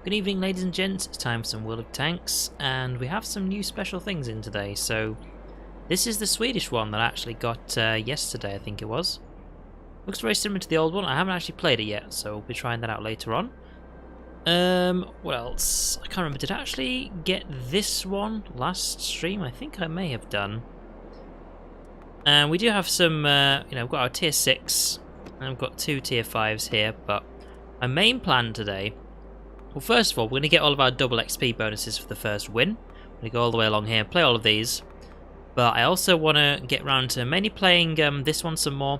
Good evening, ladies and gents. It's time for some World of Tanks, and we have some new special things in today. So, this is the Swedish one that I actually got yesterday, I think it was. Looks very similar to the old one. I haven't actually played it yet, so we'll be trying that out later on. What else? I can't remember. Did I actually get this one last stream? I think I may have done. And we do have some, we've got our tier 6, and we've got 2 tier 5s here, but my main plan today, well, first of all, we're going to get all of our double XP bonuses for the first win. We're going to go all the way along here and play all of these, but I also want to get around to mainly playing this one some more,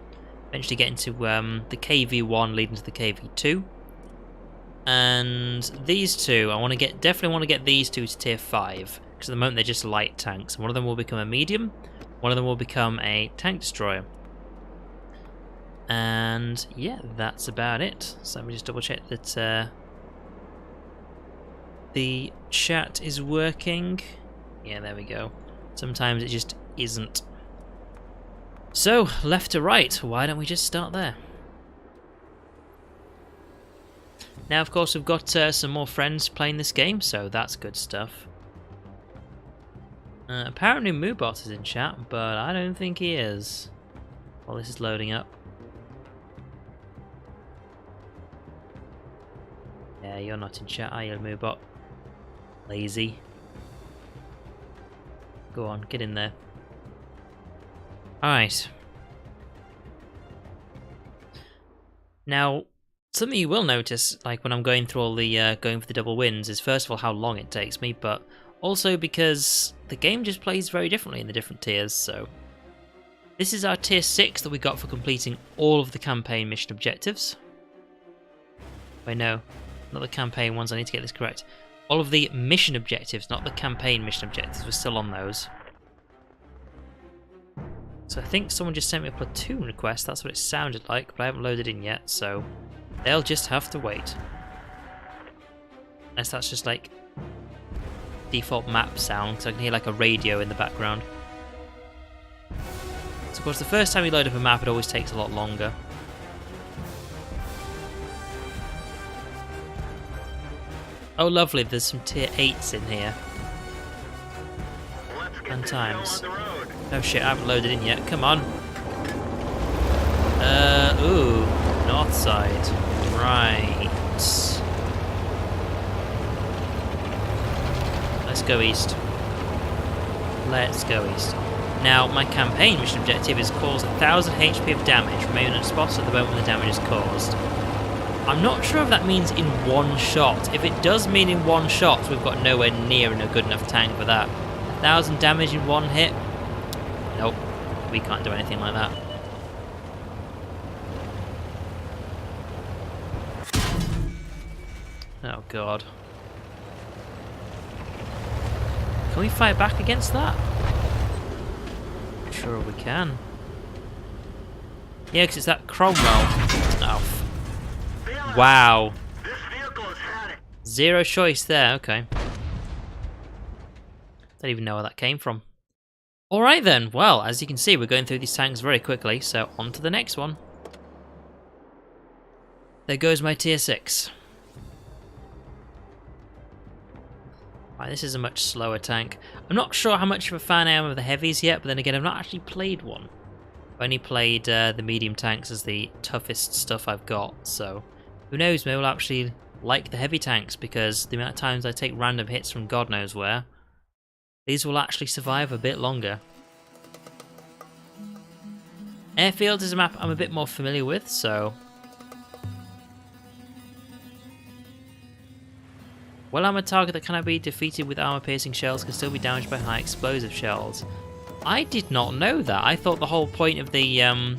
eventually get into the KV1 leading to the KV2, and these two, definitely want to get these two to tier 5, because at the moment they're just light tanks, and one of them will become a medium, one of them will become a tank destroyer. And yeah, that's about it. So let me just double check that the chat is working. Yeah, there we go. Sometimes it just isn't. So, left to right, why don't we just start there? Now, of course, we've got some more friends playing this game, so that's good stuff. Apparently Moobot is in chat, but I don't think he is. While this is loading up. Yeah, you're not in chat, are you, Moobot? Lazy. Go on, get in there. Alright. Now, something you will notice, like when I'm going through all the going for the double wins, is first of all how long it takes me, but also because the game just plays very differently in the different tiers, so... This is our tier 6 that we got for completing all of the campaign mission objectives. Wait, no. Not the campaign ones, I need to get this correct. All of the mission objectives, not the campaign mission objectives, we're still on those. So I think someone just sent me a platoon request, that's what it sounded like, but I haven't loaded in yet, so... They'll just have to wait. Unless that's just like... default map sound, so I can hear like a radio in the background. So of course the first time you load up a map it always takes a lot longer. Oh lovely, there's some tier 8s in here. Fun times. Oh shit, I haven't loaded in yet, come on. Ooh, north side. Right. Let's go east. Let's go east. Now, my campaign mission objective is cause 1000 HP of damage, remain on spot at the moment when the damage is caused. I'm not sure if that means in one shot. If it does mean in one shot, we've got nowhere near a good enough tank for that. 1000 damage in one hit? Nope, we can't do anything like that. Oh god. Can we fight back against that? Sure we can. Yeah, because it's that Cromwell. Oh. Wow. Zero choice there, okay. Don't even know where that came from. Alright then, well, as you can see, we're going through these tanks very quickly, so on to the next one. There goes my tier 6. Right, this is a much slower tank. I'm not sure how much of a fan I am of the heavies yet, but then again, I've not actually played one. I've only played the medium tanks as the toughest stuff I've got, so who knows, maybe I'll actually like the heavy tanks, because the amount of times I take random hits from God knows where, these will actually survive a bit longer. Airfields is a map I'm a bit more familiar with, so... Well, I'm a target that cannot be defeated with armor-piercing shells, can still be damaged by high explosive shells. I did not know that. I thought the whole point of the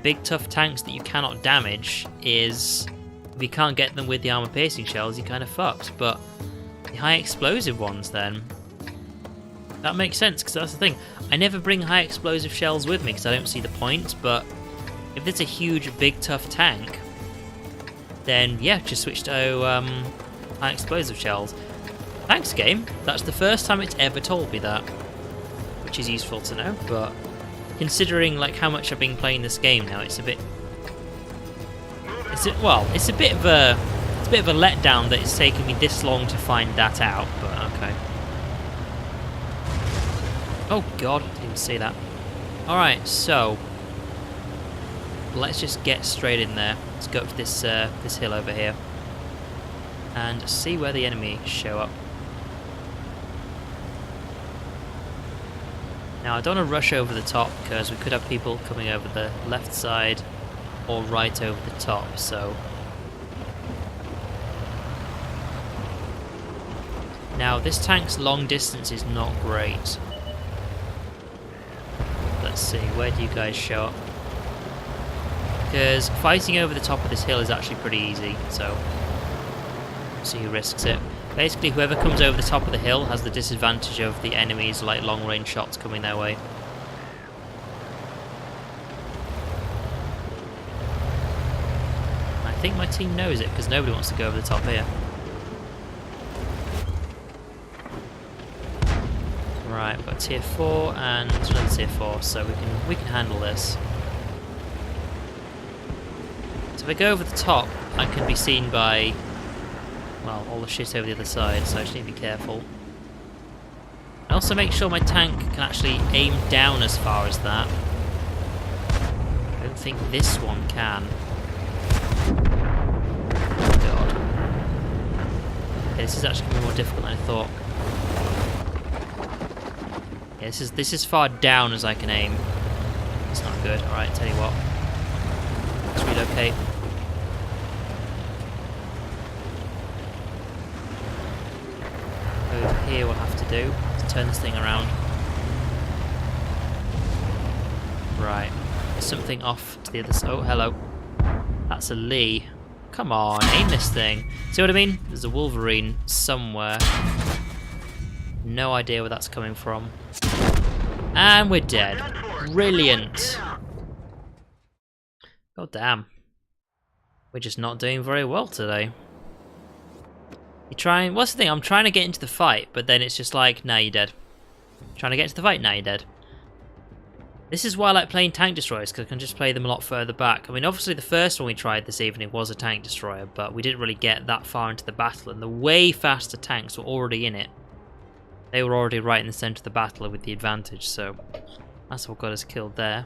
big tough tanks that you cannot damage is if you can't get them with the armor-piercing shells, you're kind of fucked. But the high explosive ones, then, that makes sense, because that's the thing. I never bring high explosive shells with me because I don't see the point. But if it's a huge, big, tough tank, then yeah, just switch to high explosive shells. Thanks, game. That's the first time it's ever told me that, which is useful to know. But considering like how much I've been playing this game now, it's a bit. It's a bit of a It's a bit of a letdown that it's taken me this long to find that out, but okay. Oh god, didn't even see that. Alright, so let's just get straight in there. Let's go up to this this hill over here and see where the enemy show up. Now I don't want to rush over the top because we could have people coming over the left side or right over the top, so now this tank's long distance is not great. Let's see, where do you guys show up? Because fighting over the top of this hill is actually pretty easy, so see who risks it. Basically, whoever comes over the top of the hill has the disadvantage of the enemy's like long-range shots coming their way. I think my team knows it because nobody wants to go over the top here. Right, we've got tier 4 and another tier 4, so we can handle this. So if I go over the top, I can be seen by, well, all the shit over the other side, so I just need to be careful. And also make sure my tank can actually aim down as far as that. I don't think this one can. Oh god. Okay, this is actually going to be more difficult than I thought. Yeah, this is far down as I can aim. It's not good. Alright, tell you what. Let's relocate. Over here we'll have to do to turn this thing around. Right. There's something off to the other side. Oh, hello. That's a Lee. Come on, aim this thing. See what I mean? There's a Wolverine somewhere. No idea where that's coming from. And we're dead. Brilliant. God damn. We're just not doing very well today. What's the thing? I'm trying to get into the fight, but then it's just like, nah, you're dead. Trying to get into the fight, nah, you're dead. This is why I like playing tank destroyers, because I can just play them a lot further back. I mean, obviously the first one we tried this evening was a tank destroyer, but we didn't really get that far into the battle, and the way faster tanks were already in it. They were already right in the centre of the battle with the advantage, so that's what got us killed there.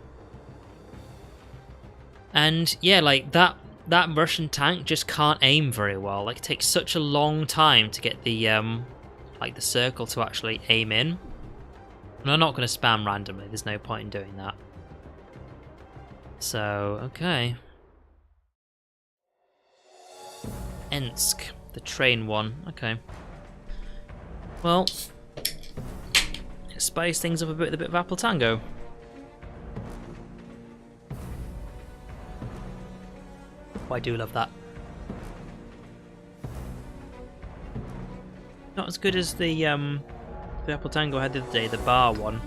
And yeah, like that Russian tank just can't aim very well. Like, it takes such a long time to get the like the circle to actually aim in. And I'm not going to spam randomly. There's no point in doing that. So okay. Ensk, the train one. Okay. Well, spice things up a bit with a bit of Apple Tango. Oh, I do love that. Not as good as the Apple Tango I had the other day, the Bar one.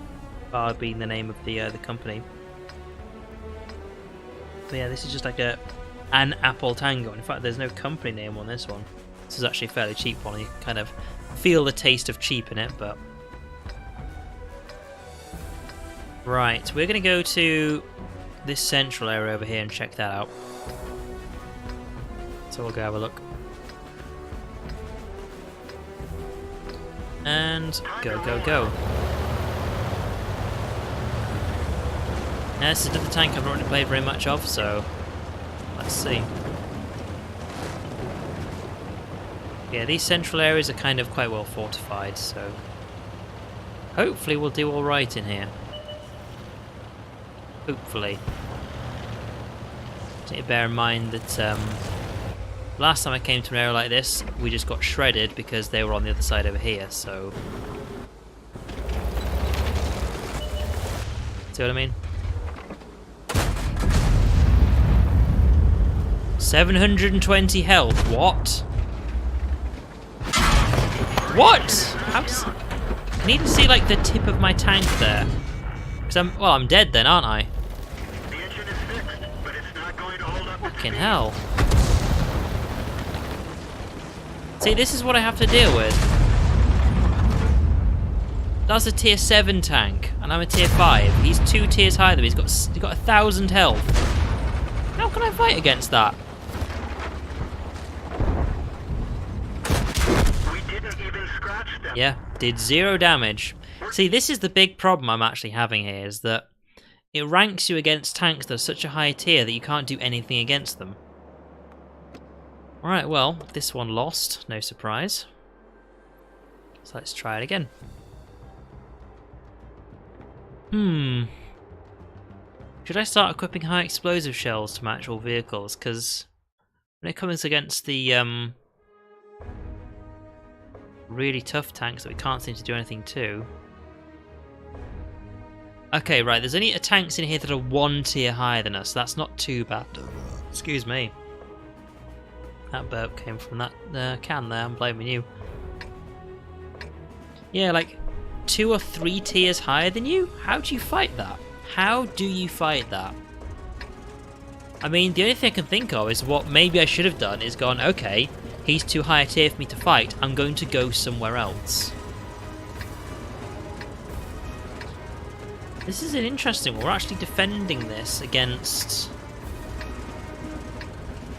Bar being the name of the company. But yeah, this is just like an Apple Tango. In fact, there's no company name on this one. This is actually a fairly cheap one. You kind of feel the taste of cheap in it, but right, we're going to go to this central area over here and check that out. So we'll go have a look. And go, go, go. Now, this is another tank I've not really played very much of, so let's see. Yeah, these central areas are kind of quite well fortified, so hopefully we'll do alright in here. Hopefully. Need to bear in mind that last time I came to an area like this, we just got shredded because they were on the other side over here, so see what I mean? 720 health, what? What? How does... I need to see like the tip of my tank there. Because I'm dead then, aren't I? The engine is fixed, but it's not going to hold up. Fucking hell. See, this is what I have to deal with. That's a tier 7 tank, and I'm a tier 5. He's 2 tiers higher than me. He's got 1,000 health. How can I fight against that? touch them. Yeah, did 0 damage. See, this is the big problem I'm actually having here, is that it ranks you against tanks that are such a high tier that you can't do anything against them. Alright, well, this one lost, no surprise. So let's try it again. Should I start equipping high explosive shells to match all vehicles? Because when it comes against the really tough tanks that we can't seem to do anything to... Okay, right, there's only tanks in here that are 1 tier higher than us, so that's not too bad. Excuse me. That burp came from that can there, I'm blaming you. Yeah, like 2 or 3 tiers higher than you? How do you fight that? How do you fight that? I mean, the only thing I can think of is what maybe I should have done is gone, okay, he's too high a tier for me to fight, I'm going to go somewhere else. This is an interesting one. We're actually defending this against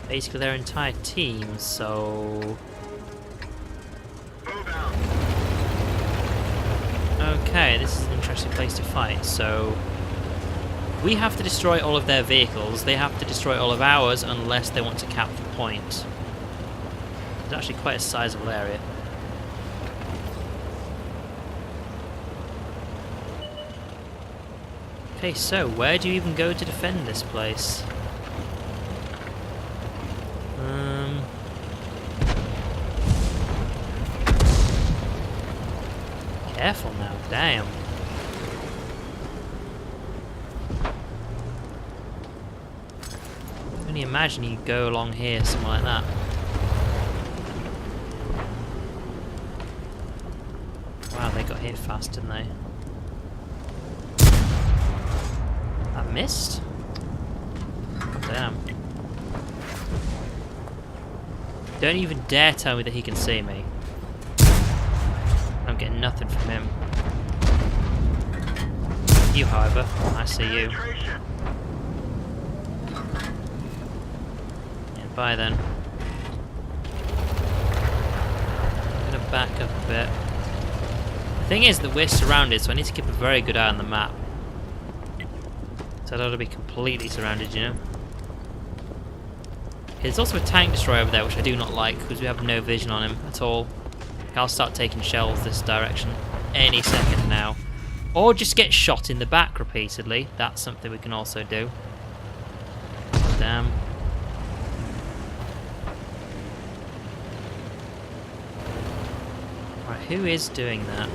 basically their entire team, so... Move out. Okay, this is an interesting place to fight, so... We have to destroy all of their vehicles, they have to destroy all of ours unless they want to cap the point. It's actually quite a sizable area. Okay, so where do you even go to defend this place? Careful now, damn. I can only imagine you go along here, something like that. Wow, they got hit fast, didn't they? That missed? Damn. Don't even dare tell me that he can see me. I'm getting nothing from him. You, however, I see you. Penetration. Yeah, bye then. I'm gonna back up a bit. The thing is that we're surrounded, so I need to keep a very good eye on the map. So I don't want to be completely surrounded, you know? There's also a tank destroyer over there, which I do not like, because we have no vision on him at all. I'll start taking shells this direction any second now. Or just get shot in the back repeatedly. That's something we can also do. Damn. Right, who is doing that?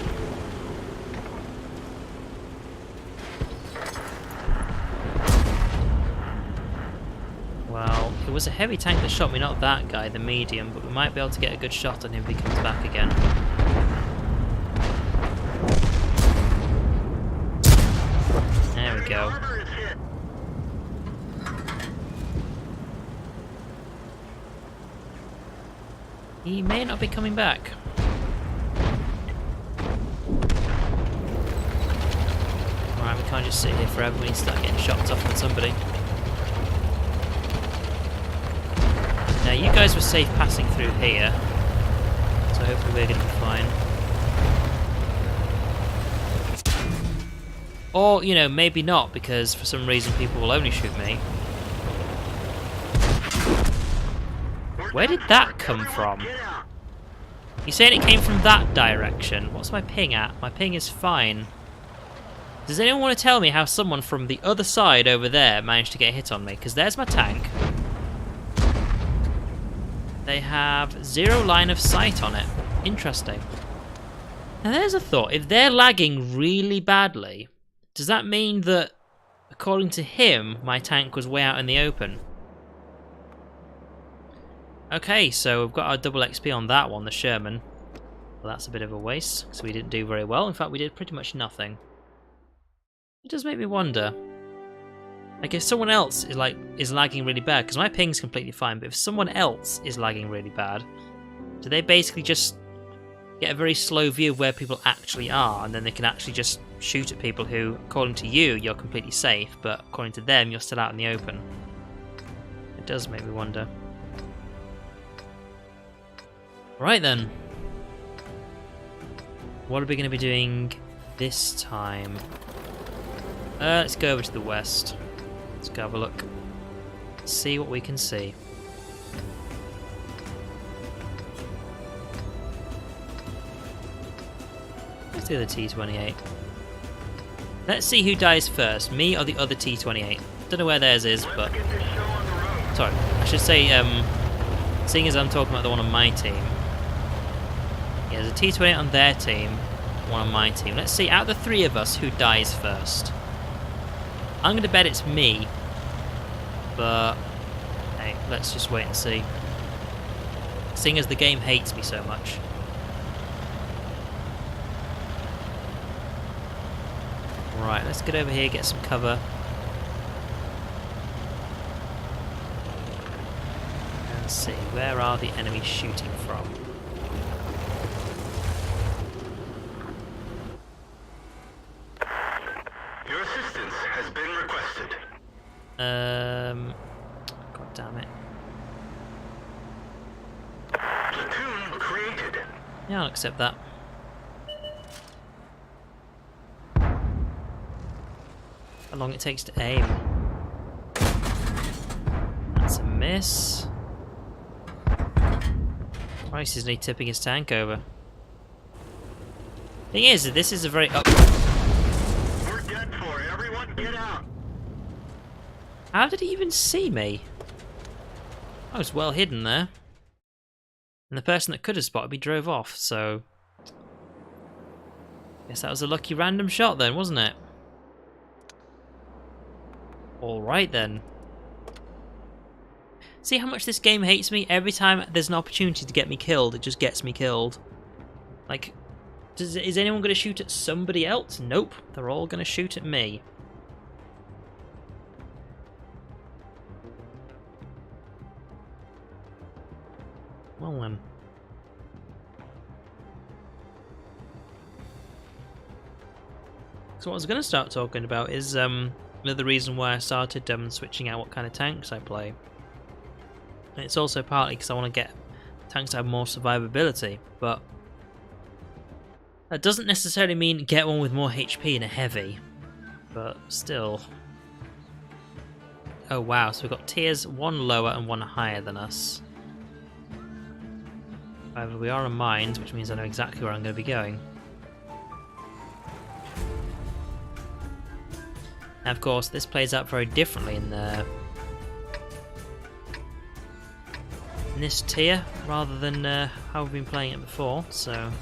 Well, it was a heavy tank that shot me, not that guy, the medium, but we might be able to get a good shot on him if he comes back again. There we go. Armor is hit. He may not be coming back. Alright, we can't just sit here forever, we need to start getting shots off on somebody. Now, you guys were safe passing through here, so hopefully we're going to be fine. Or, you know, maybe not, because for some reason people will only shoot me. Where did that come from? Get out. You're saying it came from that direction. What's my ping at? My ping is fine. Does anyone want to tell me how someone from the other side over there managed to get a hit on me? Because there's my tank. They have 0 line of sight on it. Interesting. Now there's a thought. If they're lagging really badly, does that mean that, according to him, my tank was way out in the open? Okay, so we've got our double XP on that one, the Sherman. Well, that's a bit of a waste, because we didn't do very well. In fact, we did pretty much nothing. It does make me wonder. Like, if someone else is lagging really bad, because my ping's completely fine, but if someone else is lagging really bad, do they basically just get a very slow view of where people actually are, and then they can actually just shoot at people who, according to you, you're completely safe, but according to them, you're still out in the open? It does make me wonder. Right then. What are we going to be doing this time? Let's go over to the west. Let's go have a look. See what we can see. Let's do the T-28. Let's see who dies first, me or the other T-28. Don't know where theirs is, but... Sorry, I should say, seeing as I'm talking about the one on my team. Yeah, there's a T-28 on their team, one on my team. Let's see, out of the three of us, who dies first. I'm going to bet it's me, but hey, let's just wait and see. Seeing as the game hates me so much. Right, let's get over here, get some cover. And see, where are the enemies shooting from? Your assistance has been requested. God damn it. Platoon created. Yeah, I'll accept that. How long it takes to aim. That's a miss. Christ, isn't he tipping his tank over? Thing is, this is a very up. We're dead for. Everyone get out. How did he even see me? I was well hidden there. And the person that could have spotted me drove off, so... Guess that was a lucky random shot then, wasn't it? Alright then. See how much this game hates me? Every time there's an opportunity to get me killed, it just gets me killed. Like, is anyone going to shoot at somebody else? Nope, they're all going to shoot at me. Well then. So what I was going to start talking about is another reason why I started switching out what kind of tanks I play. And it's also partly because I want to get tanks that have more survivability, but that doesn't necessarily mean get one with more HP and a heavy, but still. Oh wow, so we've got tiers one lower and one higher than us. However, we are on mines, which means I know exactly where I'm going to be going. Now, of course, this plays out very differently in this tier, rather than how we've been playing it before, so...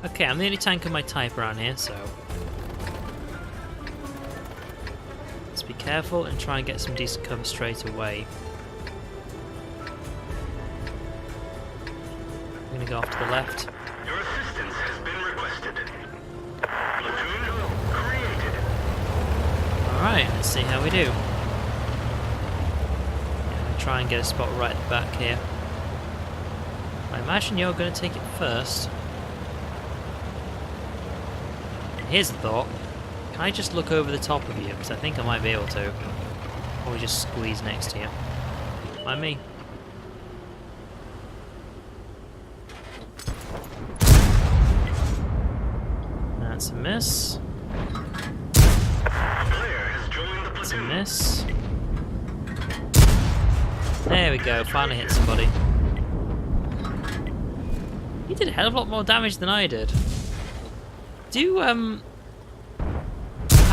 Okay, I'm the only tank of my type around here, so... Let's be careful and try and get some decent cover straight away. I'm going to go off to the left. Your assistance has been requested. Platoon created. Alright, let's see how we do. Yeah, try and get a spot right at the back here. I imagine you're going to take it first. And here's a thought. Can I just look over the top of you? Because I think I might be able to. Or just squeeze next to you. Mind me. That's a miss. That's a miss. There we go, finally hit somebody. He did a hell of a lot more damage than I did.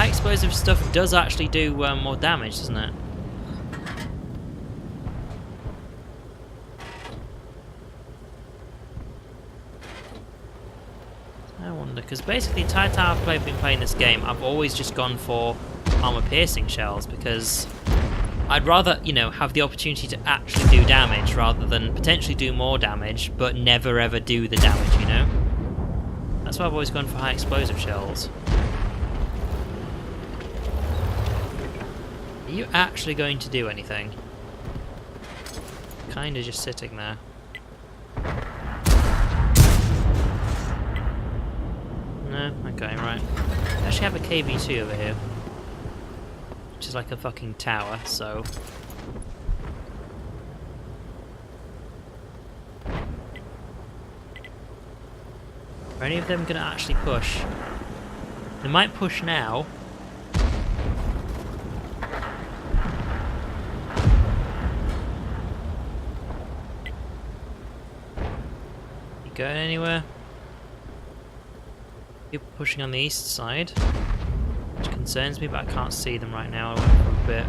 High explosive stuff does actually do more damage, doesn't it? I wonder, because basically the entire time I've been playing this game, I've always just gone for armor-piercing shells, because I'd rather, you know, have the opportunity to actually do damage, rather than potentially do more damage, but never ever do the damage, you know? That's why I've always gone for high explosive shells. Are you actually going to do anything? Kinda just sitting there. No? Okay, right. I actually have a KV-2 over here. Which is like a fucking tower, so... Are any of them going to actually push? They might push now. You going anywhere? People pushing on the east side, which concerns me, but I can't see them right now. I went for a bit.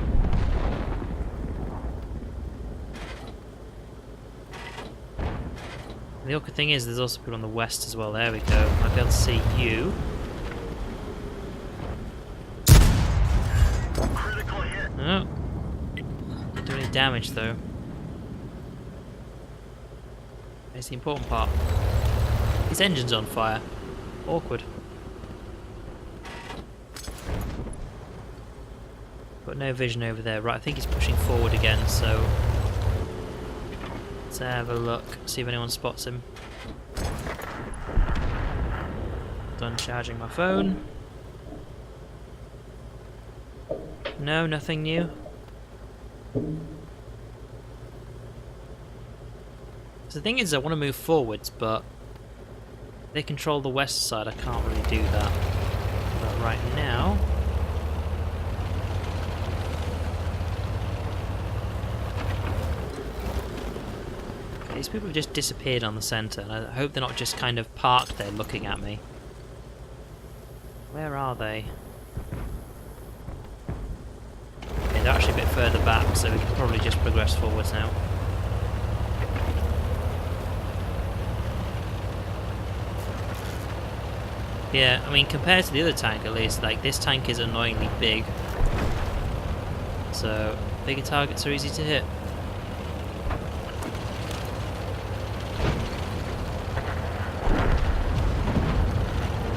The awkward thing is, there's also people on the west as well. There we go. I'll be able to see you. Critical hit. Oh. Didn't do any damage though. Here's the important part. His engine's on fire. Awkward. Got no vision over there. Right, I think he's pushing forward again, so let's have a look, see if anyone spots him. Done charging my phone. No, nothing new. So the thing is, I want to move forwards, but they control the west side, I can't really do that. But right now... Okay, these people have just disappeared on the centre, and I hope they're not just kind of parked there looking at me. Where are they? Okay, they're actually a bit further back, so we can probably just progress forwards now. Yeah, I mean, compared to the other tank at least, like, this tank is annoyingly big. So, bigger targets are easy to hit.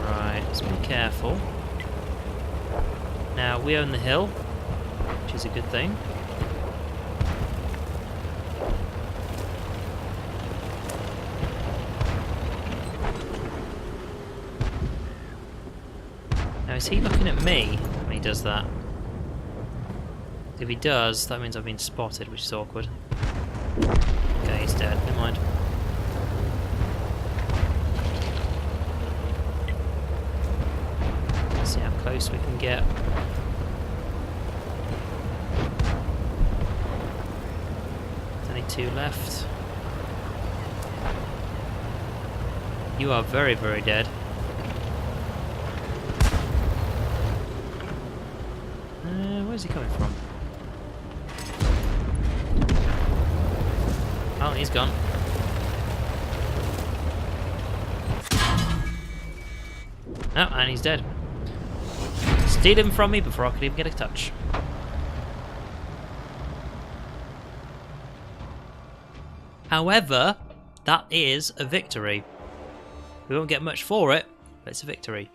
Right, let's be careful. Now, we own the hill, which is a good thing. Now, is he looking at me when he does that? If he does, that means I've been spotted, which is awkward. Okay, he's dead. Never mind. Let's see how close we can get. There's only 2 left. You are very, very dead. Where's he coming from? Oh, he's gone. Oh, and he's dead. Steal him from me before I could even get a touch. However, that is a victory. We won't get much for it, but it's a victory.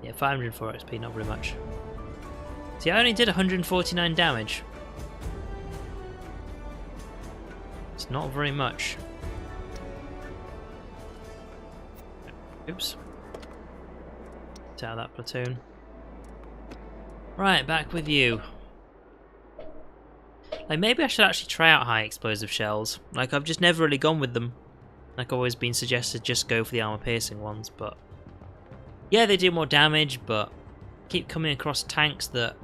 Yeah, 504 XP, not very much. See, I only did 149 damage. It's not very much. Oops. Get out of that platoon. Right, back with you. Like, maybe I should actually try out high explosive shells. Like, I've just never really gone with them. Like, I've always been suggested just go for the armor piercing ones, but... yeah, they do more damage, but I keep coming across tanks that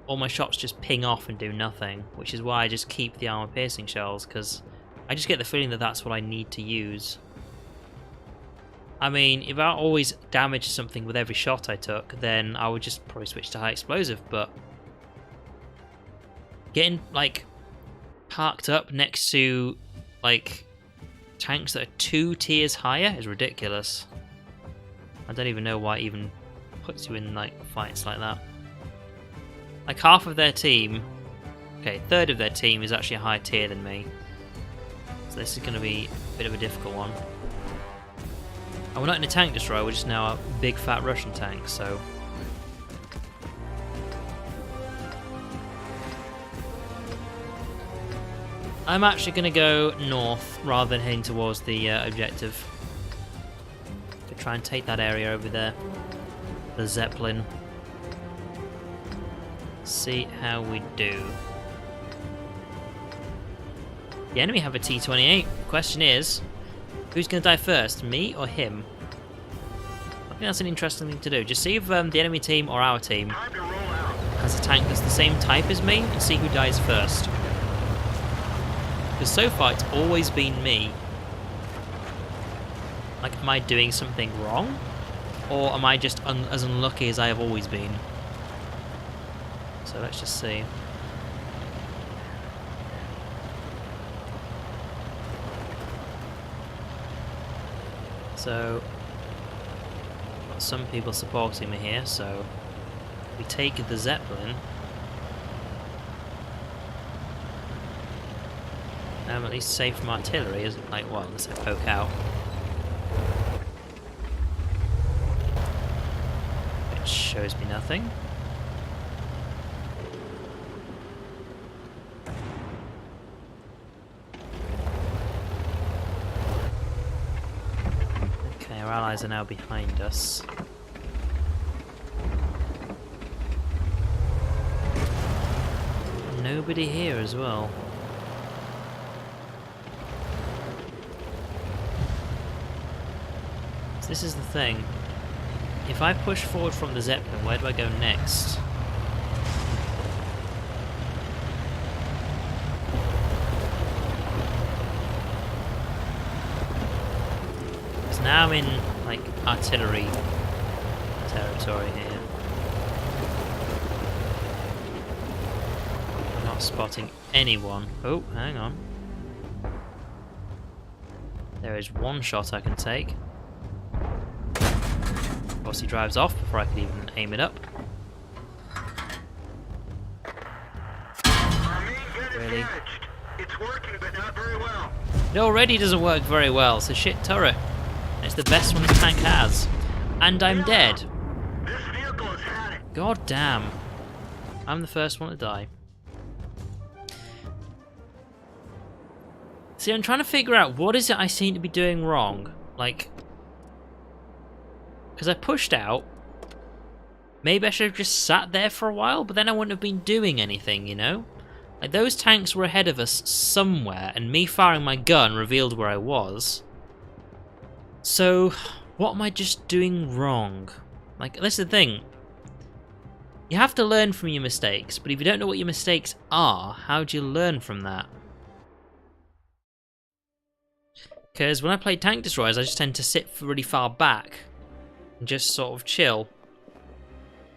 all my shots just ping off and do nothing, which is why I just keep the armor piercing shells, because I just get the feeling that that's what I need to use. I mean, if I always damaged something with every shot I took, then I would just probably switch to high explosive, but getting, like, parked up next to, like, tanks that are 2 tiers higher is ridiculous. I don't even know why it even puts you in, like, fights like that. Like, half of their team... okay, a third of their team is actually a higher tier than me. So this is going to be a bit of a difficult one. And we're not in a tank destroyer, we're just now a big fat Russian tank, so... I'm actually going to go north rather than heading towards the objective. To try and take that area over there. The Zeppelin. See how we do. The enemy have a T-28. Question is, who's going to die first, me or him? I think that's an interesting thing to do. Just see if the enemy team or our team Time to roll out. has a tank that's the same type as me, and see who dies first. Because so far it's always been me. Like, am I doing something wrong? Or am I just as unlucky as I have always been? So let's just see. So, got some people supporting me here, so we take the Zeppelin. Now I'm at least safe from artillery, isn't like what, unless I poke out. Which shows me nothing. Okay, our allies are now behind us. Nobody here as well. So this is the thing. If I push forward from the Zeppelin, where do I go next? Because now I'm in, like, artillery territory here. I'm not spotting anyone. Oh, hang on. There is one shot I can take. Of course, he drives off before I can even aim it up. Really? It's working, but not very well. It already doesn't work very well. It's a shit turret. It's the best one this tank has. And I'm dead. This vehicle has had it. God damn. I'm the first one to die. See, I'm trying to figure out what is it I seem to be doing wrong. Like, because I pushed out. Maybe I should have just sat there for a while, but then I wouldn't have been doing anything, you know? Like, those tanks were ahead of us somewhere, and me firing my gun revealed where I was. So, what am I just doing wrong? Like, that's the thing. You have to learn from your mistakes, but if you don't know what your mistakes are, how do you learn from that? Because when I play tank destroyers, I just tend to sit really far back and just sort of chill.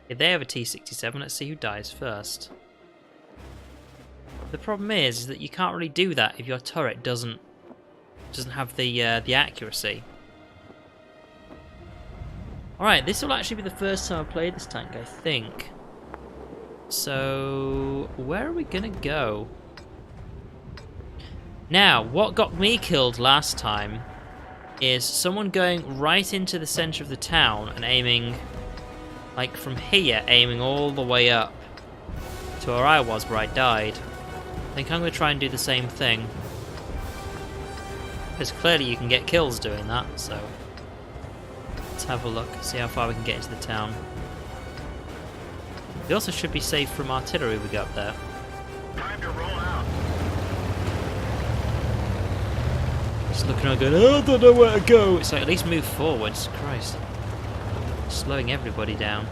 If they have a T-67, let's see who dies first. The problem is that you can't really do that if your turret doesn't have the accuracy. Alright, this will actually be the first time I've played this tank, I think. So, where are we gonna go? Now, what got me killed last time is someone going right into the centre of the town and aiming, like from here, aiming all the way up to where I was, where I died. I think I'm going to try and do the same thing. Because clearly you can get kills doing that, so let's have a look, see how far we can get into the town. We also should be safe from artillery if we go up there. Time to roll out. Just looking around going, oh, I don't know where to go. It's like, at least move forwards. Christ. Slowing everybody down.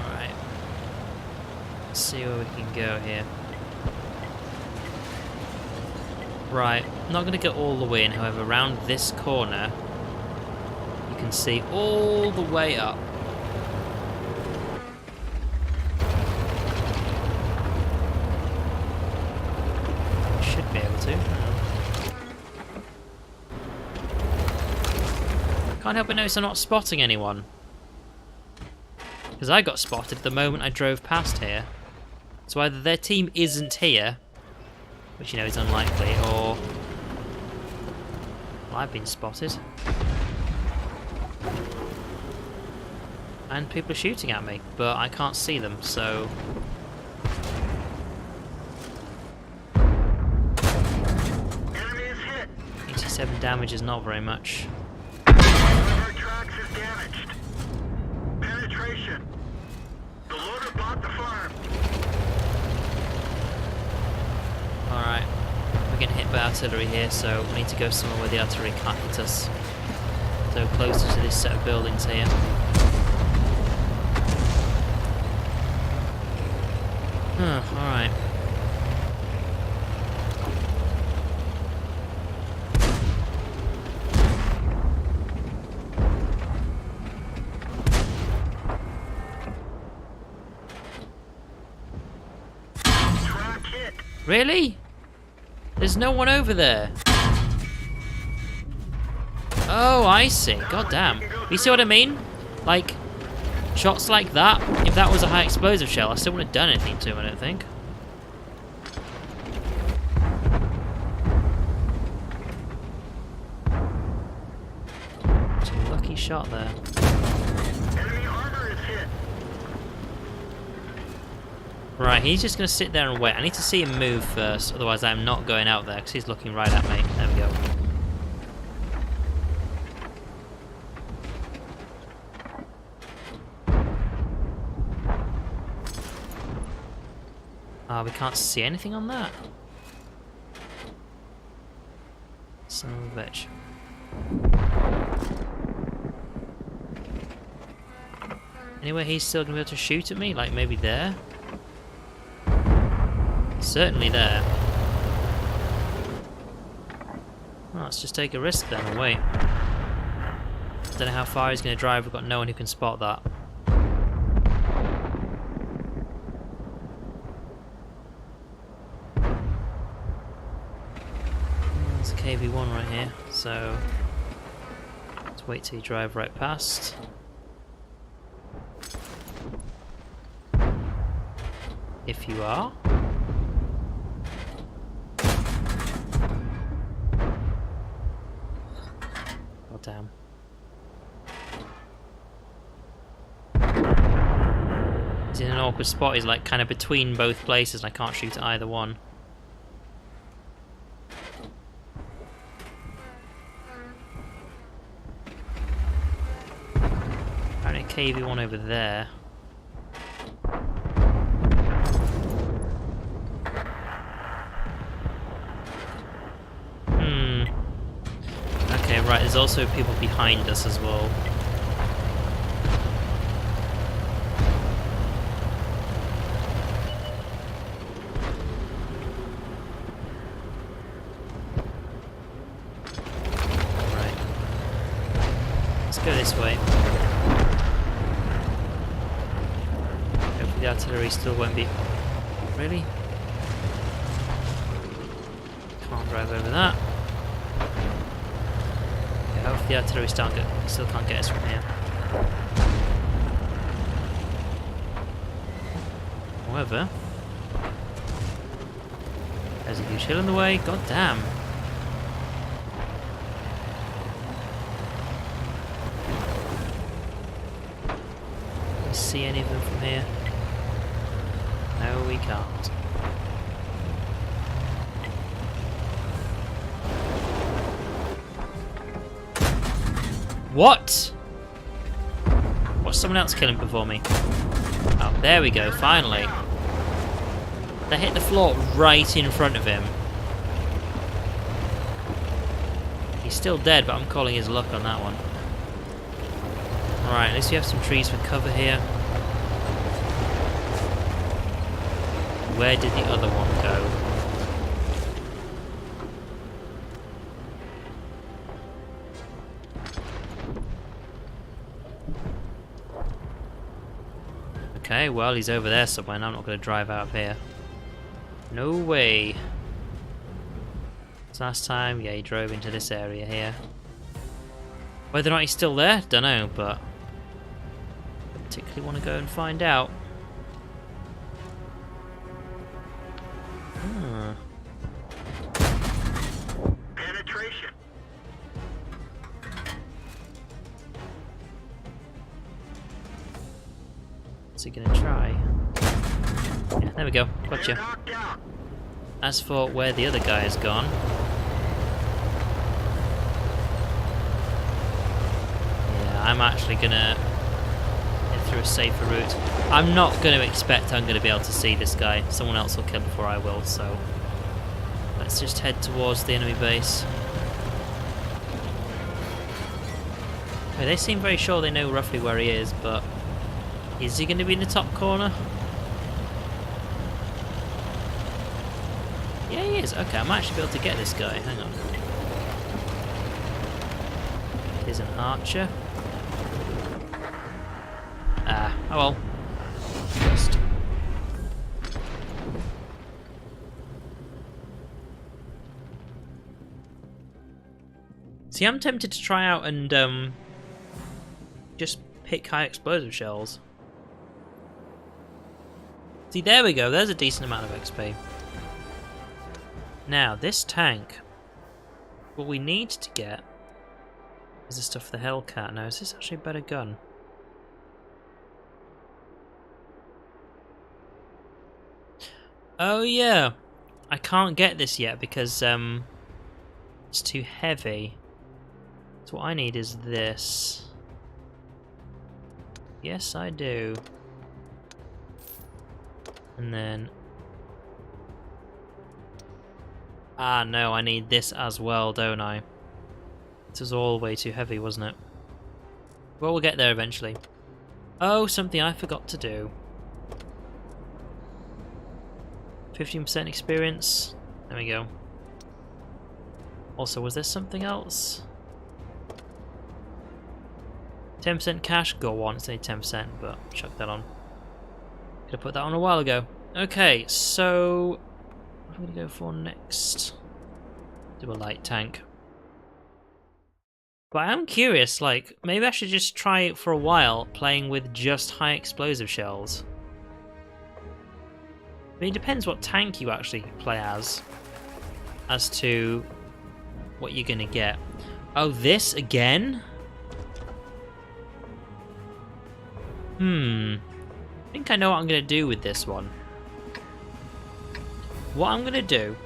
Alright. Let's see where we can go here. Right. I'm not going to go all the way in, however, around this corner, you can see all the way up. Should be able to. Can't help but notice I'm not spotting anyone. Because I got spotted the moment I drove past here. So either their team isn't here, which you know is unlikely, or well, I've been spotted. And people are shooting at me, but I can't see them, so... Enemy is hit. 87 damage is not very much. One of our tracks is damaged. Penetration. The loader bought the farm. combat artillery here, so we need to go somewhere where the artillery can't hit us. So closer to this set of buildings here. Alright. Really? There's no one over there. Oh, I see. God damn. You see what I mean? Like, shots like that, if that was a high explosive shell, I still wouldn't have done anything to him, I don't think. It's a lucky shot there. Enemy armor is hit. Right, he's just going to sit there and wait. I need to see him move first, otherwise I'm not going out there, because he's looking right at me. There we go. We can't see anything on that. Son of a bitch. Anyway, he's still going to be able to shoot at me? Like maybe there? Certainly there. Well, let's just take a risk then and wait. Don't know how far he's going to drive. We've got no one who can spot that. There's a KV-1 right here, so let's wait till you drive right past. If you are. God damn. He's in an awkward spot. He's like kind of between both places and I can't shoot at either one. Apparently a KV-1 over there. Okay, right, there's also people behind us as well. Right. Let's go this way. Hopefully the artillery still won't be... Really? Can't drive over that. Hopefully the artillery still can't get us from here. However, there's a huge hill in the way. God damn. Can we see any of them from here? No, we can't. What? What's someone else killing before me? Oh, there we go, finally. They hit the floor right in front of him. He's still dead, but I'm calling his luck on that one. Alright, at least we have some trees for cover here. Where did the other one go? Okay, well, he's over there somewhere, and I'm not going to drive out of here. No way. So last time, yeah, he drove into this area here. Whether or not he's still there, don't know, but I particularly want to go and find out. Penetration. What's he gonna try? Yeah, there we go. Gotcha. Knocked out. As for where the other guy has gone, yeah, I'm actually gonna head through a safer route. I'm not gonna expect I'm gonna be able to see this guy. Someone else will kill before I will, so I'm Let's just head towards the enemy base. Okay, they seem very sure they know roughly where he is, but is he going to be in the top corner? Yeah, he is. Okay, I might actually be able to get this guy. Hang on. Here's an archer. Ah, oh well. Just. See, I'm tempted to try out and just pick high explosive shells. See, there we go. There's a decent amount of XP. Now, this tank, what we need to get is the stuff for the Hellcat. Now, is this actually a better gun? Oh yeah, I can't get this yet because it's too heavy. So what I need is this. Yes, I do. And then... Ah, no, I need this as well, don't I? This was all way too heavy, wasn't it? Well, we'll get there eventually. Oh, something I forgot to do. 15% experience. There we go. Also, was there something else? 10% cash? Go on, it's only 10%, but chuck that on. Could have put that on a while ago. Okay, so what are we going to go for next? Do a light tank. But I am curious, like, maybe I should just try it for a while, playing with just high explosive shells. I mean, it depends what tank you actually play as to what you're going to get. Oh, this again? I think I know what I'm going to do with this one. What I'm going to do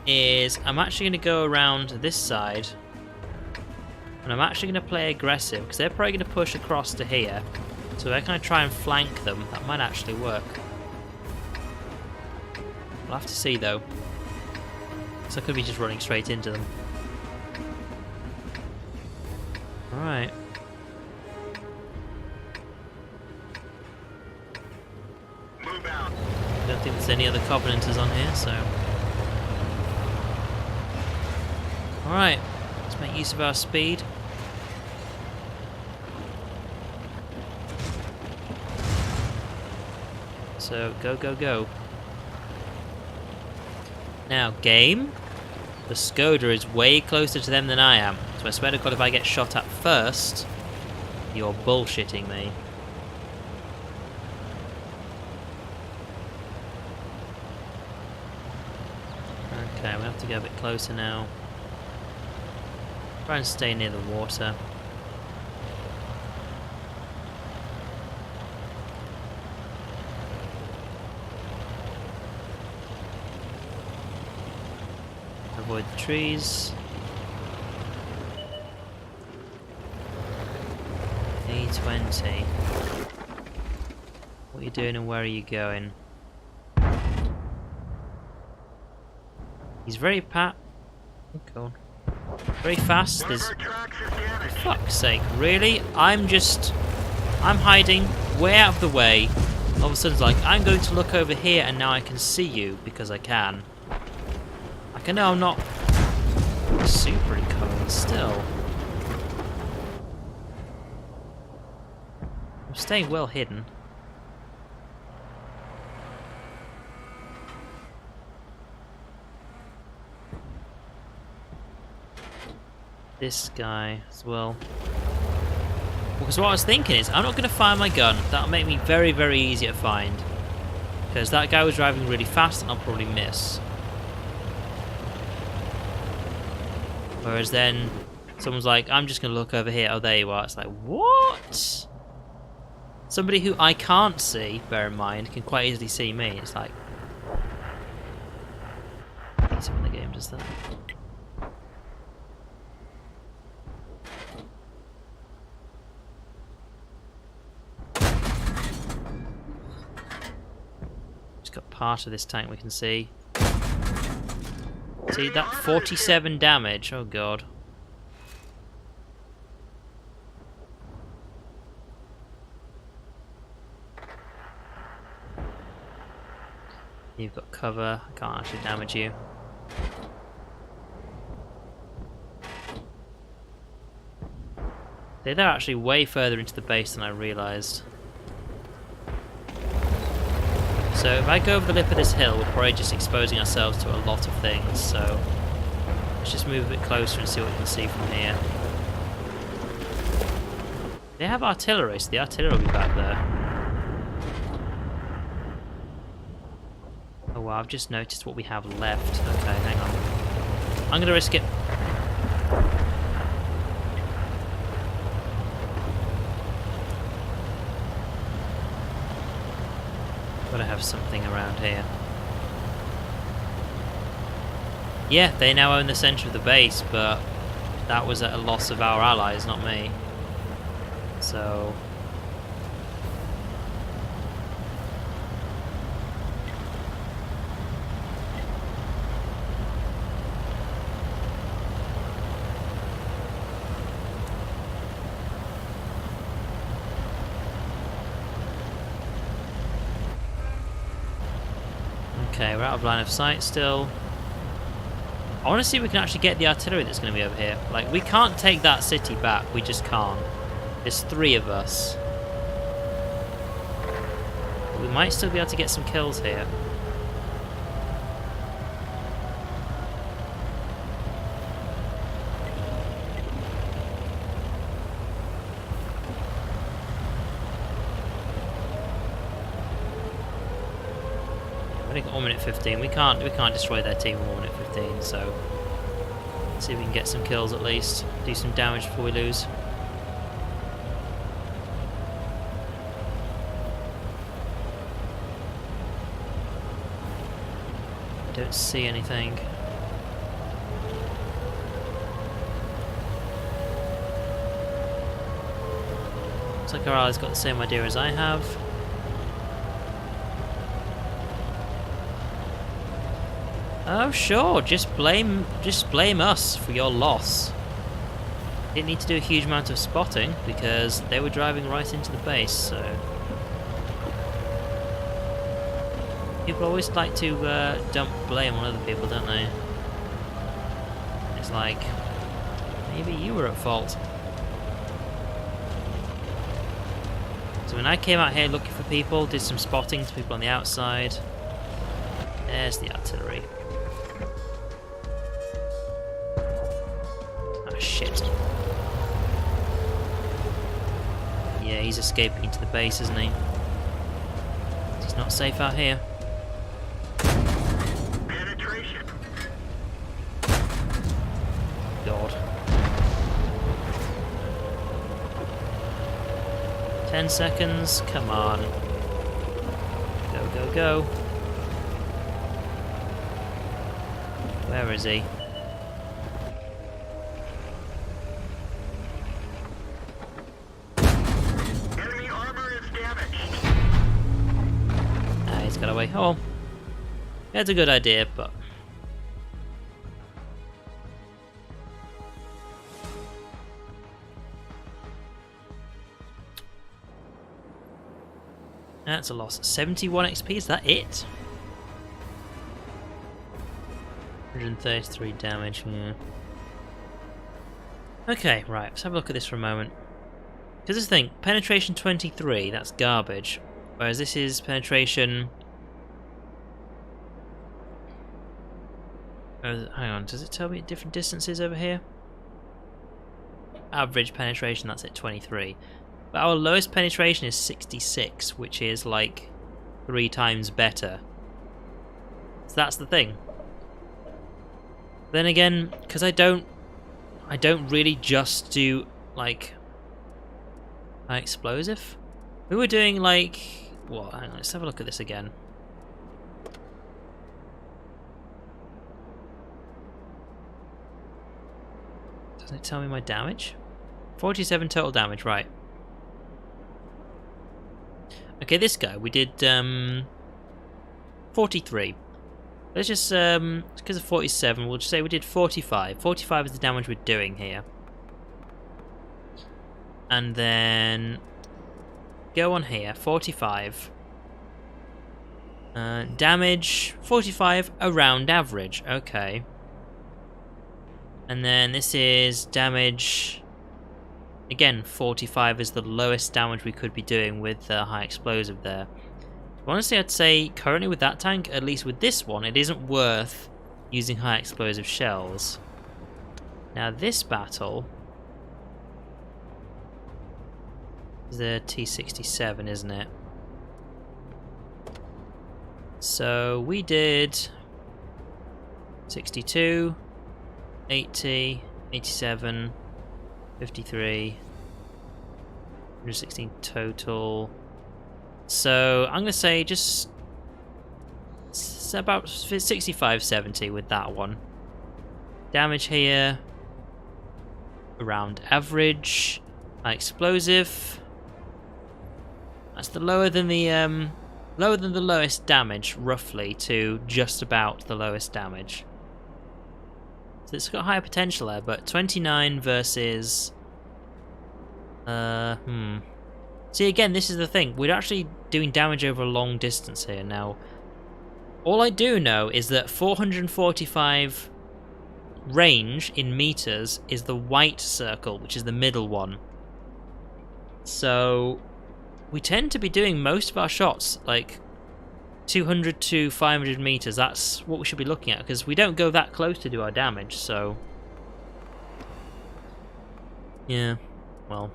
is I'm actually going to go around this side and I'm actually going to play aggressive because they're probably going to push across to here. So if I kind of try and flank them, that might actually work. We'll have to see though. So I could be just running straight into them. Alright. Move out. I don't think there's any other Covenanters on here, so... Alright, let's make use of our speed. So, go, go, go. Now, game, the Skoda is way closer to them than I am. So I swear to God, if I get shot at first, you're bullshitting me. Okay, we have to go a bit closer now. Try and stay near the water. Avoid the trees. E20. What are you doing and where are you going? He's very cool. Very fast. There's... For fuck's sake, really? I'm hiding way out of the way. All of a sudden it's like, I'm going to look over here and now I can see you because I can. I know I'm not super in cover, still. I'm staying well hidden. This guy as well. Because what I was thinking is, I'm not going to fire my gun. That'll make me very, very easy to find. Because that guy was driving really fast and I'll probably miss. Whereas then, someone's like, I'm just going to look over here. Oh, there you are. It's like, what? Somebody who I can't see, bear in mind, can quite easily see me. It's like... Some of the game does that. Just got part of this tank we can see. See that 47 damage? Oh god. You've got cover. I can't actually damage you. They're actually way further into the base than I realised. So if I go over the lip of this hill, we're probably just exposing ourselves to a lot of things, so let's just move a bit closer and see what we can see from here. They have artillery, so the artillery will be back there. Oh wow, I've just noticed what we have left. Okay, hang on. I'm gonna risk it. Gotta have something around here. Yeah, they now own the centre of the base, but that was at a loss of our allies, not me. So... Okay, we're out of line of sight still. I want to see if we can actually get the artillery that's going to be over here. Like, we can't take that city back. We just can't. There's 3 of us. But we might still be able to get some kills here. We've got 1 minute 15. We can't destroy their team in 1 minute 15. So let's see if we can get some kills at least. Do some damage before we lose. Don't see anything. Looks like our allies got the same idea as I have. Oh sure, just blame us for your loss. Didn't need to do a huge amount of spotting because they were driving right into the base, so people always like to dump blame on other people, don't they? It's like, maybe you were at fault. So when I came out here looking for people, did some spotting to people on the outside. There's the artillery. Ah, shit. Yeah, he's escaping into the base, isn't he? He's not safe out here. Penetration. God. 10 seconds, come on. Go, go, go. Where is he? Enemy armor is damaged. Ah, he's got away. Oh, that's a good idea, but that's a loss. 71 XP, is that it? 133 damage, yeah. Okay, right, let's have a look at this for a moment. Because this thing, penetration 23, that's garbage. Whereas this is penetration... hang on, does it tell me different distances over here? Average penetration, that's at 23. But our lowest penetration is 66, which is like 3 times better. So that's the thing. Then again, because I don't really just do like high explosive. We were doing like what? Hang on, let's have a look at this again. Doesn't it tell me my damage? 47 total damage, right? Okay, this guy we did 43. Let's just, because of 47, we'll just say we did 45. 45 is the damage we're doing here. And then go on here, 45. Damage, 45, around average. Okay. And then this is damage, again, 45 is the lowest damage we could be doing with high explosive there. Honestly, I'd say currently with that tank, at least with this one, it isn't worth using high explosive shells. Now this battle is the T-67, isn't it? So we did 62, 80, 87, 53, 116 total. So I'm going to say just about 65, 70 with that one. Damage here around average. High explosive. That's the lower than the lowest damage, roughly, to just about the lowest damage. So it's got higher potential there, but 29 versus See, again, this is the thing. We're actually doing damage over a long distance here. Now, all I do know is that 445 range in meters is the white circle, which is the middle one. So, we tend to be doing most of our shots, like 200 to 500 meters. That's what we should be looking at, because we don't go that close to do our damage, so... yeah, well...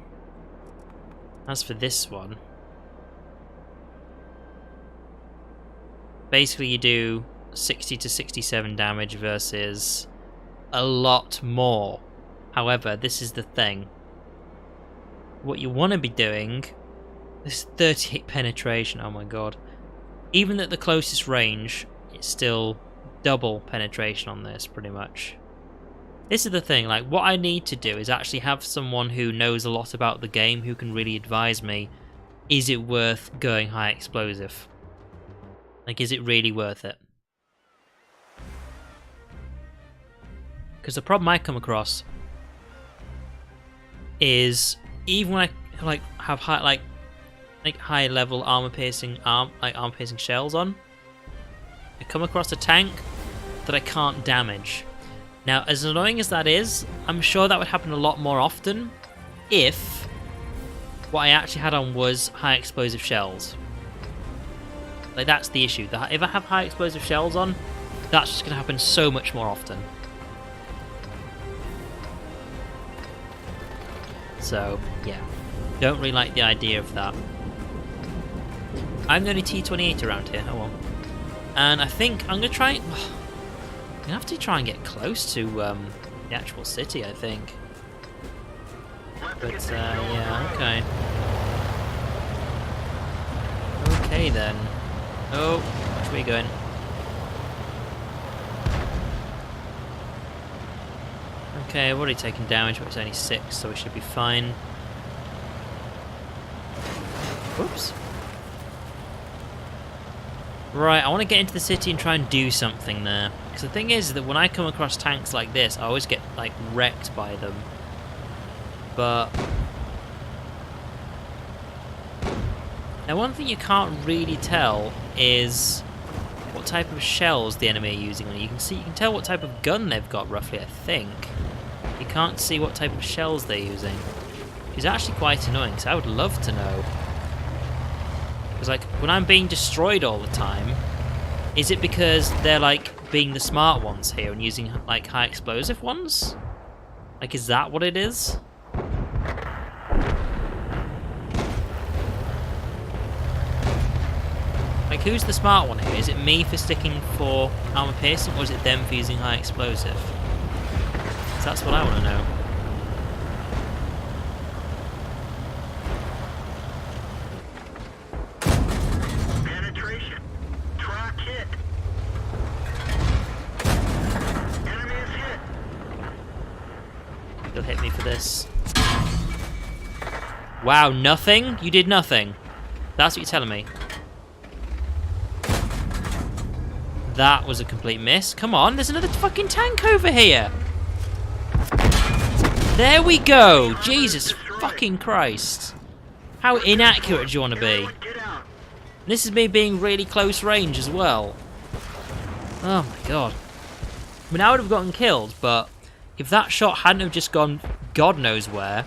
as for this one, basically you do 60 to 67 damage versus a lot more. However, this is the thing. What you want to be doing is 38 penetration, oh my god. Even at the closest range, it's still double penetration on this, pretty much. This is the thing, like, what I need to do is actually have someone who knows a lot about the game who can really advise me, is it worth going high explosive? Like, is it really worth it? Because the problem I come across is, even when I like have high high level armor piercing shells on, I come across a tank that I can't damage. Now, as annoying as that is, I'm sure that would happen a lot more often if what I actually had on was high explosive shells. Like, that's the issue. If I have high explosive shells on, that's just going to happen so much more often. So, yeah. Don't really like the idea of that. I'm the only T-28 around here. Oh well. And I think I'm going to try... I'm going to have to try and get close to the actual city, I think. But, yeah, okay. Okay, then. Oh, which way are you going? Okay, I've already taken damage, but it's only 6, so we should be fine. Whoops. Right, I want to get into the city and try and do something there. Because the thing is that when I come across tanks like this, I always get, like, wrecked by them. But... now, one thing you can't really tell is what type of shells the enemy are using on you. You can tell what type of gun they've got, roughly, I think. You can't see what type of shells they're using. Which is actually quite annoying, because I would love to know. Because, like, when I'm being destroyed all the time, is it because they're, like, being the smart ones here and using, like, high explosive ones? Like, is that what it is? Like, who's the smart one here? Is it me for sticking for armor piercing, or is it them for using high explosive? So that's what I want to know. You'll hit me for this. Wow, nothing? You did nothing? That's what you're telling me? That was a complete miss. Come on, there's another fucking tank over here. There we go. Jesus fucking Christ. How inaccurate do you want to be? This is me being really close range as well. Oh my god. I mean, I would have gotten killed, but if that shot hadn't have just gone God knows where,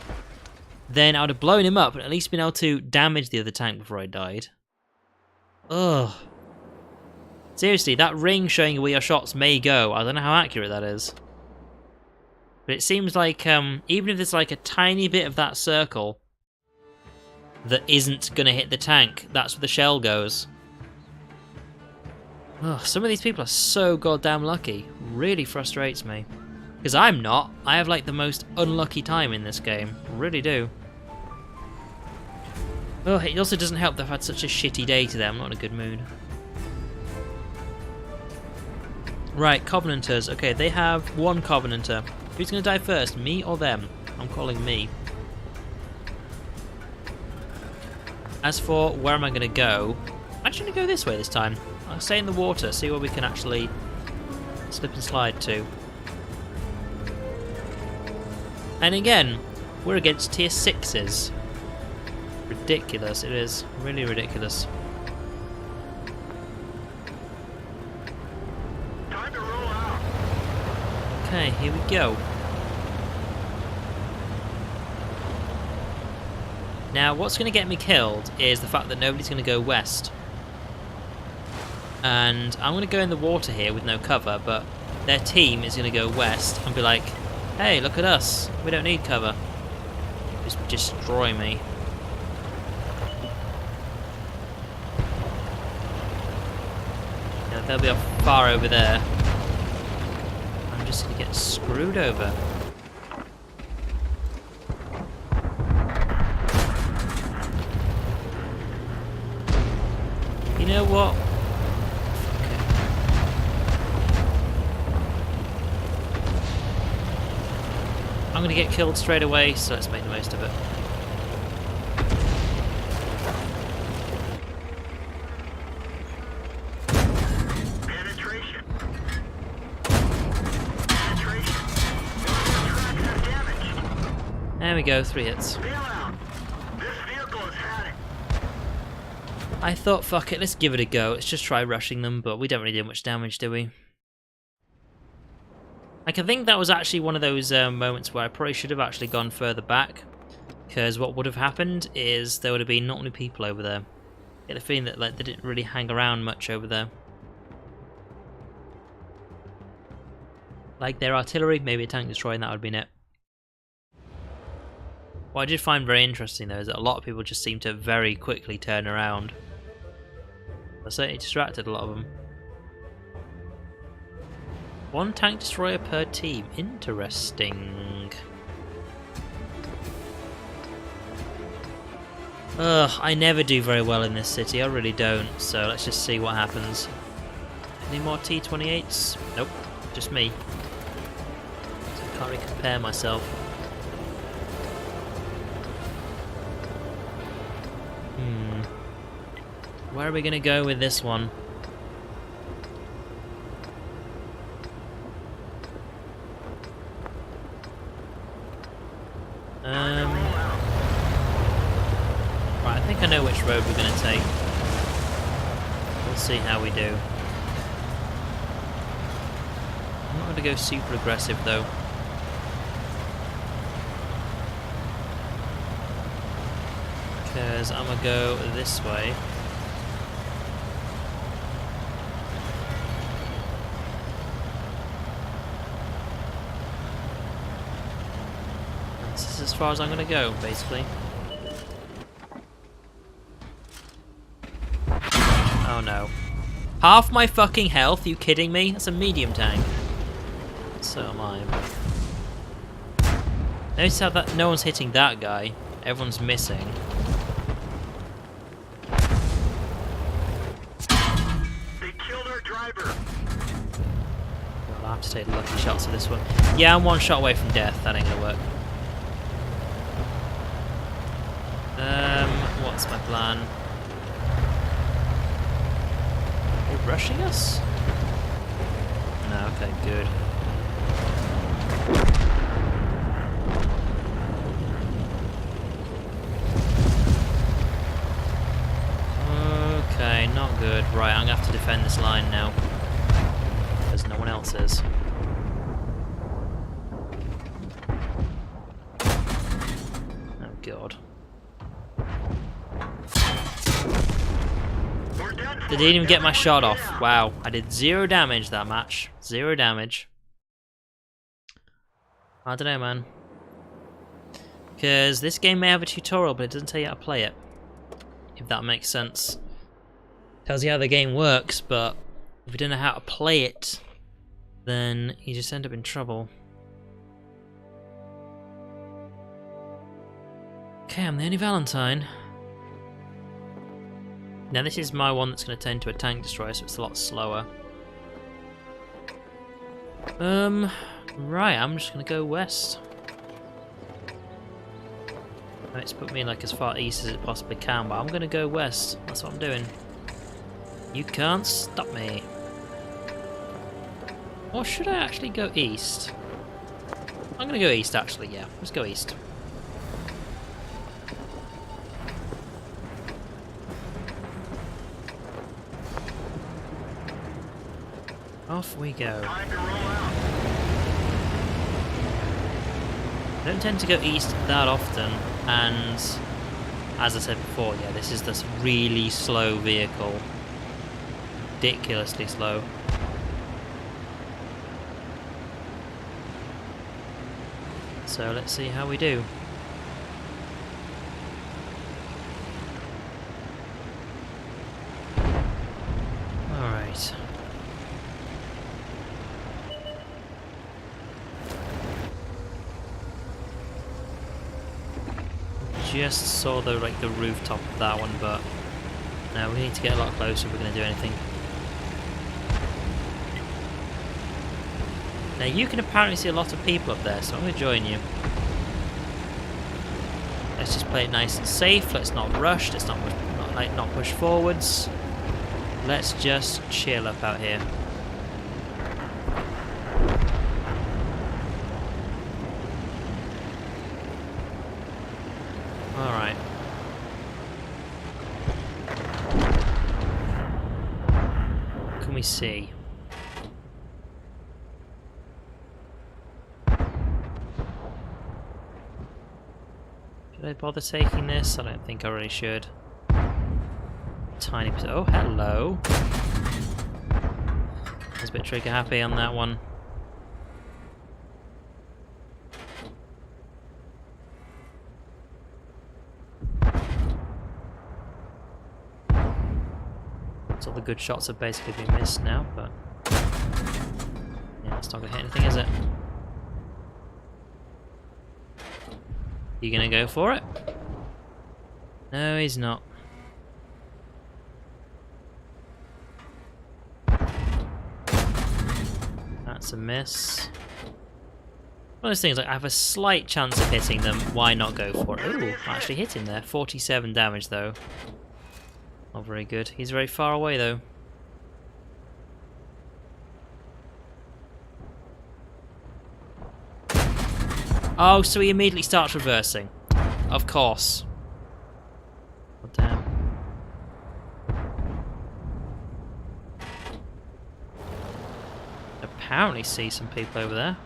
then I would have blown him up and at least been able to damage the other tank before I died. Ugh. Seriously, that ring showing where your shots may go, I don't know how accurate that is. But it seems like, even if there's like a tiny bit of that circle that isn't going to hit the tank, that's where the shell goes. Ugh, some of these people are so goddamn lucky. Really frustrates me. Because I'm not. I have like the most unlucky time in this game. Really do. Oh, it also doesn't help that I've had such a shitty day today. I'm not in a good mood. Right, Covenanters. Okay, they have one Covenanter. Who's going to die first, me or them? I'm calling me. As for where am I going to go, I'm actually going to go this way this time. I'll stay in the water, see where we can actually slip and slide to. And again, we're against tier 6s. Ridiculous, it is. Really ridiculous. Time to roll out. Okay, here we go. Now, what's going to get me killed is the fact that nobody's going to go west. And I'm going to go in the water here with no cover, but their team is going to go west and be like, hey, look at us. We don't need cover. Just destroy me. Yeah, they'll be off far over there. I'm just going to get screwed over. You know what? I'm going to get killed straight away, so let's make the most of it. Penetration. Penetration. Tracks are damaged. There we go, 3 hits. Bail out. This vehicle is had it. I thought, fuck it, let's give it a go. Let's just try rushing them, but we don't really do much damage, do we? Like, I think that was actually one of those moments where I probably should have actually gone further back, because what would have happened is there would have been not many people over there. I get the feeling that like they didn't really hang around much over there. Like their artillery, maybe a tank destroyer, and that would have been it. What I did find very interesting though is that a lot of people just seem to very quickly turn around. I certainly distracted a lot of them. 1 tank destroyer per team. Interesting. Ugh, I never do very well in this city. I really don't. So let's just see what happens. Any more T-28s? Nope, just me. So I can't really compare myself. Where are we going to go with this one? Right, I think I know which road we're going to take. We'll see how we do. I'm not going to go super aggressive though. Because I'm going to go this way. This is as far as I'm going to go, basically. Oh no. Half my fucking health? Are you kidding me? That's a medium tank. So am I. Notice how that no one's hitting that guy. Everyone's missing. They killed our driver. I'll have to take the lucky shots of this one. Yeah, I'm 1 shot away from death. That ain't gonna work. What's my plan? Are they rushing us? No, okay, good. Okay, not good. Right, I'm gonna have to defend this line now. Because no one else is. Oh god. They didn't even get my shot off. Wow, I did 0 damage that match. 0 damage. I don't know, man. Because this game may have a tutorial, but it doesn't tell you how to play it. If that makes sense. Tells you how the game works, but if you don't know how to play it, then you just end up in trouble. Okay, I'm the only Valentine. Now this is my one that's going to turn into a tank destroyer, so it's a lot slower. Right, I'm just going to go west. It's put me like as far east as it possibly can, but I'm going to go west. That's what I'm doing. You can't stop me. Or should I actually go east? I'm going to go east actually, yeah. Let's go east. Off we go. Time to roll out. I don't tend to go east that often, and as I said before, yeah, this is this really slow vehicle. Ridiculously slow. So let's see how we do. Alright. Just saw the rooftop of that one, but no, we need to get a lot closer if we're going to do anything. Now you can apparently see a lot of people up there, so I'm going to join you. Let's just play it nice and safe. Let's not rush. Let's not push forwards. Let's just chill up out here. Alright. What can we see? Should I bother taking this? I don't think I really should. Tiny bit. Oh, hello. I was a bit trigger happy on that one. So all the good shots have basically been missed now, but yeah, it's not gonna hit anything, is it? You gonna go for it? No, he's not. That's a miss. One of those things, like I have a slight chance of hitting them, why not go for it? Ooh, I actually hit him there. 47 damage though. Not very good. He's very far away though. Oh, so he immediately starts reversing. Of course. Oh, damn. Apparently see some people over there.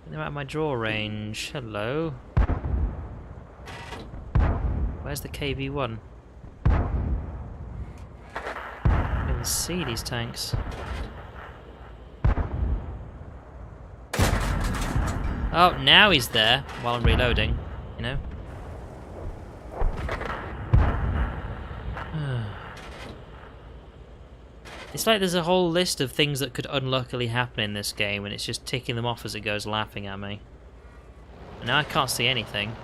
They're out of my draw range. Hello. Where's the KV-1? I didn't see these tanks. Oh, now he's there while I'm reloading, you know. It's like there's a whole list of things that could unluckily happen in this game, and it's just ticking them off as it goes, laughing at me. And now I can't see anything.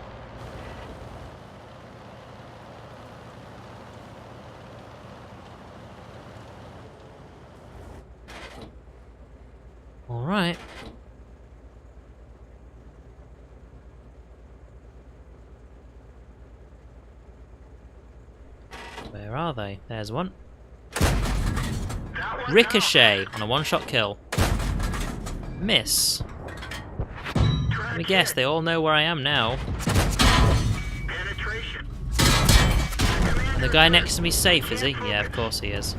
Alright. Where are they? There's one. That Ricochet on a one-shot kill. Miss. Let me guess, they all know where I am now. Penetration. And the guy next to me safe, is he? Yeah, of course he is.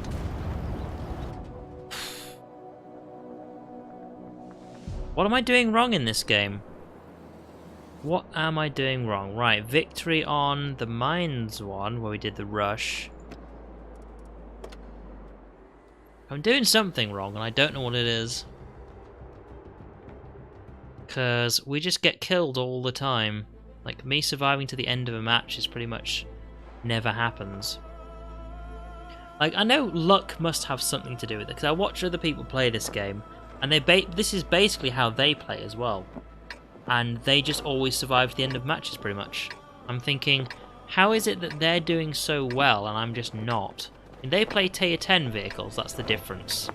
What am I doing wrong in this game? What am I doing wrong? Right, victory on the mines one, where we did the rush. I'm doing something wrong, and I don't know what it is. Because we just get killed all the time. Like, me surviving to the end of a match is pretty much never happens. Like, I know luck must have something to do with it, because I watch other people play this game, and this is basically how they play as well. And they just always survive to the end of matches, pretty much. I'm thinking, how is it that they're doing so well, and I'm just not? And they play tier 10 vehicles, that's the difference.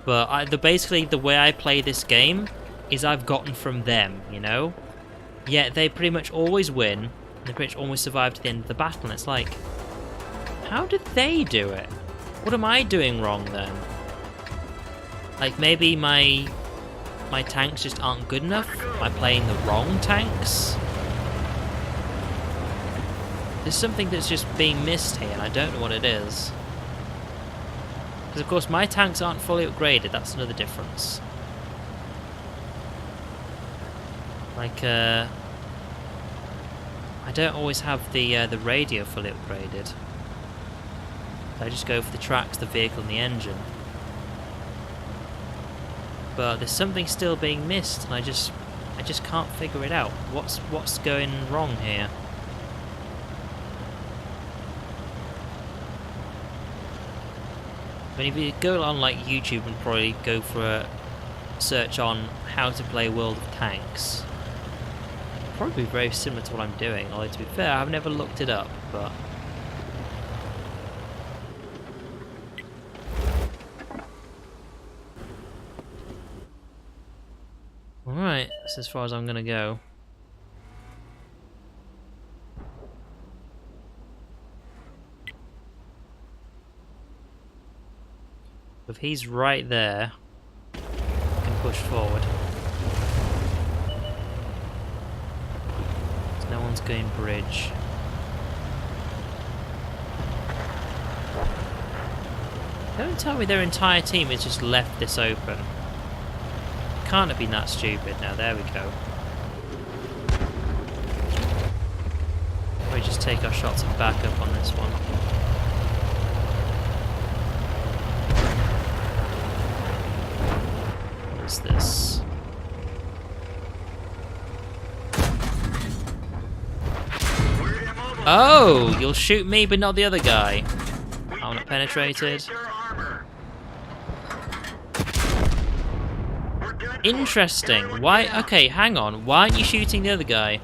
But basically, the way I play this game is I've gotten from them, you know? Yet they pretty much always win, they pretty much always survive to the end of the battle, and it's like, how did they do it? What am I doing wrong then? Like, maybe my tanks just aren't good enough? Am I playing the wrong tanks? There's something that's just being missed here, and I don't know what it is. Because, of course, my tanks aren't fully upgraded, that's another difference. Like, I don't always have the radio fully upgraded. I just go for the tracks, the vehicle, and the engine. But there's something still being missed, and I just can't figure it out. What's going wrong here? I mean, if you go on like YouTube and probably go for a search on how to play World of Tanks, it'll probably be very similar to what I'm doing. Although to be fair, I've never looked it up, but. Alright, that's as far as I'm gonna go. If he's right there, I can push forward. No one's going bridge. Don't tell me their entire team has just left this open. Can't have been that stupid. Now there we go. We just take our shots and back up on this one. What is this? Oh, you'll shoot me but not the other guy. I'm not penetrated. Interesting. Why? Okay, hang on. Why aren't you shooting the other guy?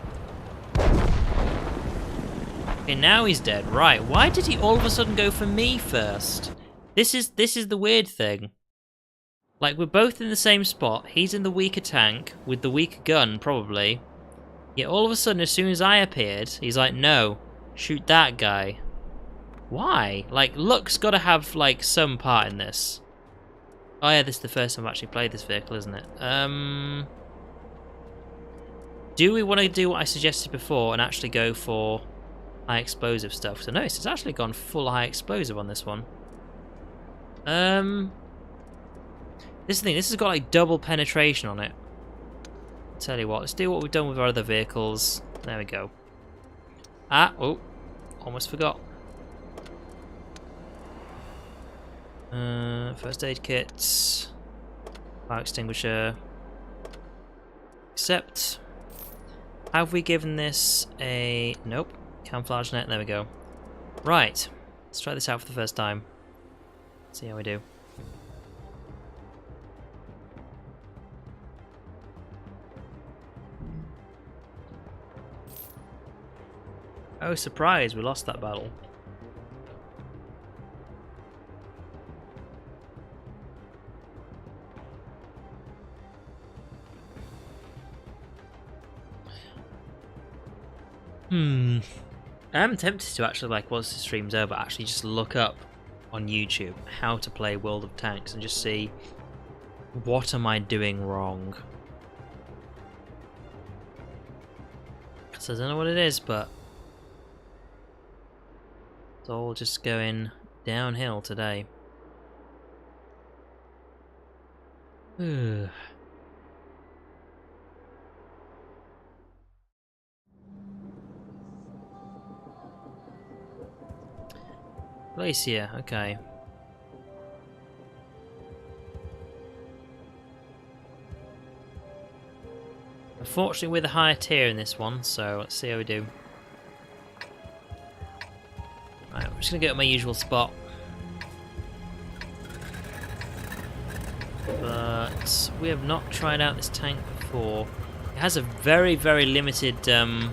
Okay, now he's dead. Right. Why did he all of a sudden go for me first? This is the weird thing. Like, we're both in the same spot. He's in the weaker tank with the weaker gun, probably. Yet all of a sudden, as soon as I appeared, he's like, "No, shoot that guy." Why? Like, luck's got to have like some part in this. Oh yeah, this is the first time I've actually played this vehicle, isn't it? Do we want to do what I suggested before and actually go for high explosive stuff? So notice it's actually gone full high explosive on this one. This is the thing, this has got like double penetration on it. Tell you what, let's do what we've done with our other vehicles. There we go. Ah, oh, almost forgot. First aid kits, fire extinguisher. Accept. Have we given this a nope? Camouflage net. There we go. Right, let's try this out for the first time. See how we do. Oh, surprise! We lost that battle. I'm tempted to actually, like, once the stream's over, actually just look up on YouTube how to play World of Tanks and just see what am I doing wrong. So I don't know what it is, but it's all just going downhill today. Glacier, okay. Unfortunately, we're the higher tier in this one, so let's see how we do. Right, I'm just gonna go to my usual spot. But we have not tried out this tank before. It has a very, very limited turn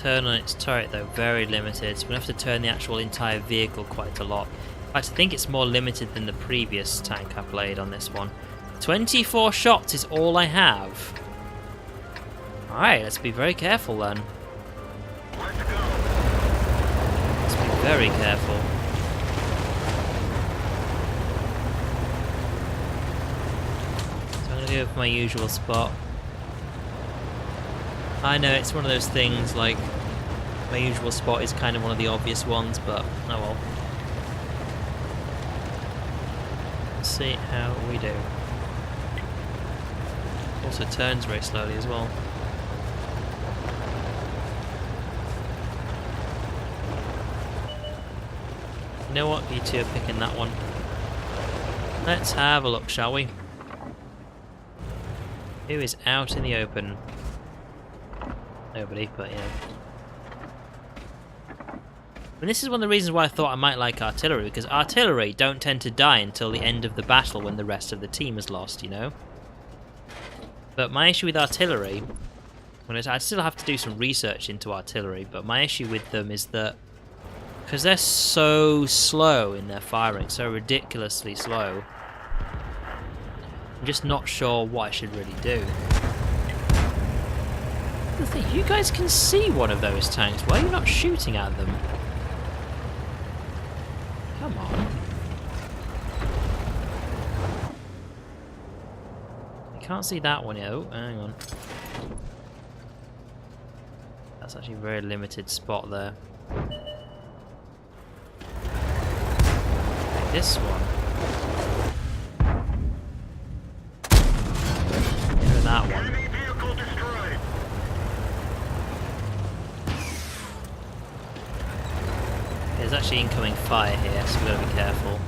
on its turret, though. Very limited. So we're gonna have to turn the actual entire vehicle quite a lot. In fact, I think it's more limited than the previous tank I played on this one. 24 shots is all I have. Alright, let's be very careful then. Let's be very careful. So I'm going to go for my usual spot. I know it's one of those things, like, my usual spot is kind of one of the obvious ones, but oh well. Let's see how we do. Also turns very slowly as well. You know what? You two are picking that one. Let's have a look, shall we? Who is out in the open? Nobody, but yeah. And this is one of the reasons why I thought I might like artillery, because artillery don't tend to die until the end of the battle when the rest of the team is lost, you know? But my issue with artillery, I still have to do some research into artillery, but my issue with them is that because they're so slow in their firing, so ridiculously slow, I'm just not sure what I should really do. The thing, you guys can see one of those tanks, why are you not shooting at them? Come on. Can't see that one yet. Oh, hang on. That's actually a very limited spot there. Like this one. Look at that one. There's actually incoming fire here, so we've got to be careful.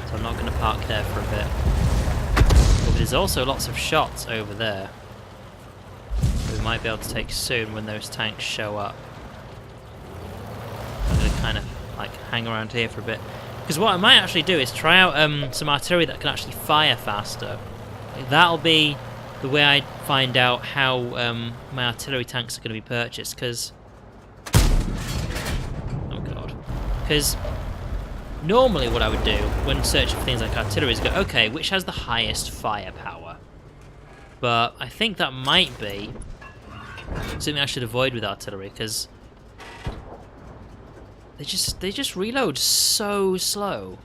So I'm not going to park there for a bit. But there's also lots of shots over there. We might be able to take soon when those tanks show up. I'm going to kind of like hang around here for a bit. Because what I might actually do is try out some artillery that can actually fire faster. That'll be the way I find out how my artillery tanks are going to be purchased. Because... oh god. Because... normally what I would do when searching for things like artillery is go, okay, which has the highest firepower? But I think that might be something I should avoid with artillery, because they just reload so slow.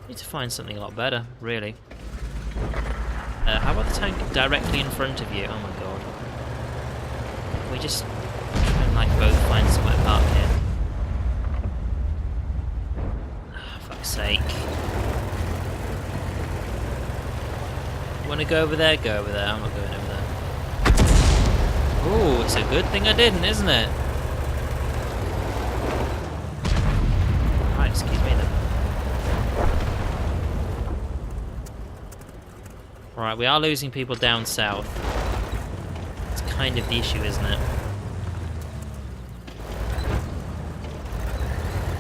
I need to find something a lot better, really. How about the tank directly in front of you? Oh my god. Can we just try and like both find somewhere to park here? Sake. You want to go over there? Go over there. I'm not going over there. Ooh, it's a good thing I didn't, isn't it? Right, excuse me then. Right, we are losing people down south. It's kind of the issue, isn't it?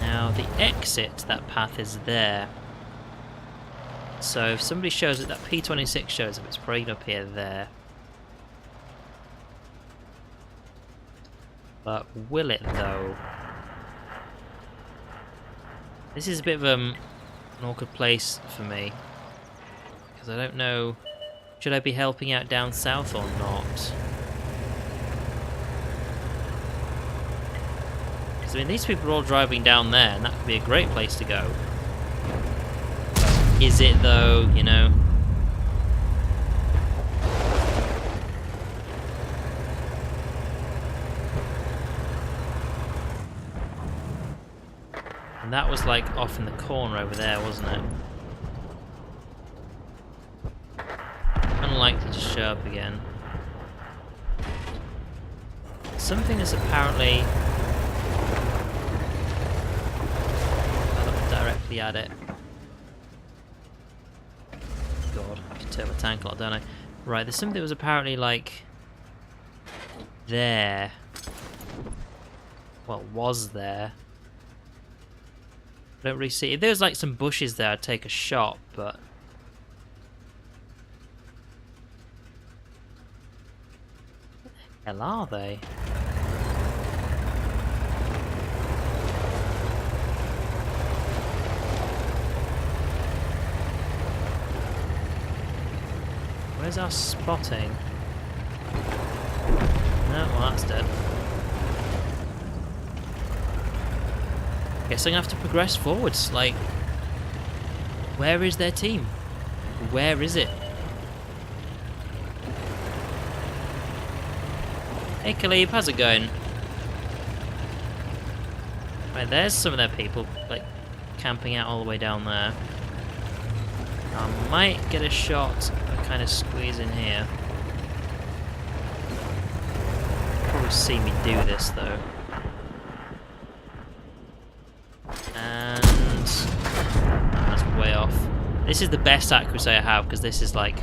Now, the exit, that path is there. So if somebody shows it, that P26 shows up, it's probably going to appear there. But will it, though? This is a bit of an awkward place for me. Because I don't know, should I be helping out down south or not? Because, I mean, these people are all driving down there, and that could be a great place to go. Is it, though, you know? And that was, like, off in the corner over there, wasn't it? Unlikely to show up again. Something is apparently... I look directly at it. God, I can turn my tank a lot, don't I? Right, there's something that was apparently like... there. Well, was there. I don't really see... If there was like some bushes there, I'd take a shot, but... What the hell are they? Where's our spotting? No, well that's dead. Guess I'm gonna have to progress forwards, like... Where is their team? Where is it? Hey Khalib, how's it going? Right, there's some of their people, like, camping out all the way down there. I might get a shot and kind of squeeze in here. Probably see me do this though. And that's way off. This is the best accuracy I have because this is like...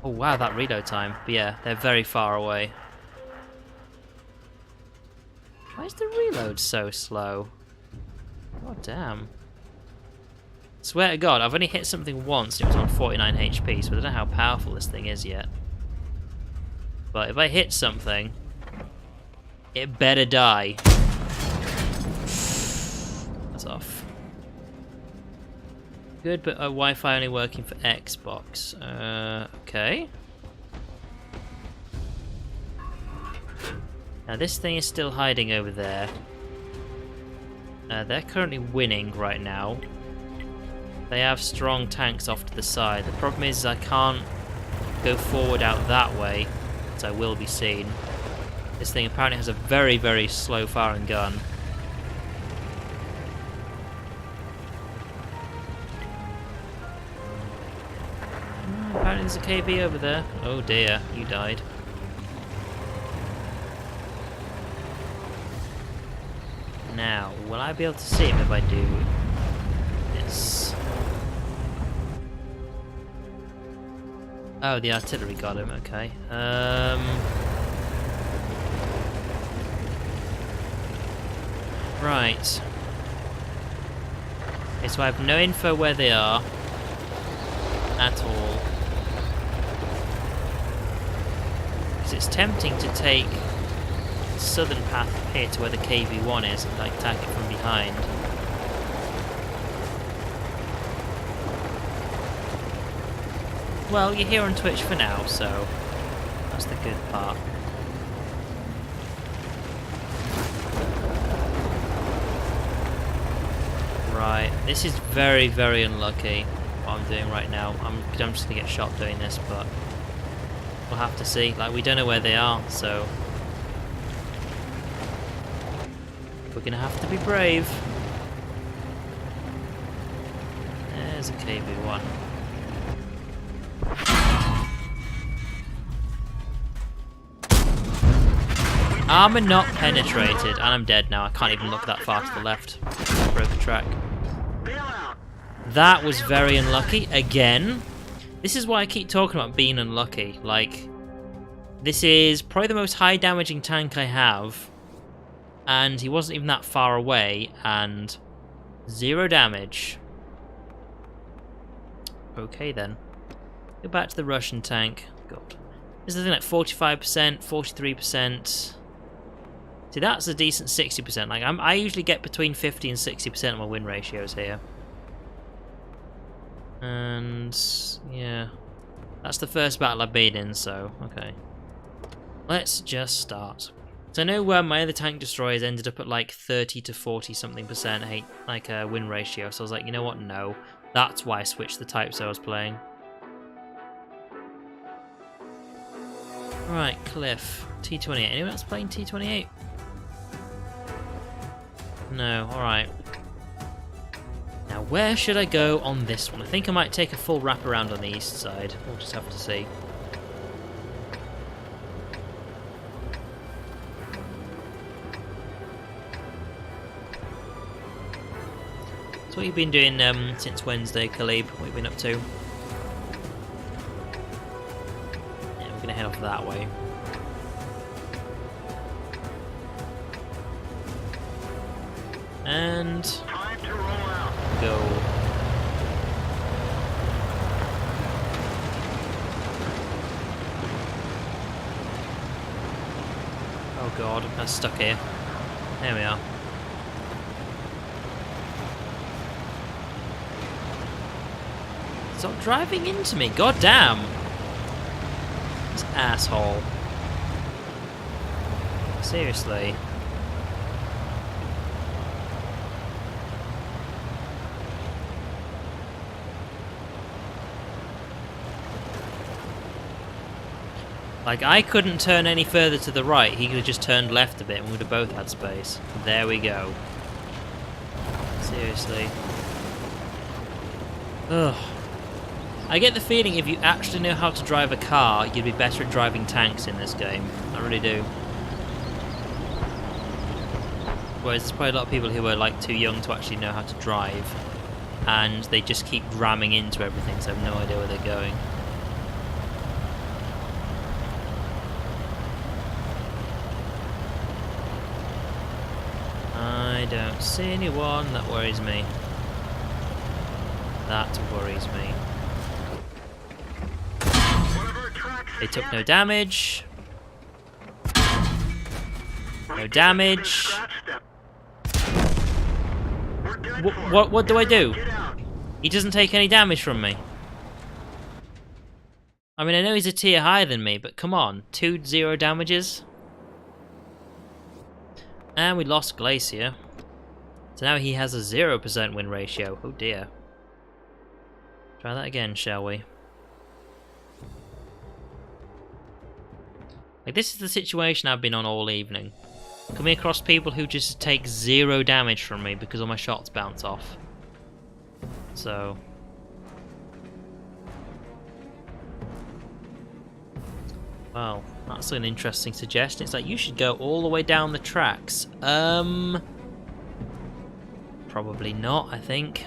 Oh wow, that reload time. But yeah, they're very far away. Why is the reload so slow? God damn. Swear to God, I've only hit something once and it was on 49 HP, so I don't know how powerful this thing is yet. But if I hit something, it better die. That's off. Good, but Wi-Fi only working for Xbox. Okay. Now this thing is still hiding over there. They're currently winning right now. They have strong tanks off to the side. The problem is I can't go forward out that way, so I will be seen. This thing apparently has a very, very slow firing gun. Apparently there's a KV over there. Oh dear, you died. Now, will I be able to see him if I do this? Oh, the artillery got him, okay. Right. Okay, so I have no info where they are at all. Because it's tempting to take the southern path here to where the KV-1 is and like attack it from behind. Well, you're here on Twitch for now, so that's the good part. Right, this is very, very unlucky what I'm doing right now. I'm just gonna get shot doing this, but we'll have to see. Like, we don't know where they are, so we're gonna have to be brave. There's a KV-1. Armor not penetrated, and I'm dead now. I can't even look that far to the left. I broke a track. That was very unlucky. Again, this is why I keep talking about being unlucky. Like, this is probably the most high damaging tank I have, and he wasn't even that far away, and 0 damage. Okay then. Go back to the Russian tank. God. This is the thing, like 45%, 43%. See, that's a decent 60%. Like, I usually get between 50 and 60% of my win ratios here. And yeah, that's the first battle I've been in, so okay. Let's just start. So I know my other tank destroyers ended up at like 30 to 40 something percent win ratio. So I was like, you know what? No, that's why I switched the types I was playing. Right, Cliff, T28. Anyone else playing T28? No. All right. Now, where should I go on this one? I think I might take a full wrap around on the east side. We'll just have to see. So what you've been doing since Wednesday, Khalib? What have you been up to? Yeah, we're going to head off that way. And Time to roll out. go. Oh god, I'm stuck here. There we are. Stop driving into me, god damn! This asshole. Seriously. Like, I couldn't turn any further to the right, he could have just turned left a bit and we would have both had space. There we go. Seriously. Ugh. I get the feeling if you actually know how to drive a car, you'd be better at driving tanks in this game. I really do. Whereas there's probably a lot of people who are like too young to actually know how to drive, and they just keep ramming into everything, so I have no idea where they're going. I don't see anyone. That worries me. That worries me. They took no damage. No damage. What do I do? He doesn't take any damage from me. I mean, I know he's a tier higher than me, but come on. 2-0 damages. And we lost Glacier. So now he has a 0% win ratio. Oh dear. Try that again, shall we? Like, this is the situation I've been on all evening. Coming across people who just take 0 damage from me because all my shots bounce off. So... well, that's an interesting suggestion. It's like, you should go all the way down the tracks. Probably not, I think.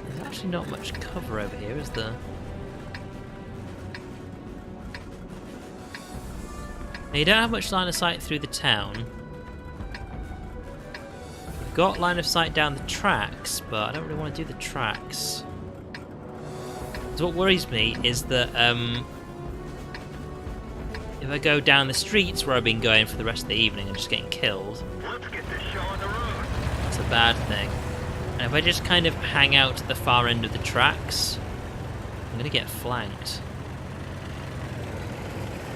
There's actually not much cover over here, is there? Now, you don't have much line of sight through the town. You've got line of sight down the tracks, but I don't really want to do the tracks. So what worries me is that if I go down the streets where I've been going for the rest of the evening and just getting killed, Let's get this show on the road. that's a bad thing. And if I just kind of hang out at the far end of the tracks, I'm going to get flanked.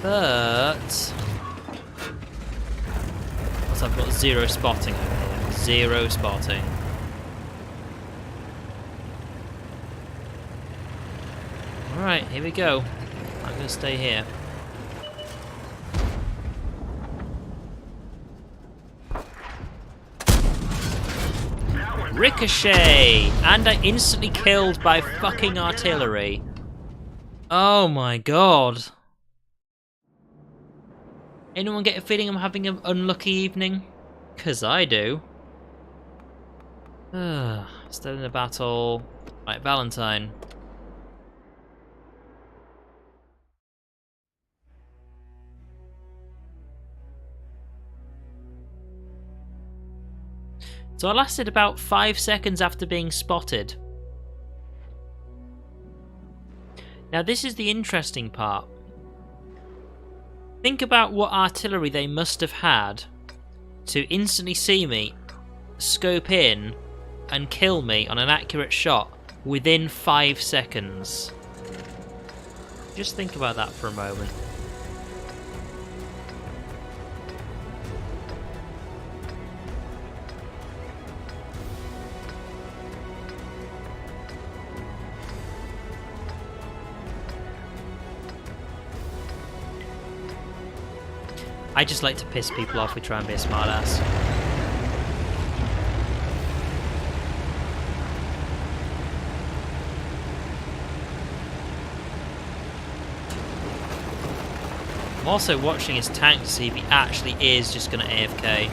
But... also, I've got 0 spotting over here. 0 spotting. Alright, here we go. I'm going to stay here. Ricochet! And I instantly killed by fucking artillery. Oh my god. Anyone get a feeling I'm having an unlucky evening? 'Cause I do. Still in a battle. Right, Valentine. So I lasted about 5 seconds after being spotted. Now this is the interesting part. Think about what artillery they must have had to instantly see me, scope in, and kill me on an accurate shot within 5 seconds. Just think about that for a moment. I just like to piss people off. We try and be a smartass. I'm also watching his tank to see if he actually is just going to AFK.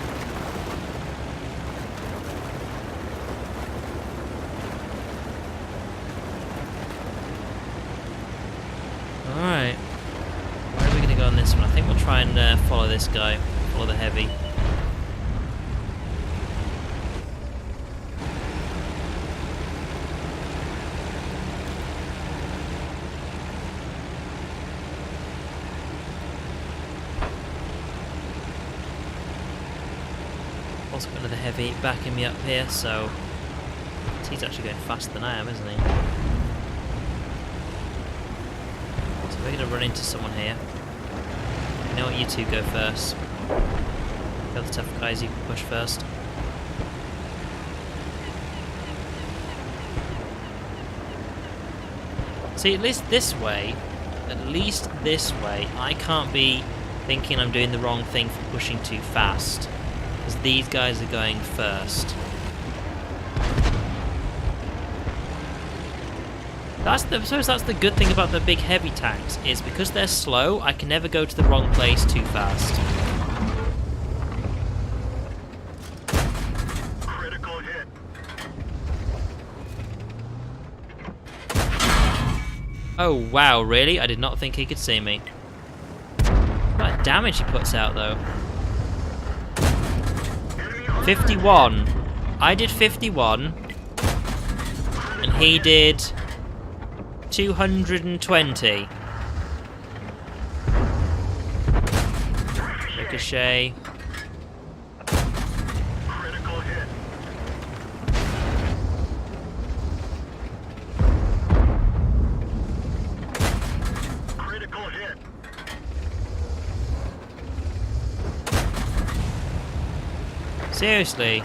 Alright. Where are we going to go on this one? I think we'll try and follow this guy. Follow the heavy. Also got another heavy backing me up here, so he's actually going faster than I am, isn't he? So we're going to run into someone here. You know what, you two go first. The other tough guys you can push first. See, at least this way, I can't be thinking I'm doing the wrong thing for pushing too fast. Because these guys are going first. I suppose that's the good thing about the big heavy tanks, is because they're slow, I can never go to the wrong place too fast. Critical hit. Oh wow, really? I did not think he could see me. What damage he puts out though. 51. I did 51. And he did 220. Ricochet. Critical hit. Critical hit. Seriously.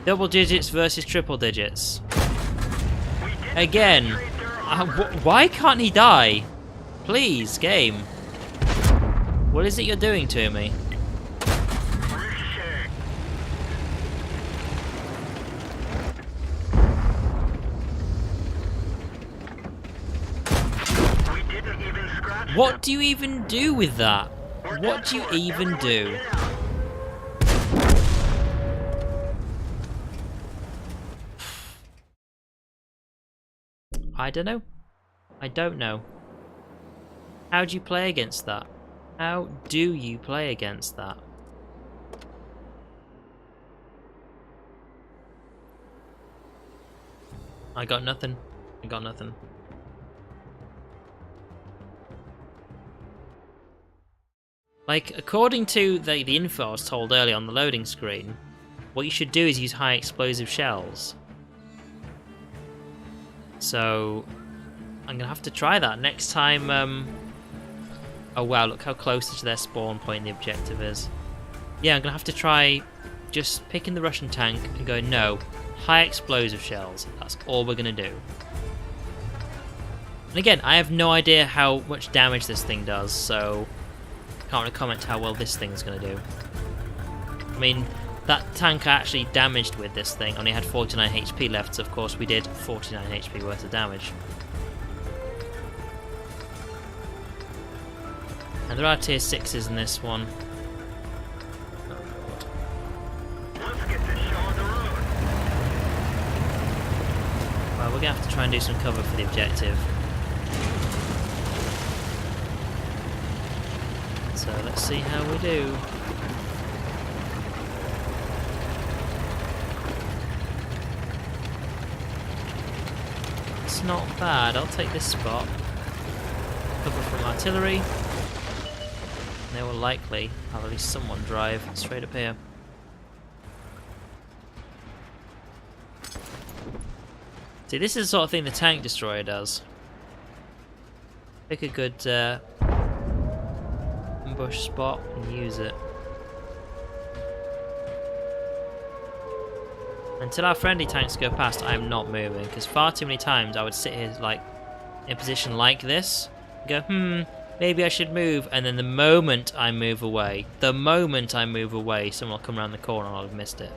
Double digits versus triple digits. Again. Why can't he die? Please, game. What is it you're doing to me? Ricochet. We didn't even scratch What them. do you even do with that? We're What done do you for. even Everyone do? get out. I don't know. I don't know. How do you play against that? How do you play against that? I got nothing. I got nothing. Like, according to the info I was told earlier on the loading screen, what you should do is use high explosive shells. So, I'm gonna have to try that next time. Oh wow, look how close to their spawn point the objective is. Yeah, I'm gonna have to try just picking the Russian tank and going, no, high explosive shells. That's all we're gonna do. And again, I have no idea how much damage this thing does, so I can't really comment how well this thing's gonna do. I mean, that tank I actually damaged with this thing only had 49 HP left, so of course we did 49 HP worth of damage. And there are tier 6s in this one. Oh god. Let's get this show on the road. Well, we're gonna have to try and do some cover for the objective. So let's see how we do. It's not bad. I'll take this spot. Cover from artillery. They will likely have at least someone drive straight up here. See, this is the sort of thing the tank destroyer does. Pick a good ambush spot and use it. Until our friendly tanks go past, I am not moving, because far too many times I would sit here like in a position like this, and go, maybe I should move, and then the moment I move away, someone will come around the corner and I'll have missed it.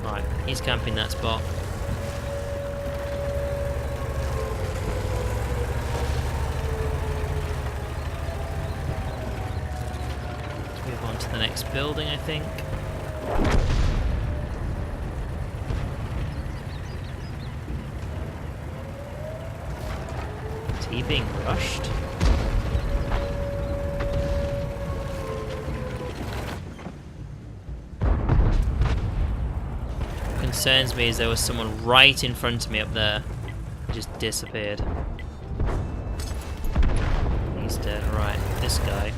Right, he's camping that spot. Let's move on to the next building, I think. Is he being rushed? What concerns me is there was someone right in front of me up there. He just disappeared. He's dead. Right, this guy.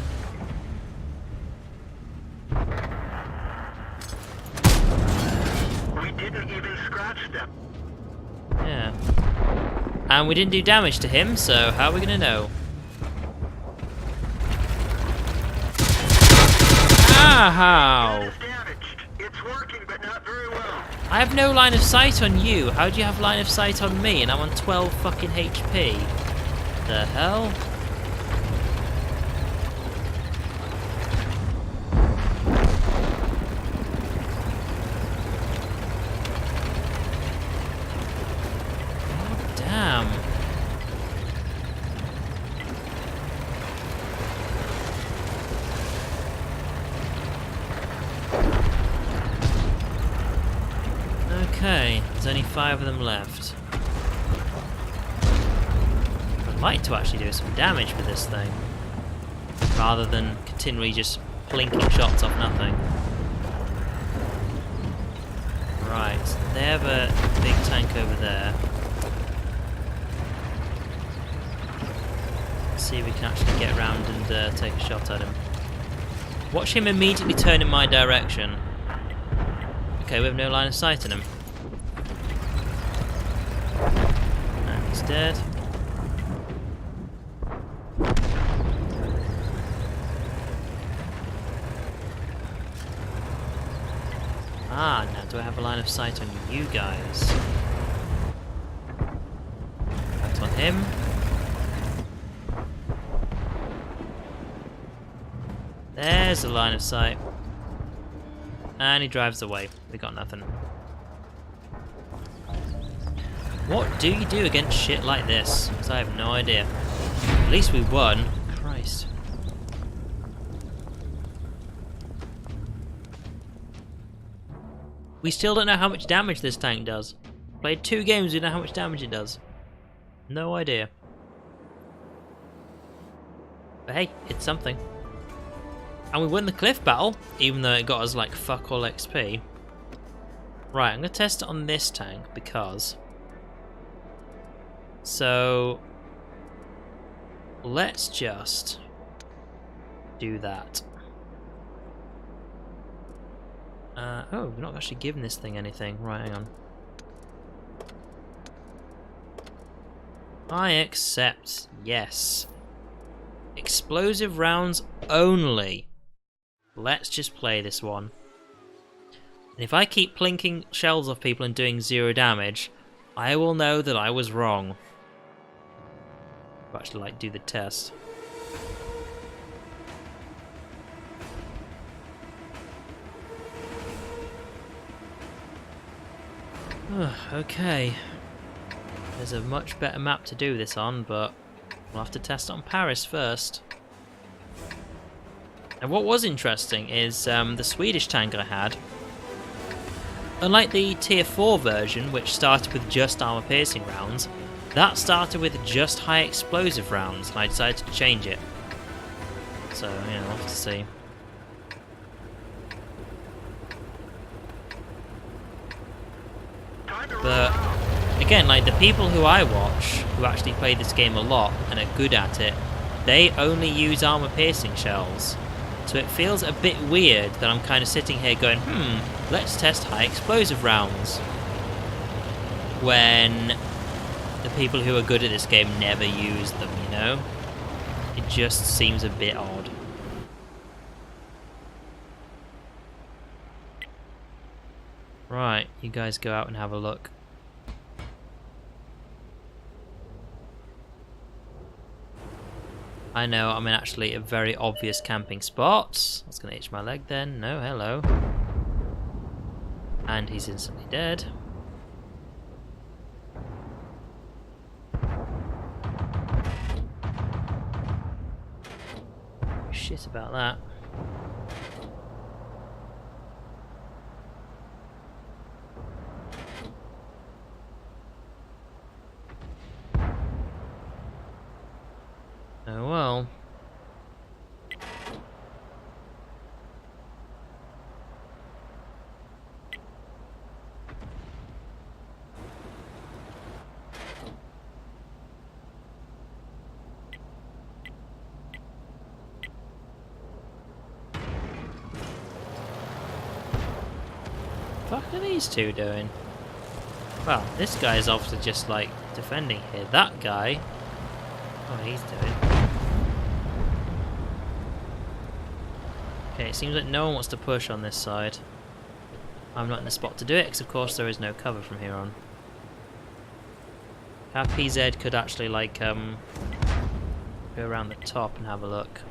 We didn't even scratch them. Yeah. And we didn't do damage to him, so how are we gonna know? Ow! It's damaged. It's working, but not very well. I have no line of sight on you. How do you have line of sight on me? And I'm on 12 fucking HP. The hell? Oh, damn. Okay, there's only 5 of them left. I'd like to actually do some damage with this thing, rather than continually just plinking shots off nothing. Right, they have a big tank over there. Let's see if we can actually get around and take a shot at him. Watch him immediately turn in my direction. Okay, we have no line of sight on him. And he's dead. Ah, now do I have a line of sight on you guys? That's on him. There's a line of sight. And he drives away. We got nothing. What do you do against shit like this? Because I have no idea. At least we won. Christ. We still don't know how much damage this tank does. Played 2 games, we don't know how much damage it does. No idea. But hey, it's something. And we won the cliff battle, even though it got us like fuck all XP. Right, I'm going to test it on this tank because... So... Let's just... do that. Oh, we're not actually giving this thing anything. Right, hang on. I accept. Yes. Explosive rounds only. Let's just play this one. And if I keep plinking shells off people and doing 0 damage, I will know that I was wrong. I'll actually like do the test. Okay. There's a much better map to do this on, but we'll have to test it on Paris first. And what was interesting is the Swedish tank I had, unlike the tier 4 version, which started with just armor piercing rounds, that started with just high explosive rounds, and I decided to change it. So, yeah, we'll have to see. But again, like the people who I watch, who actually play this game a lot and are good at it, they only use armor piercing shells. So it feels a bit weird that I'm kind of sitting here going, let's test high explosive rounds. When the people who are good at this game never use them, you know? It just seems a bit odd. Right, you guys go out and have a look. I know, I'm in actually a very obvious camping spot. I was going to itch my leg then. No, hello. And he's instantly dead. Shit about that. Oh well. What the fuck are these two doing? Well, this guy's obviously just like defending here. That guy, what he's doing. Okay, it seems like no one wants to push on this side. I'm not in the spot to do it because of course there is no cover from here on. How PZ could actually like go around the top and have a look.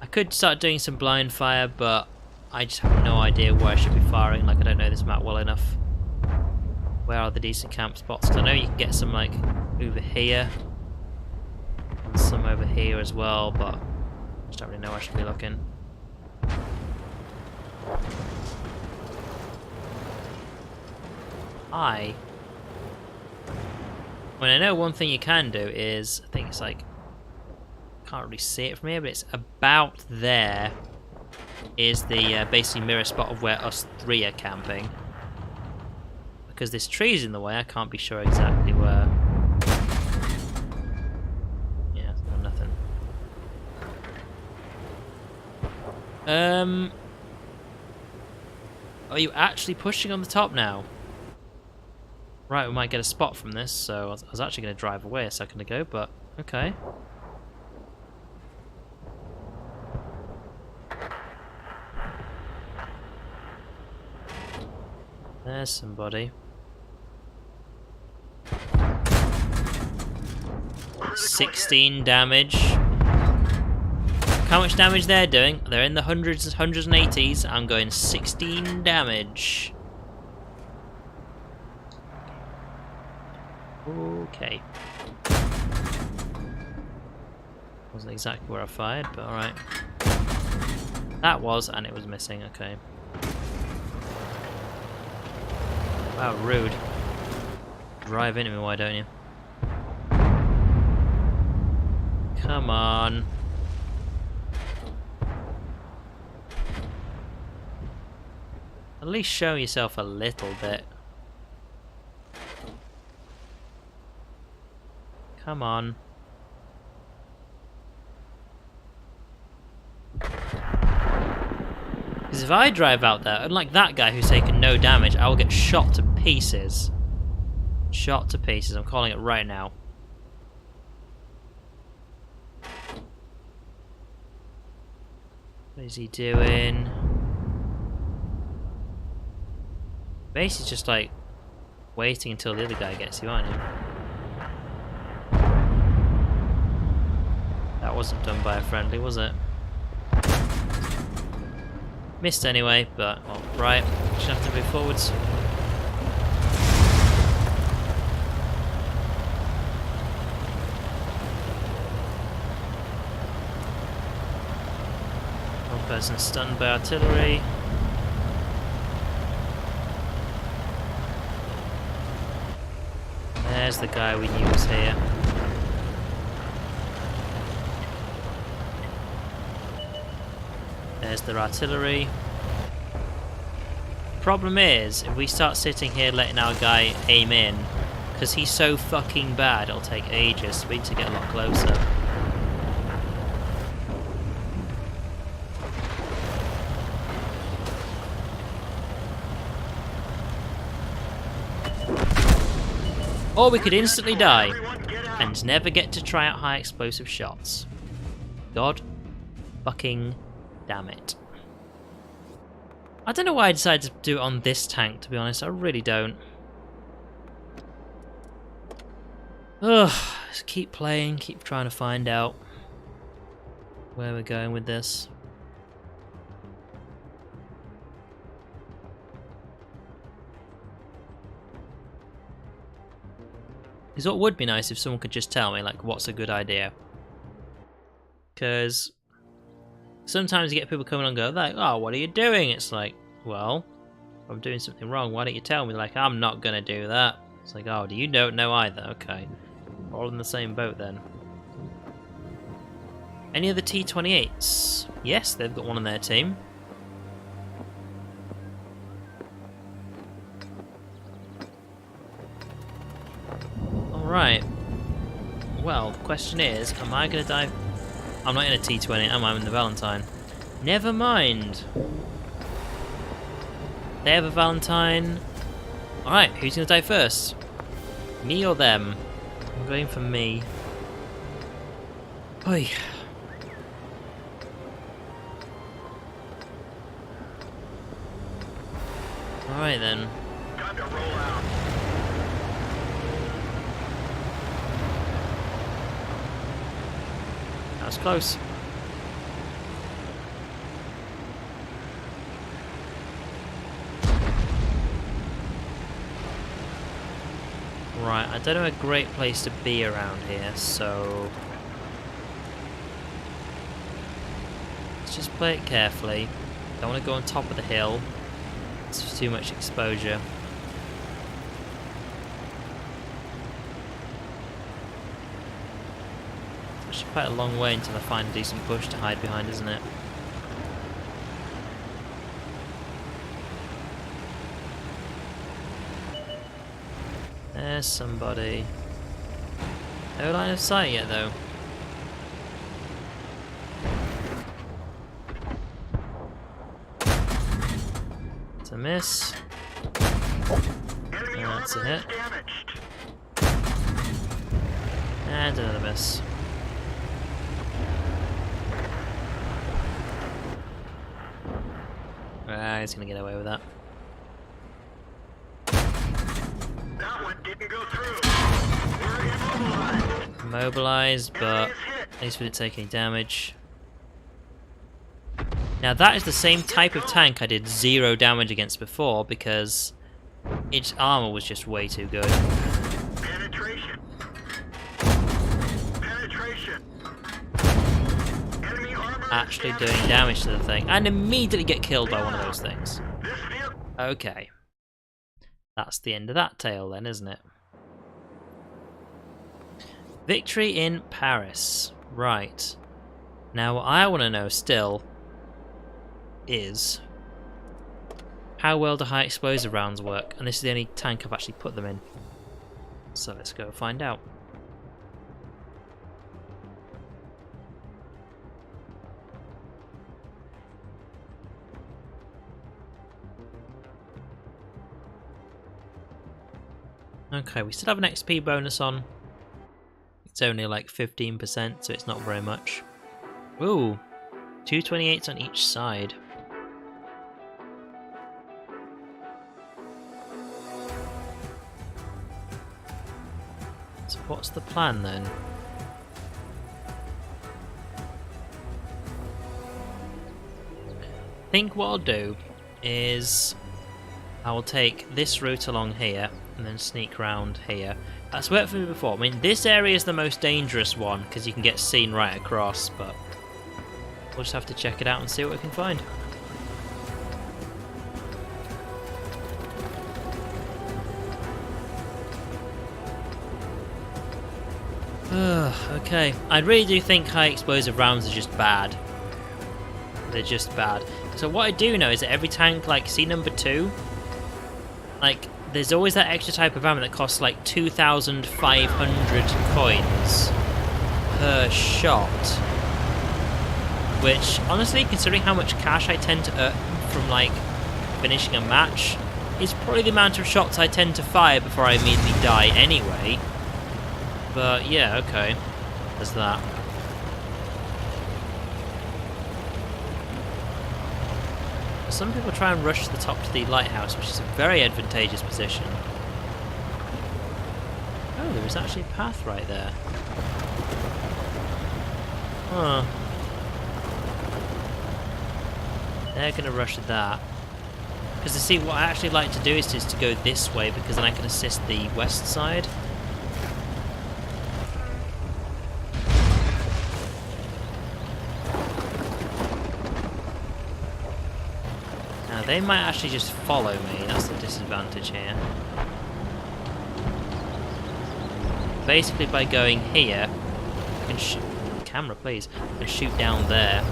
I could start doing some blind fire, but I just have no idea where I should be firing. Like, I don't know this map well enough. Where are the decent camp spots? 'Cause I know you can get some like over here and some over here as well, but I just don't really know where I should be looking. I know one thing you can do is, I think it's like, can't really see it from here, but it's about there is the basically mirror spot of where us three are camping. Because this tree's in the way, I can't be sure exactly where. Yeah, nothing. Are you actually pushing on the top now? Right, we might get a spot from this, so I was actually going to drive away a second ago, but okay. There's somebody. 16 damage. How much damage they're doing? They're in the hundreds and 80s. I'm going 16 damage. Okay. Wasn't exactly where I fired, but alright. That was, and it was missing, okay. Wow, rude. Drive into me, why don't you? Come on. At least show yourself a little bit. Come on. Because if I drive out there, unlike that guy who's taken no damage, I will get shot to pieces. Shot to pieces, I'm calling it right now. What is he doing? Basically just like waiting until the other guy gets you, aren't you? That wasn't done by a friendly, was it? Missed anyway, but well, right, just have to move forwards. One person stunned by artillery. There's the guy we knew was here. There's their artillery. Problem is, if we start sitting here letting our guy aim in, because he's so fucking bad, it'll take ages. We need to get a lot closer. Or we could instantly die Everyone get out. and never get to try out high explosive shots. God fucking damn it. I don't know why I decided to do it on this tank, to be honest. I really don't. Ugh, just keep playing, keep trying to find out where we're going with this. Because what would be nice if someone could just tell me, like, what's a good idea. Because sometimes you get people coming and go, like, oh, what are you doing? It's like, well, if I'm doing something wrong, why don't you tell me? Like, I'm not going to do that. It's like, oh, you don't know either? Okay. We're all in the same boat then. Any other T-28s? Yes, they've got one on their team. Alright. Well, the question is, am I going to die? I'm not in a T-20, am I? I'm in the Valentine. Never mind. They have a Valentine. Alright, who's going to die first? Me or them? I'm going for me. Oi. Alright then. Time to roll out. That was close. Right, I don't know a great place to be around here, so let's just play it carefully. Don't want to go on top of the hill. It's just too much exposure. It's actually quite a long way until I find a decent bush to hide behind, isn't it? There's somebody. No line of sight yet, though. It's a miss. Enemy That's a armor is hit. damaged. And another miss. Ah, he's gonna get away with that. That one didn't go through. We're immobilized. Immobilized, but Enemy is hit. at least we didn't take any damage. Now that is the same type of tank I did 0 damage against before because its armor was just way too good. Penetration. Penetration. Enemy armor is Actually damaged. doing damage to the thing and immediately get killed by one of those things. This vehicle. Okay. That's the end of that tale then, isn't it? Victory in Paris. Right. Now what I want to know still is how well do high explosive rounds work? And this is the only tank I've actually put them in. So let's go find out. Okay, we still have an XP bonus on. It's only like 15%, so it's not very much. Ooh, 228s on each side. So what's the plan then? I think what I'll do is I will take this route along here and then sneak round here. That's worked for me before. I mean, this area is the most dangerous one because you can get seen right across, but we'll just have to check it out and see what we can find. Okay, I really do think high explosive rounds are just bad. They're just bad. So what I do know is that every tank, like, see number 2? Like, there's always that extra type of ammo that costs like 2,500 coins per shot. Which, honestly, considering how much cash I tend to earn from, like, finishing a match, It's probably the amount of shots I tend to fire before I immediately die anyway. But yeah, okay. There's that. Some people try and rush to the top to the lighthouse, which is a very advantageous position. Oh, there is actually a path right there. Huh. They're going to rush at that. Because, you see, what I actually like to do is to go this way, because then I can assist the west side. Now, they might actually just follow me. That's the disadvantage here. Basically, by going here, I can shoot... Camera, please. I can shoot down there.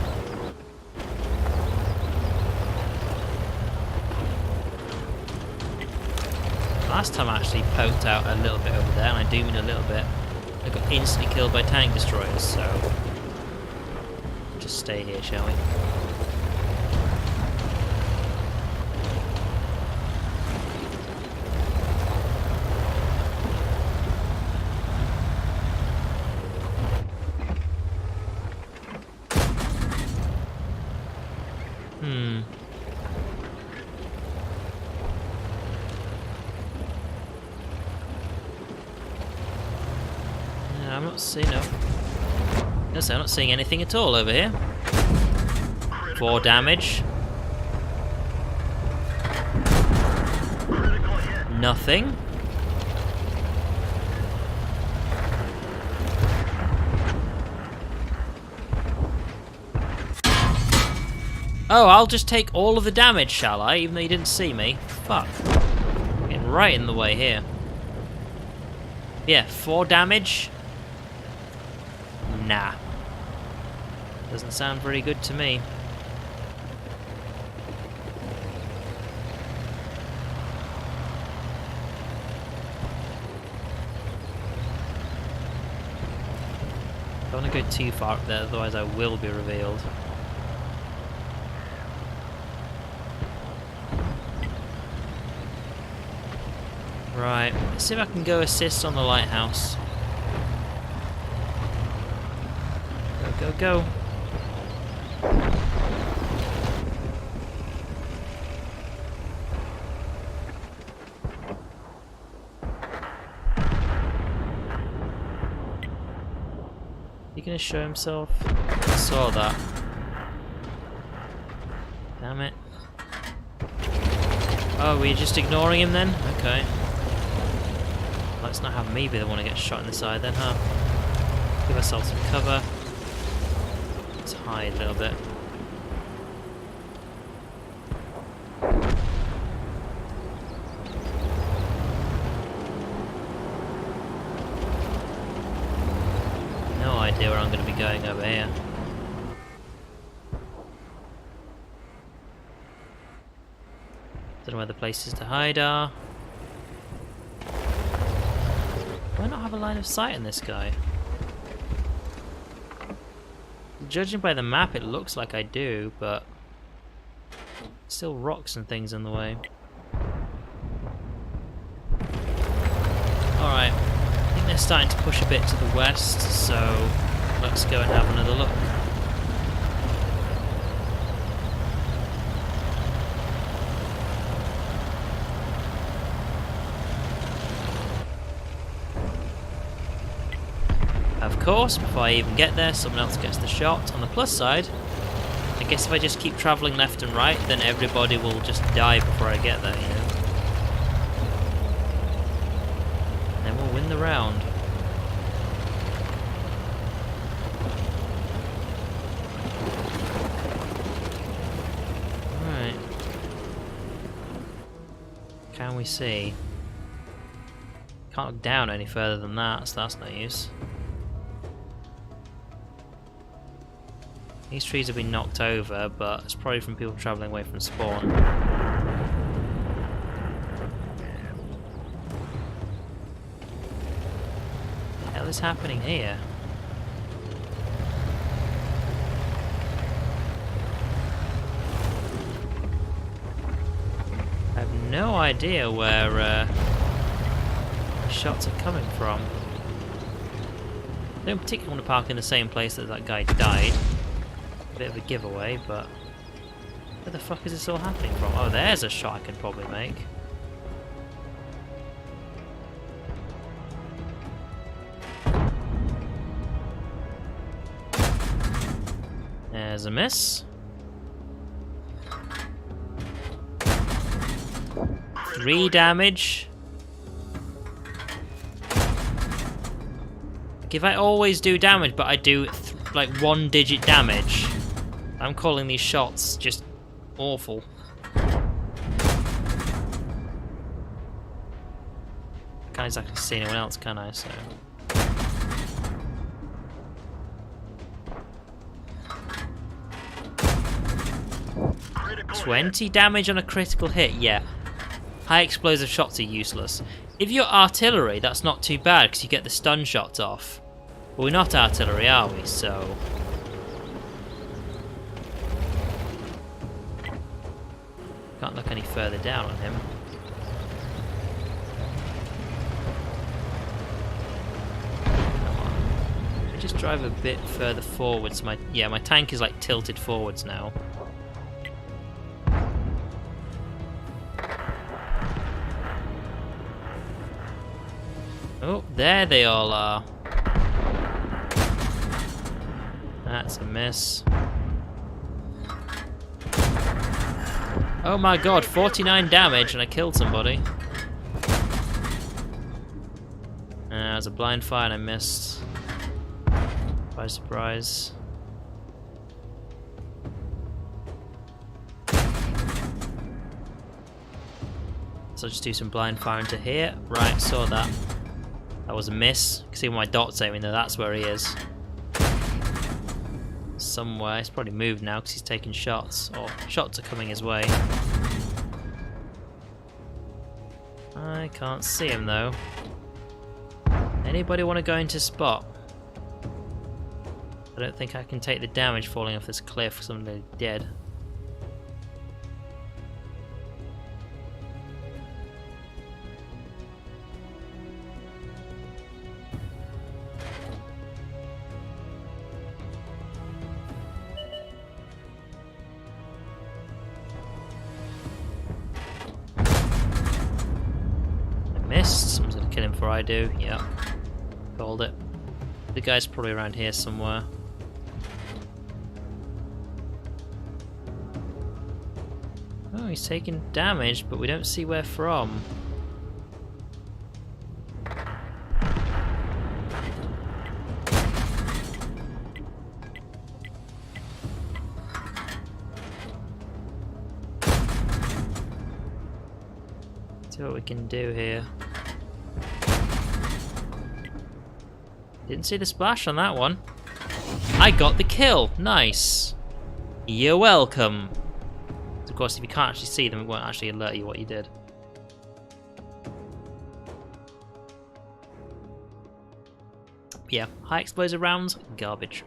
Last time I actually poked out a little bit over there, and I do mean a little bit. I got instantly killed by tank destroyers, so... just stay here, shall we? I'm not seeing I'm not seeing anything at all over here. 4 damage. Nothing. Oh, I'll just take all of the damage, shall I? Even though you didn't see me. Fuck. I'm getting right in the way here. Yeah, 4 damage. Nah. Doesn't sound very good to me. Don't want to go too far up there, otherwise I will be revealed. Right, let's see if I can go assist on the lighthouse. Go, go. He gonna show himself? I saw that. Damn it. Oh, were you just ignoring him then? Okay. Let's not have me be the one who gets shot in the side then, huh? Give ourselves some cover. Let's hide a little bit. No idea where I'm going to be going over here. Don't know where the places to hide are. Do I not have a line of sight on this guy? Judging by the map, it looks like I do, but still rocks and things in the way. Alright, I think they're starting to push a bit to the west, so let's go and have another look. Of course, before I even get there, someone else gets the shot. On the plus side, I guess if I just keep travelling left and right, then everybody will just die before I get there, you know. And then we'll win the round. Alright. Can we see? Can't look down any further than that, so that's no use. These trees have been knocked over, but it's probably from people travelling away from spawn. What the hell is happening here? I have no idea where shots are coming from. I don't particularly want to park in the same place that that guy died. A bit of a giveaway, but where the fuck is this all happening from? Oh, there's a shot I can probably make. There's a miss. 3 damage. Like if I always do damage, but I do like 1-digit damage, I'm calling these shots just awful. I can't exactly see anyone else, can I? So. 20 damage on a critical hit, yeah. High explosive shots are useless. If you're artillery, that's not too bad because you get the stun shots off. But we're not artillery, are we? So... can't look any further down on him. Come on. Let me just drive a bit further forwards. My tank is like tilted forwards now. Oh, there they all are. That's a miss. Oh my god, 49 damage and I killed somebody. That was a blind fire and I missed. By surprise. So I'll just do some blind fire into here. Right, saw that. That was a miss. You can see my dots aiming there, that's where he is. Somewhere. He's probably moved now because he's taking shots. Or shots are coming his way. I can't see him though. Anybody want to go into spot? I don't think I can take the damage falling off this cliff because I'm nearly dead. Someone's gonna kill him before I do. Yeah, called it. The guy's probably around here somewhere. Oh, he's taking damage, but we don't see where from. See what we can do here. Didn't see the splash on that one. I got the kill. Nice. You're welcome. Of course, if you can't actually see them, it won't actually alert you what you did. But yeah, high explosive rounds, garbage.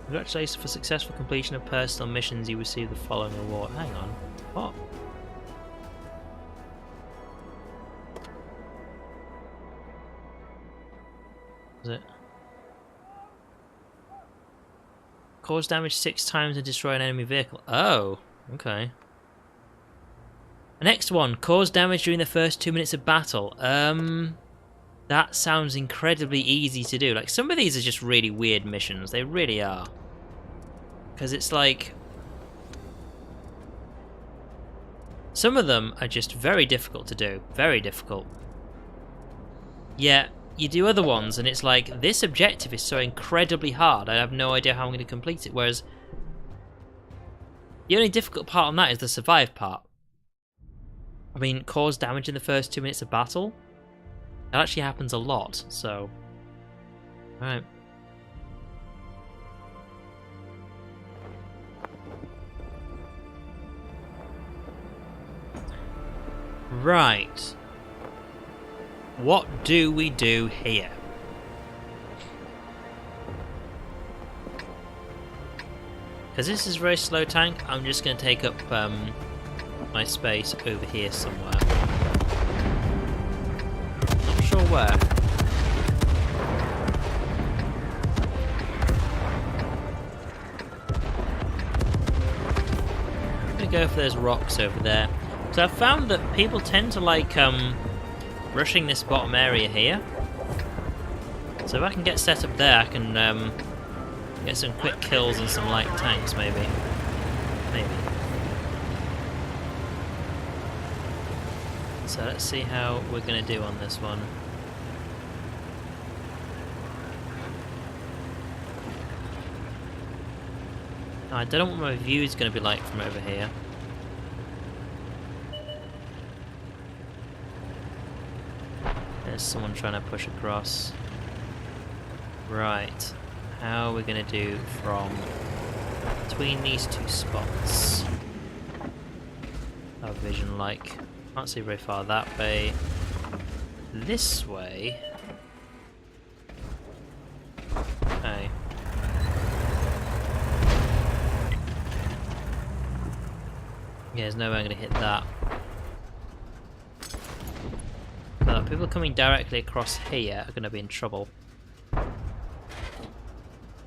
Congratulations for successful completion of personal missions. You receive the following reward. Hang on. What? Is it? Cause damage 6 times and destroy an enemy vehicle. Oh, okay. The next one. Cause damage during the first 2 minutes of battle. That sounds incredibly easy to do. Like, some of these are just really weird missions. They really are. Because it's like... some of them are just very difficult to do. Very difficult. Yeah, you do other ones and it's like, this objective is so incredibly hard. I have no idea how I'm going to complete it. Whereas, the only difficult part on that is the survive part. I mean, cause damage in the first 2 minutes of battle? That actually happens a lot, so... Alright. Right. What do we do here? Because this is a very slow tank, I'm just going to take up my space over here somewhere. Not sure where. I'm going to go for those rocks over there. So I've found that people tend to like rushing this bottom area here. So if I can get set up there, I can get some quick kills and some light tanks, maybe. Maybe. So let's see how we're going to do on this one. I don't know what my view is going to be like from over here. There's someone trying to push across. Right. How are we going to do from between these two spots? Our vision like. Can't see very far that way. This way. Okay. Yeah, there's no way I'm going to hit that. But people coming directly across here are going to be in trouble.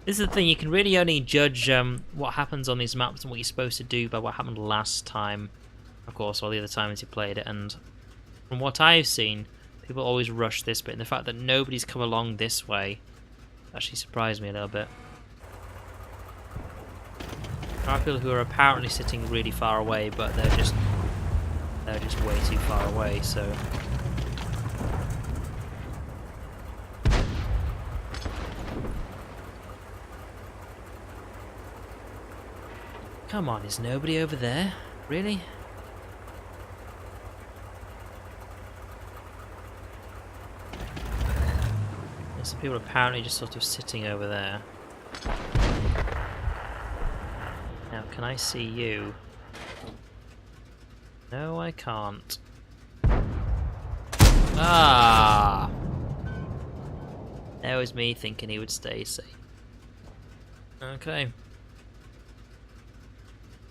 This is the thing, you can really only judge what happens on these maps and what you're supposed to do by what happened last time, of course, or the other times you played it. And from what I've seen, people always rush this bit, and the fact that nobody's come along this way actually surprised me a little bit. There are people who are apparently sitting really far away, but they're just way too far away, so... Come on, is nobody over there? Really? There's some people apparently just sort of sitting over there. Now, can I see you? No, I can't. Ah! That was me thinking he would stay safe. Okay.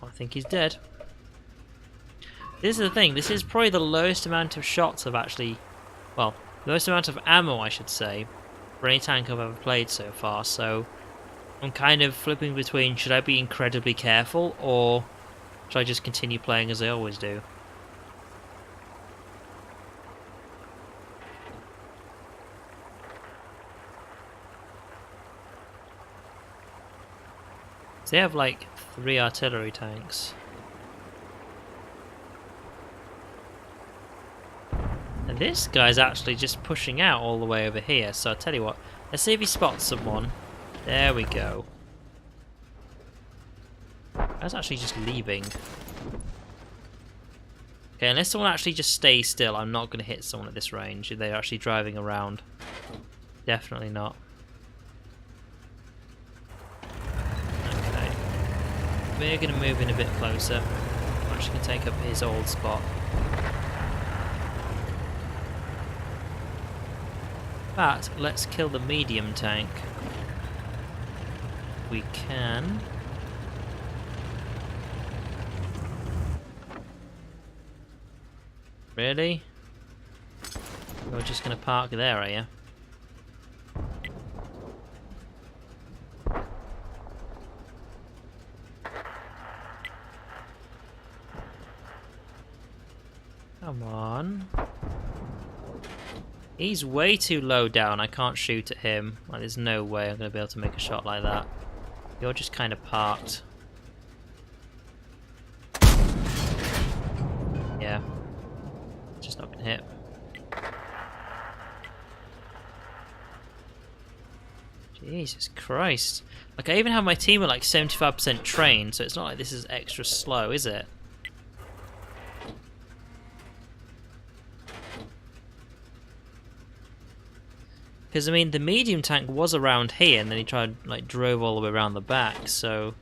I think he's dead. This is the thing, this is probably the lowest amount of shots I've actually... Well, lowest amount of ammo, I should say, for any tank I've ever played so far, so... I'm kind of flipping between, should I be incredibly careful, or should I just continue playing as I always do? So they have like 3 artillery tanks. And this guy's actually just pushing out all the way over here, so I'll tell you what, let's see if he spots someone. There we go. That's actually just leaving. Okay, unless someone actually just stays still, I'm not going to hit someone at this range if they're actually driving around. Definitely not. We're going to move in a bit closer. I'm actually going to take up his old spot. But let's kill the medium tank. We can. Really? You're just going to park there, are you? Come on. He's way too low down. I can't shoot at him. Like, there's no way I'm going to be able to make a shot like that. You're just kind of parked. Yeah. Just not going to hit. Jesus Christ. Like, I even have my team at like 75% trained, so it's not like this is extra slow, is it? Because, I mean, the medium tank was around here, and then he drove all the way around the back, so...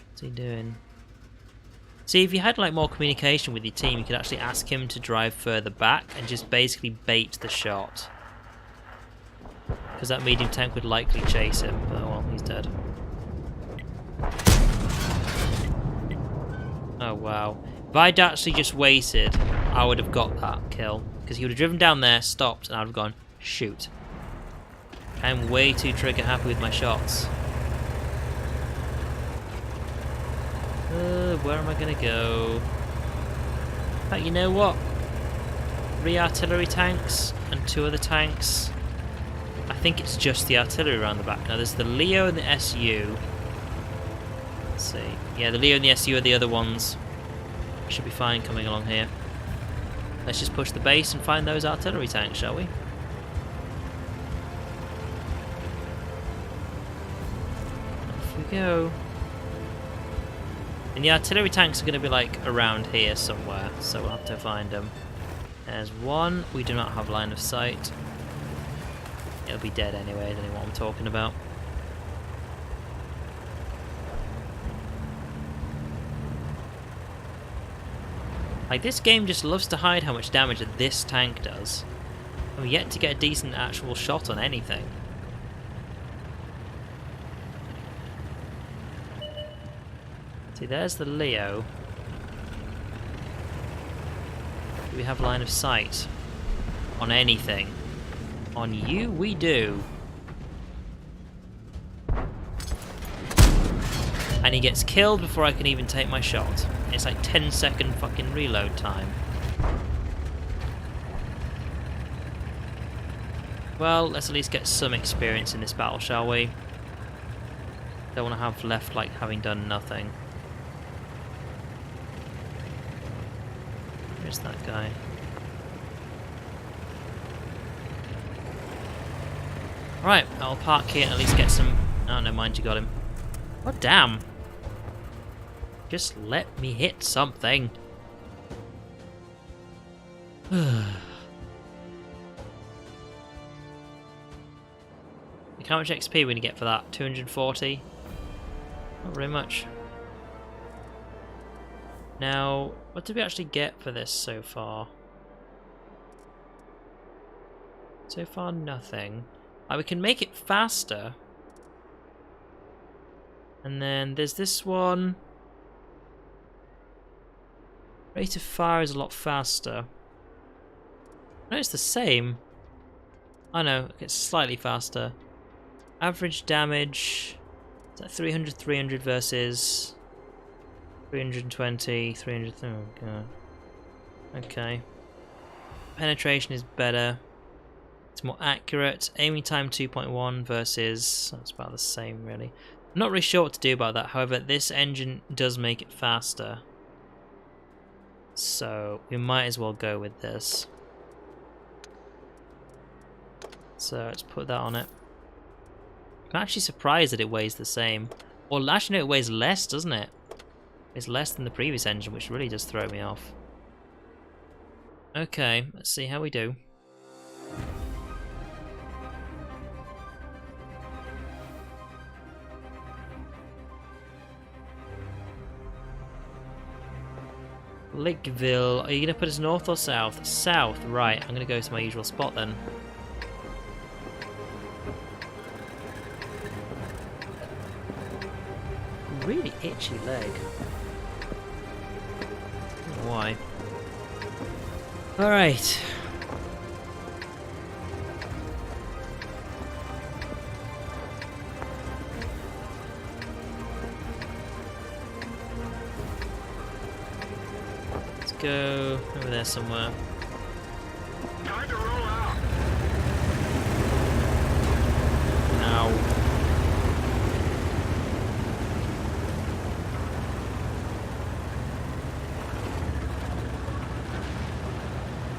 What's he doing? See, if you had, like, more communication with your team, you could actually ask him to drive further back and just basically bait the shot. because that medium tank would likely chase him. Oh well, he's dead. Oh wow. If I'd actually just waited, I would have got that kill. Because he would have driven down there, stopped, and I'd have gone, shoot. I'm way too trigger happy with my shots. Where am I going to go? In fact, you know what? 3 artillery tanks and 2 other tanks. I think it's just the artillery around the back. Now there's the Leo and the SU. Let's see. Yeah, the Leo and the SU are the other ones. Should be fine coming along here. Let's just push the base and find those artillery tanks, shall we? Off we go. And the artillery tanks are going to be like around here somewhere, so we'll have to find them. There's one. We do not have line of sight. It'll be dead anyway, I don't know what I'm talking about. Like, this game just loves to hide how much damage this tank does. I'm yet to get a decent actual shot on anything. See, there's the Leo. Do we have line of sight on anything? On you, we do. And he gets killed before I can even take my shot. It's like 10-second fucking reload time. Well, let's at least get some experience in this battle, shall we? Don't want to have left like having done nothing. Where's that guy? Right, I'll park here and at least get some... Oh, never mind, you got him. Oh, damn. Just let me hit something. Look how much XP we're going to get for that. 240? Not very much. Now, what did we actually get for this so far? So far, nothing. We can make it faster. And then there's this one. Rate of fire is a lot faster. No, it's the same. I know, it's slightly faster. Average damage. Is that 300 versus 320, 300. Oh god. Okay. Penetration is better. It's more accurate. Aiming time 2.1 versus... That's about the same, really. I'm not really sure what to do about that. However, this engine does make it faster. So, we might as well go with this. So, let's put that on it. I'm actually surprised that it weighs the same. Or, actually, no, it weighs less, doesn't it? It's less than the previous engine, which really does throw me off. Okay, let's see how we do. Lakeville. Are you going to put us north or south? South, right. I'm going to go to my usual spot then. Really itchy leg. I don't know why. Alright. Go over there somewhere. Time to roll out. Ow.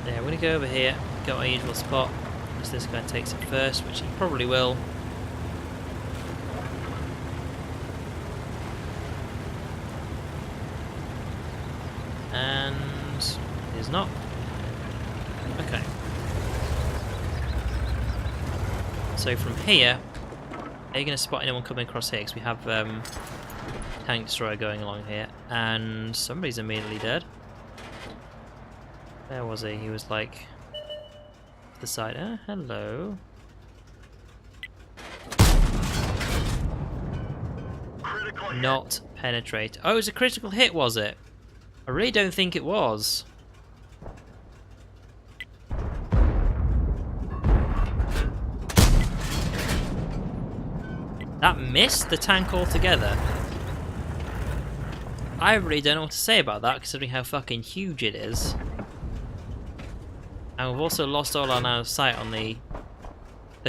Yeah, we're gonna go over here, go our usual spot. Unless this guy takes it first, which he probably will. And it is not. Okay. So from here, are you going to spot anyone coming across here? Because we have tank destroyer going along here, and somebody's immediately dead. Where was he? He was like to the side. Hello. not penetrate. Oh, it was a critical hit, was it? I really don't think it was. That missed the tank altogether. I really don't know what to say about that, considering how fucking huge it is. And we've also lost all our line of sight on the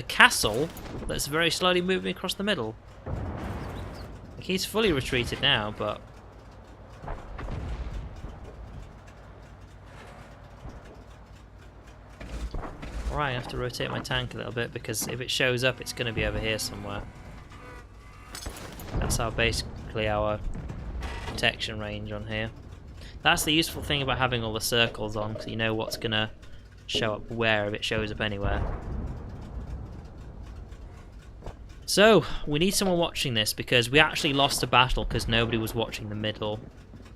castle that's very slowly moving across the middle. Like, he's fully retreated now, but... Alright, I have to rotate my tank a little bit, because if it shows up, it's going to be over here somewhere. That's basically our protection range on here. That's the useful thing about having all the circles on, because you know what's going to show up where if it shows up anywhere. So, we need someone watching this, because we actually lost a battle because nobody was watching the middle,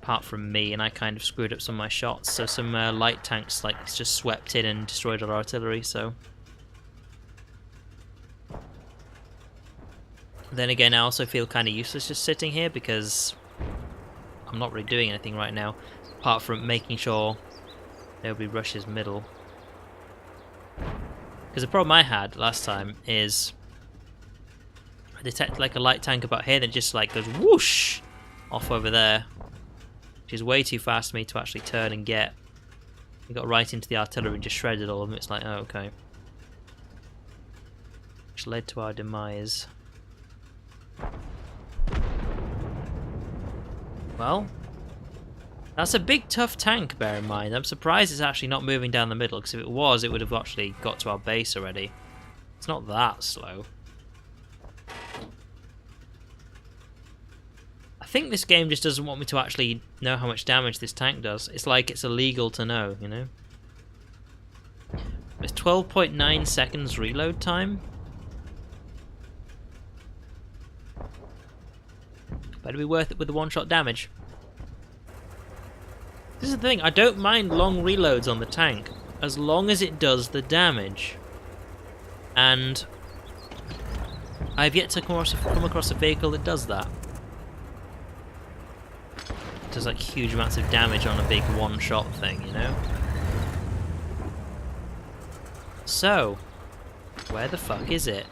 apart from me, and I kind of screwed up some of my shots, so some light tanks just swept in and destroyed our artillery, so... Then again, I also feel kind of useless just sitting here, because I'm not really doing anything right now, apart from making sure nobody rushes middle. Because the problem I had last time is... I detect like a light tank about here that just like goes whoosh off over there, which is way too fast for me to actually turn and get. We got right into the artillery and just shredded all of them. It's like, oh, okay. Which led to our demise. Well, that's a big tough tank, bear in mind. I'm surprised it's actually not moving down the middle, because if it was, it would have actually got to our base already. It's not that slow. I think this game just doesn't want me to actually know how much damage this tank does. It's like it's illegal to know, you know? It's 12.9 seconds reload time. Better be worth it with the one-shot damage. This is the thing, I don't mind long reloads on the tank, as long as it does the damage. And I've yet to come across a vehicle that does that. It does like huge amounts of damage on a big one-shot thing, you know? So, where the fuck is it?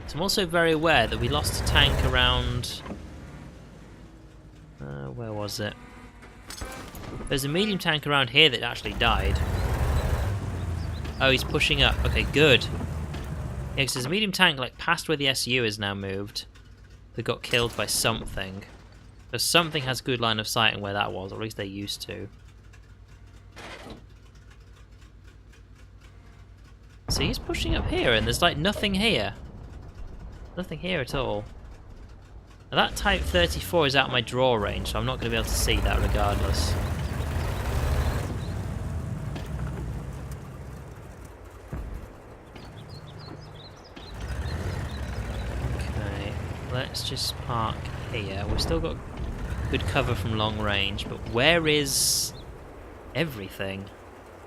So I'm also very aware that we lost a tank around... where was it? There's a medium tank around here that actually died. Oh, he's pushing up. Okay, good. Yeah, because there's a medium tank like past where the SU is now moved that got killed by something. So something has good line of sight on where that was, or at least they used to. See, he's pushing up here, and there's like nothing here. Nothing here at all. Now that Type 34 is out of my draw range, so I'm not going to be able to see that regardless. Okay, let's just park here. We've still got good cover from long range, but where is everything?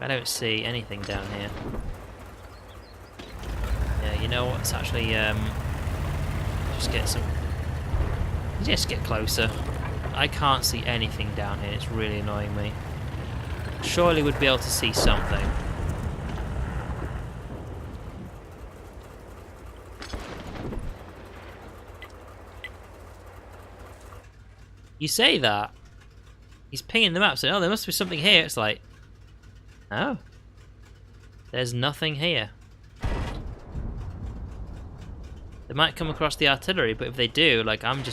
I don't see anything down here. Yeah, you know what? It's actually just get closer. I can't see anything down here. It's really annoying me. Surely we'd be able to see something. You say that. He's pinging the map saying, oh, there must be something here. It's like, oh. There's nothing here. They might come across the artillery, but if they do, like, I'm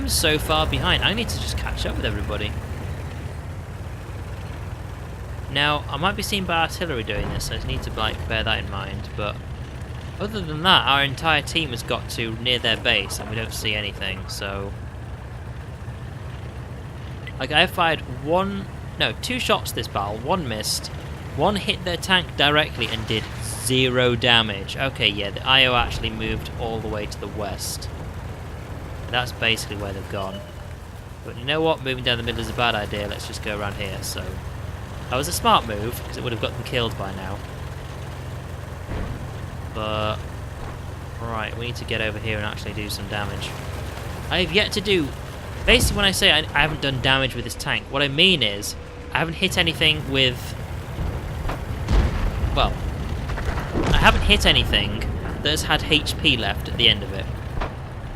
so far behind. I need to just catch up with everybody. Now, I might be seen by artillery doing this, so I just need to, like, bear that in mind, but other than that, our entire team has got to near their base, and we don't see anything, so... Like, I fired two shots this battle, one missed, one hit their tank directly and did 0 damage. Okay, yeah, the IO actually moved all the way to the west. That's basically where they've gone. But you know what? Moving down the middle is a bad idea. Let's just go around here. So that was a smart move, because it would have got them killed by now. But Right, we need to get over here and actually do some damage. I have yet to do... Basically, when I say I haven't done damage with this tank, what I mean is I haven't hit anything with... Well, I haven't hit anything that has had HP left at the end of it.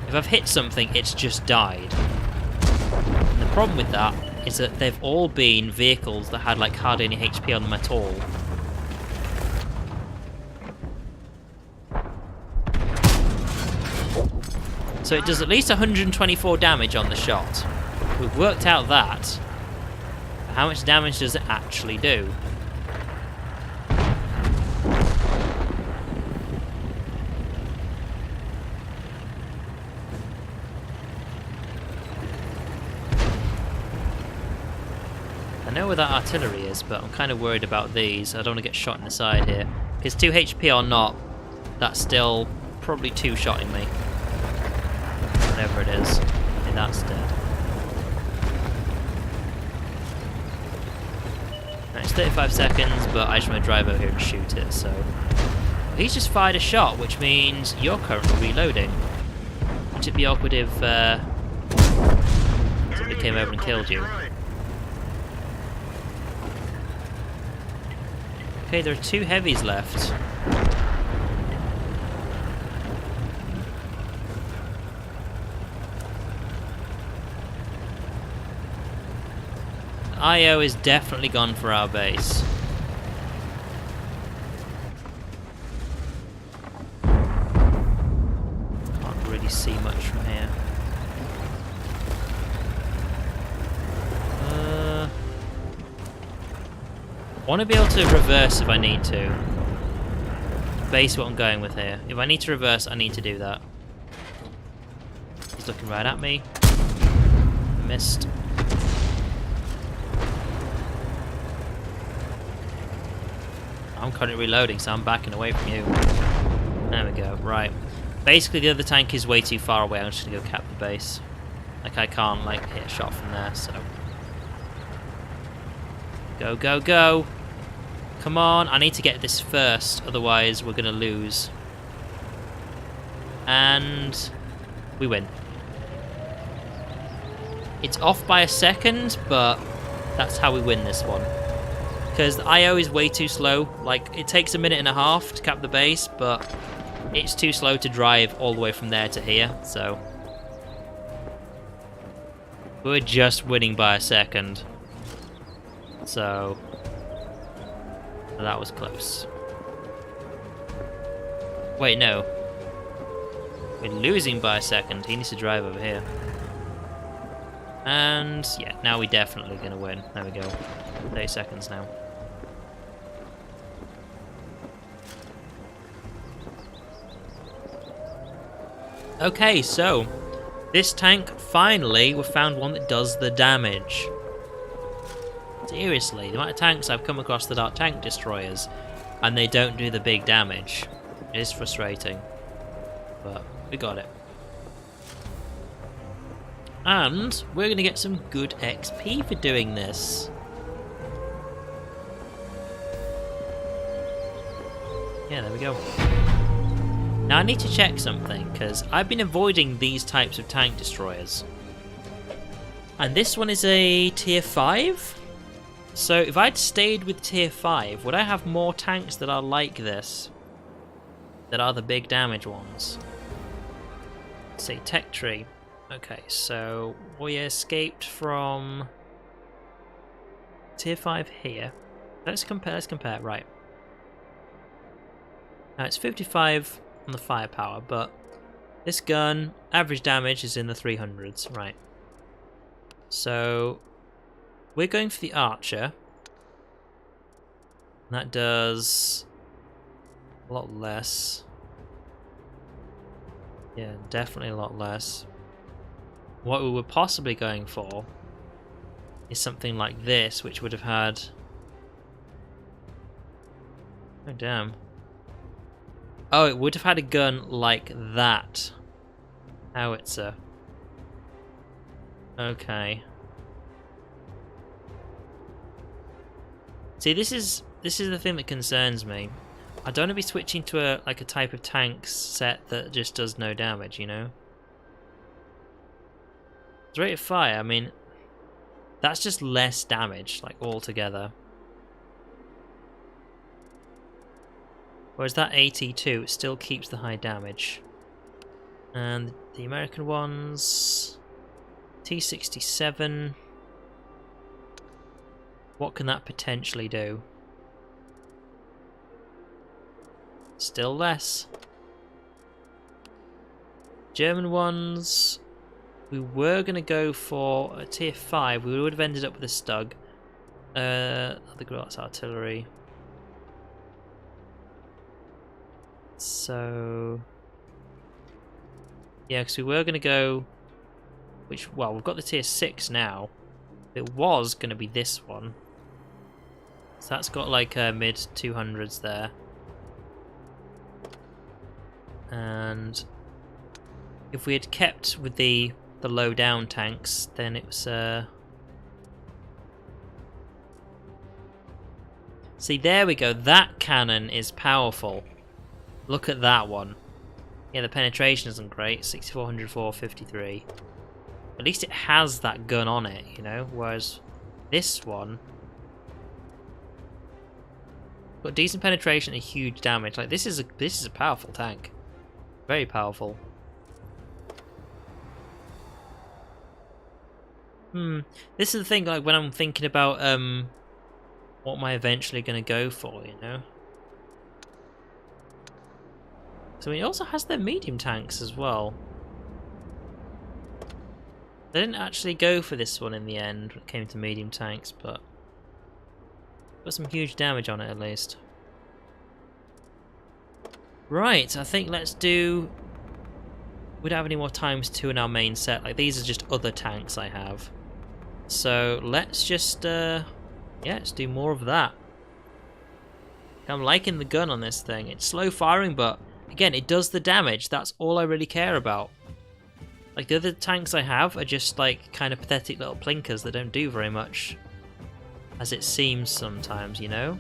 If I've hit something, it's just died. And the problem with that is that they've all been vehicles that had like hardly any HP on them at all. So it does at least 124 damage on the shot. We've worked out that. But how much damage does it actually do? I know where that artillery is, but I'm kind of worried about these. I don't want to get shot in the side here. Because 2 HP or not, that's still probably 2 shotting me. Whatever it is. Okay, that's dead. Right, it's 35 seconds, but I just want to drive over here and shoot it, so... He's just fired a shot, which means you're currently reloading. It'd be awkward if somebody came over and killed you. Okay, there are 2 heavies left. IO is definitely gone for our base. Can't really see much from here. I want to be able to reverse if I need to. Base what I'm going with here. If I need to reverse, I need to do that. He's looking right at me. Missed. I'm currently reloading, so I'm backing away from you. There we go, right. Basically, the other tank is way too far away. I'm just going to go cap the base. Like, I can't, like, hit a shot from there, so... Go, go, go! Come on, I need to get this first, otherwise we're going to lose. And... we win. It's off by a second, but that's how we win this one. Because the IO is way too slow. Like, it takes 1.5 minutes to cap the base, but it's too slow to drive all the way from there to here, so... We're just winning by a second. So... that was close. Wait, no. We're losing by a second. He needs to drive over here. And, yeah, now we're definitely going to win. There we go. 30 seconds now. Okay, so this tank, finally, we found one that does the damage. Seriously, the amount of tanks I've come across that are tank destroyers, and they don't do the big damage. It is frustrating, but we got it. And we're going to get some good XP for doing this. Yeah, there we go. Now I need to check something, because I've been avoiding these types of tank destroyers. And this one is a tier 5? So if I'd stayed with tier 5, would I have more tanks that are like this? That are the big damage ones? Let's say tech tree. Okay, so we escaped from tier 5 here. Let's compare, right. Now it's 55 on the firepower, but this gun, average damage is in the 300s, right. So we're going for the archer. And that does a lot less. Yeah, definitely a lot less. What we were possibly going for is something like this, which would have had... oh, damn. Oh, it would have had a gun like that. Howitzer. Okay. See, this is the thing that concerns me. I don't want to be switching to a type of tank set that just does no damage, you know? The rate of fire, I mean, that's just less damage, like, altogether. Whereas that AT2, it still keeps the high damage. And the American ones... T-67... What can that potentially do? Still less. German ones... We were going to go for a tier 5. We would have ended up with a Stug. Other glass artillery. So... Yeah, because we were going to go... Well, we've got the tier 6 now. It was going to be this one. So that's got like mid 200s there. And if we had kept with the low down tanks, then it was see, there we go. That cannon is powerful. Look at that one. Yeah, the penetration isn't great. 6400, 453. At least it has that gun on it, you know. Whereas this one got decent penetration and huge damage. Like this is a powerful tank. Very powerful. This is the thing, like when I'm thinking about what am I eventually gonna go for, you know? So it also has their medium tanks as well. They didn't actually go for this one in the end when it came to medium tanks, but got some huge damage on it at least. Right, I think let's do... We don't have any more ×2 in our main set. Like these are just other tanks I have. So let's just yeah, let's do more of that. I'm liking the gun on this thing. It's slow firing, but again, it does the damage. That's all I really care about. Like the other tanks I have are just like kind of pathetic little plinkers that don't do very much, as it seems sometimes, you know?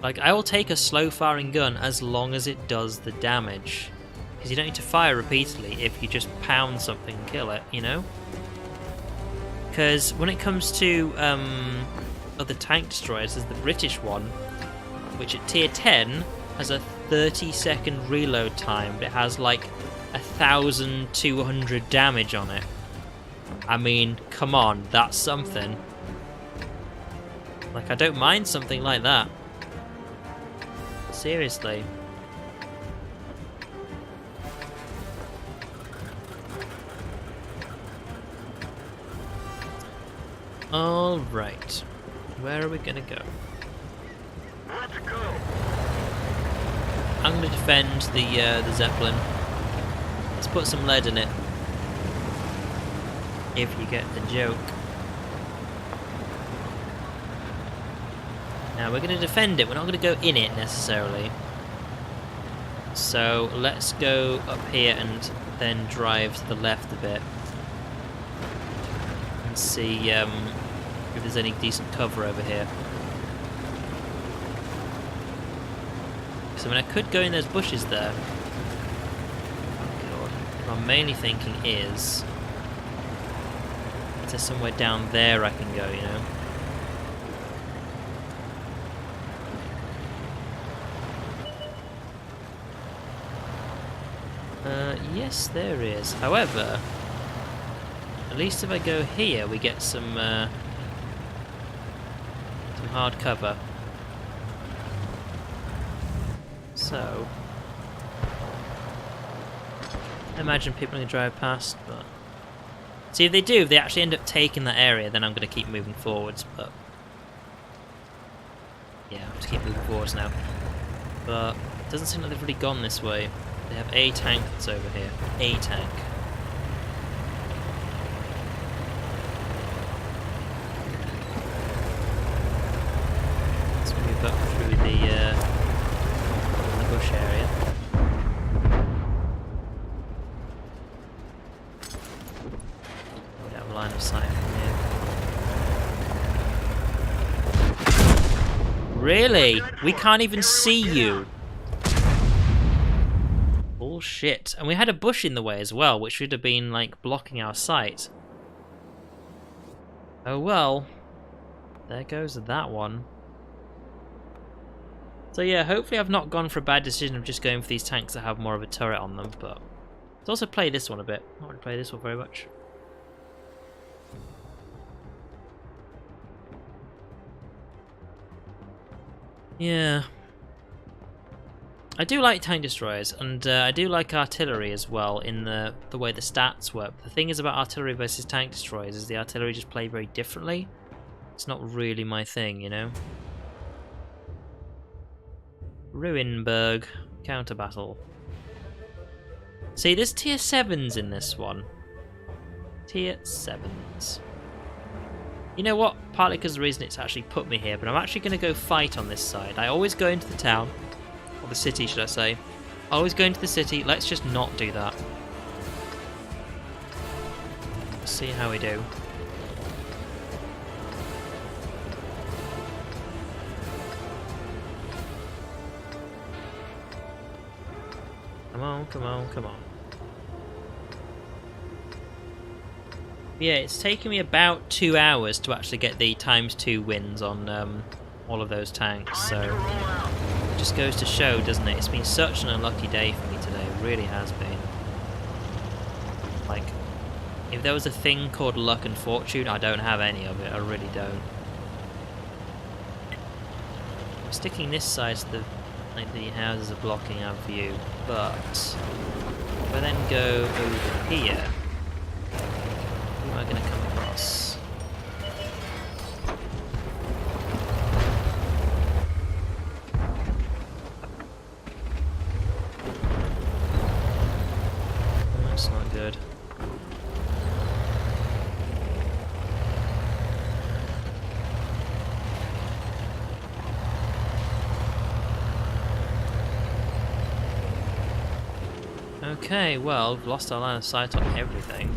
Like I will take a slow firing gun as long as it does the damage. Because you don't need to fire repeatedly if you just pound something and kill it, you know? Because when it comes to other tank destroyers, there's the British one, which at tier 10 has a 30-second reload time, but it has like 1,200 damage on it. I mean, come on, that's something. Like, I don't mind something like that. Seriously. Alright. Where are we gonna go? Let's go. I'm gonna defend the Zeppelin. Let's put some lead in it. If you get the joke. Now we're gonna defend it, we're not gonna go in it necessarily. So let's go up here and then drive to the left a bit. And see if there's any decent cover over here. So I mean, I could go in those bushes there. Oh God. What I'm mainly thinking is there's somewhere down there I can go, you know. Yes, there is. However, at least if I go here, we get some hard cover. So, I imagine people are going to drive past, but... See, if they do, if they actually end up taking that area, then I'm going to keep moving forwards, but... Yeah, I'll just keep moving forwards now. But, it doesn't seem like they've really gone this way. They have a tank that's over here. A tank. Let's move up through the bush area. We don't have a line of sight from here. Really? We can't even see you. Bullshit. And we had a bush in the way as well, which would have been, like, blocking our sight. Oh well. There goes that one. So yeah, hopefully I've not gone for a bad decision of just going for these tanks that have more of a turret on them, but let's also play this one a bit. I don't want to play this one very much. Yeah. I do like tank destroyers, and I do like artillery as well in the way the stats work. The thing is about artillery versus tank destroyers is the artillery just play very differently. It's not really my thing, you know? Ruinberg. Counter battle. See, there's tier 7s in this one. Tier 7s. You know what? Partly because of the reason it's actually put me here, but I'm actually going to go fight on this side. I always go into the town. Or the city, should I say. I always go into the city. Let's just not do that. Let's see how we do. Come on, come on, come on. Yeah, it's taken me about 2 hours to actually get the ×2 wins on all of those tanks, so it just goes to show, doesn't it? It's been such an unlucky day for me today, it really has been. Like, if there was a thing called luck and fortune, I don't have any of it, I really don't. I'm sticking this side so the houses are blocking our view, but if I then go over here, who am I going to come across? Oh, that's not good. Okay, well, we've lost our line of sight on everything.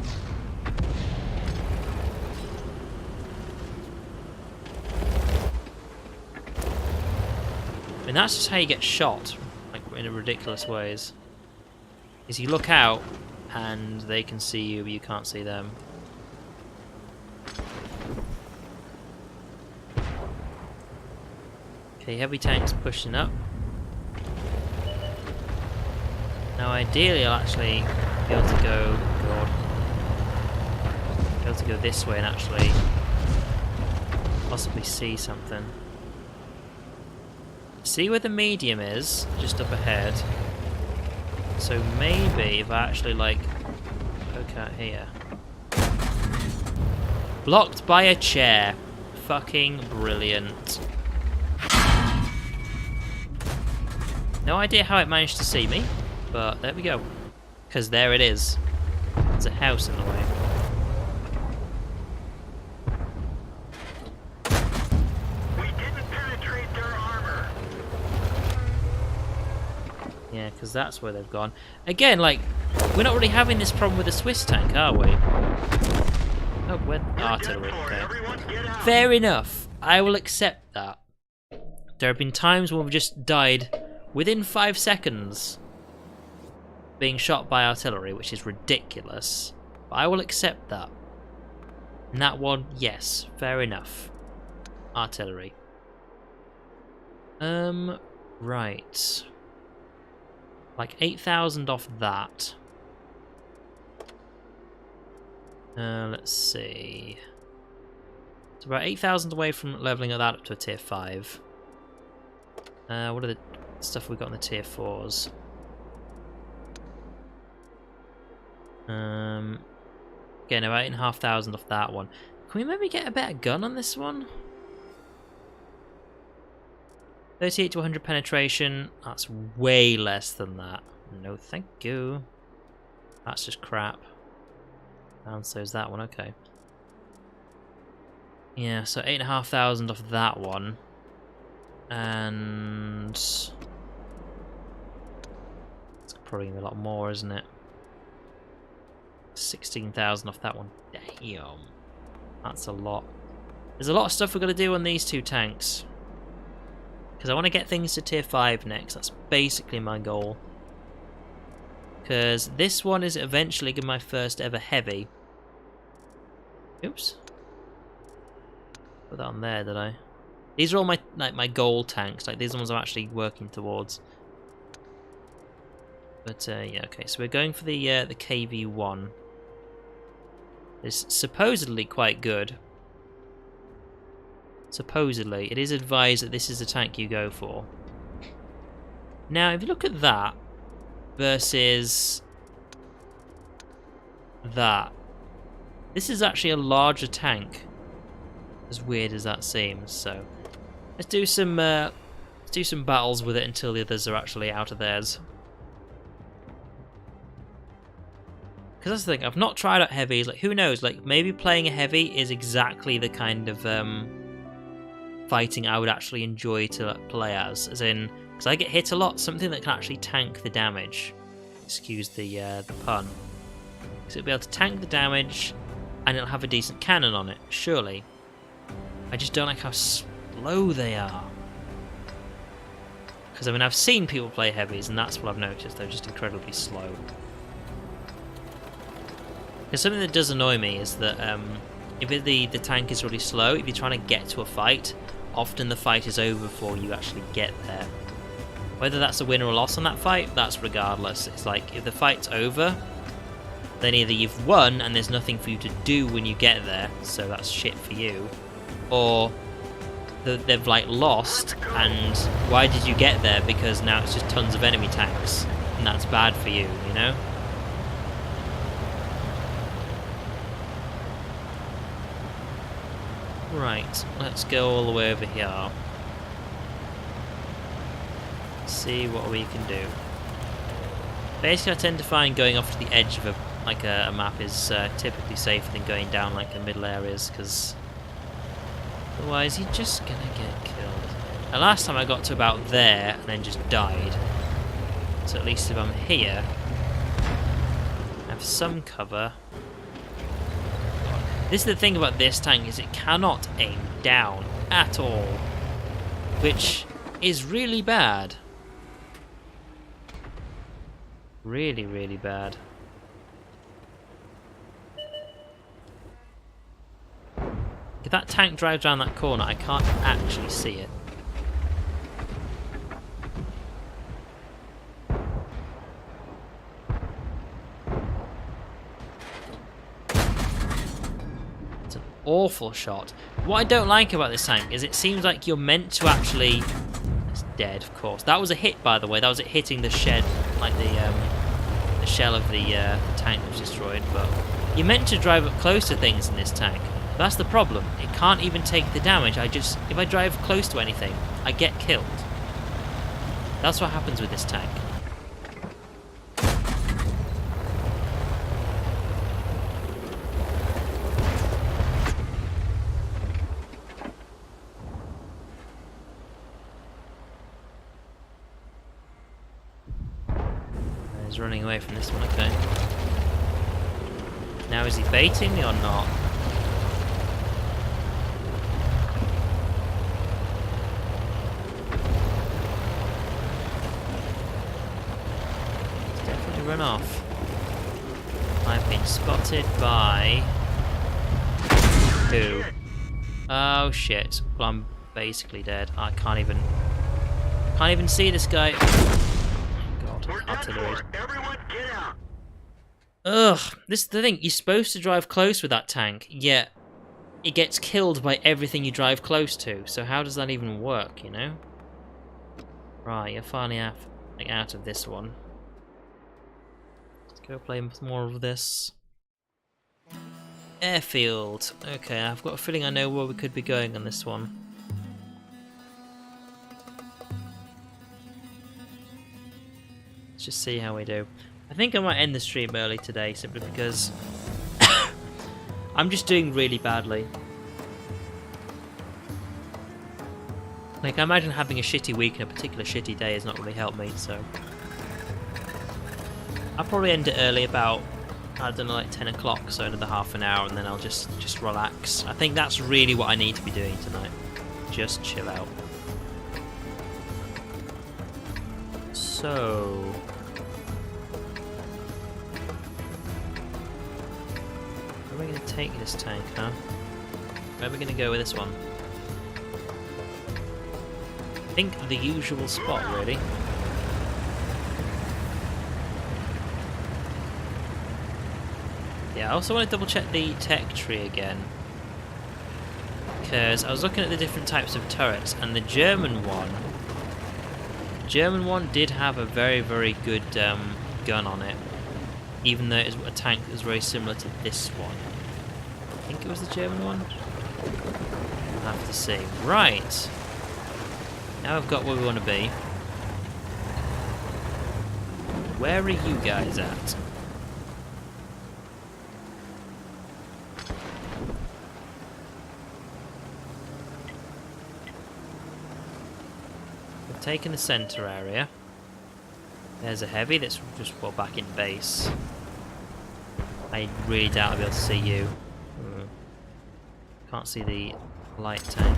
I mean, that's just how you get shot, like, in ridiculous ways. Is you look out, and they can see you, but you can't see them. Okay, heavy tanks pushing up. Now, ideally, I'll actually be able to go. God, be able to go this way and actually possibly see something. See where the medium is, just up ahead. So maybe if I actually like poke out here. Blocked by a chair. Fucking brilliant. No idea how it managed to see me. But there we go. Because there it is. There's a house in the way. We didn't penetrate their armor. Yeah, because that's where they've gone. Again, like, we're not really having this problem with the Swiss tank, are we? Oh, where artillery? Okay. Fair enough. I will accept that. There have been times when we've just died within 5 seconds being shot by artillery, which is ridiculous. But I will accept that. And that one, yes, fair enough. Artillery. Right. Like 8,000 off that. Let's see. It's about 8,000 away from leveling that up to a tier 5. What are the stuff we've got in the tier 4s? Again, about 8,500 off that one. Can we maybe get a better gun on this one? 38 to 100 penetration. That's way less than that. No, thank you. That's just crap. And so is that one. Okay. Yeah, so 8,500 off that one. And it's probably gonna be a lot more, isn't it? 16,000 off that one. Damn. That's a lot. There's a lot of stuff we're going to do on these two tanks. Because I want to get things to tier 5 next. That's basically my goal. Because this one is eventually going to be my first ever heavy. Oops. Put that on there, did I? These are all my goal tanks. Like, these are the ones I'm actually working towards. But yeah, okay. So we're going for the KV-1. It's supposedly quite good. Supposedly, it is advised that this is the tank you go for. Now, if you look at that versus that, this is actually a larger tank. As weird as that seems. So let's do some battles with it until the others are actually out of theirs. Because that's the thing, I've not tried out heavies. Like, who knows? Like, maybe playing a heavy is exactly the kind of fighting I would actually enjoy to play as in, because I get hit a lot, something that can actually tank the damage. Excuse the pun. Because it'll be able to tank the damage, and it'll have a decent cannon on it, surely. I just don't like how slow they are. Because I mean, I've seen people play heavies, and that's what I've noticed. They're just incredibly slow. Because something that does annoy me is that if the tank is really slow, if you're trying to get to a fight, often the fight is over before you actually get there. Whether that's a win or a loss on that fight, that's regardless. It's like, if the fight's over, then either you've won and there's nothing for you to do when you get there, so that's shit for you, or they've like lost, and why did you get there? Because now it's just tons of enemy tanks, and that's bad for you, you know? Right, let's go all the way over here. See what we can do. Basically, I tend to find going off to the edge of a map is typically safer than going down like the middle areas, because otherwise you're just gonna get killed. Now, last time I got to about there and then just died. So at least if I'm here, I have some cover. This is the thing about this tank, is it cannot aim down at all, which is really bad. Really, really bad. If that tank drives around that corner, I can't actually see it. Awful shot. What I don't like about this tank is it seems like you're meant to actually... It's dead, of course. That was a hit, by the way. That was it hitting the shed, like the shell of the tank that was destroyed. But you're meant to drive up close to things in this tank. That's the problem. It can't even take the damage. If I drive close to anything, I get killed. That's what happens with this tank. He's running away from this one, okay. Now is he baiting me or not? He's definitely run off. I've been spotted by... who? Oh shit. Well, I'm basically dead. I can't even see this guy. Artillery. Everyone get out. Ugh, this is the thing, you're supposed to drive close with that tank, yet it gets killed by everything you drive close to, so how does that even work, you know? Right, you're finally out of this one. Let's go play more of this. Airfield. Okay, I've got a feeling I know where we could be going on this one. Let's just see how we do. I think I might end the stream early today, simply because I'm just doing really badly. Like, I imagine having a shitty week and a particular shitty day has not really helped me, so... I'll probably end it early, about, I don't know, like 10 o'clock, so another half an hour, and then I'll just relax. I think that's really what I need to be doing tonight. Just chill out. So... where are we going to take this tank, huh? Where are we going to go with this one? I think the usual spot, really. Yeah, I also want to double check the tech tree again. Because I was looking at the different types of turrets, and the German one did have a very, very good gun on it. Even though it was a tank that was very similar to this one. I think it was the German one? I'll have to see. Right. Now I've got where we want to be. Where are you guys at? We've taken the centre area. There's a heavy that's just put back in base. I really doubt I'll be able to see you. Can't see the light tank.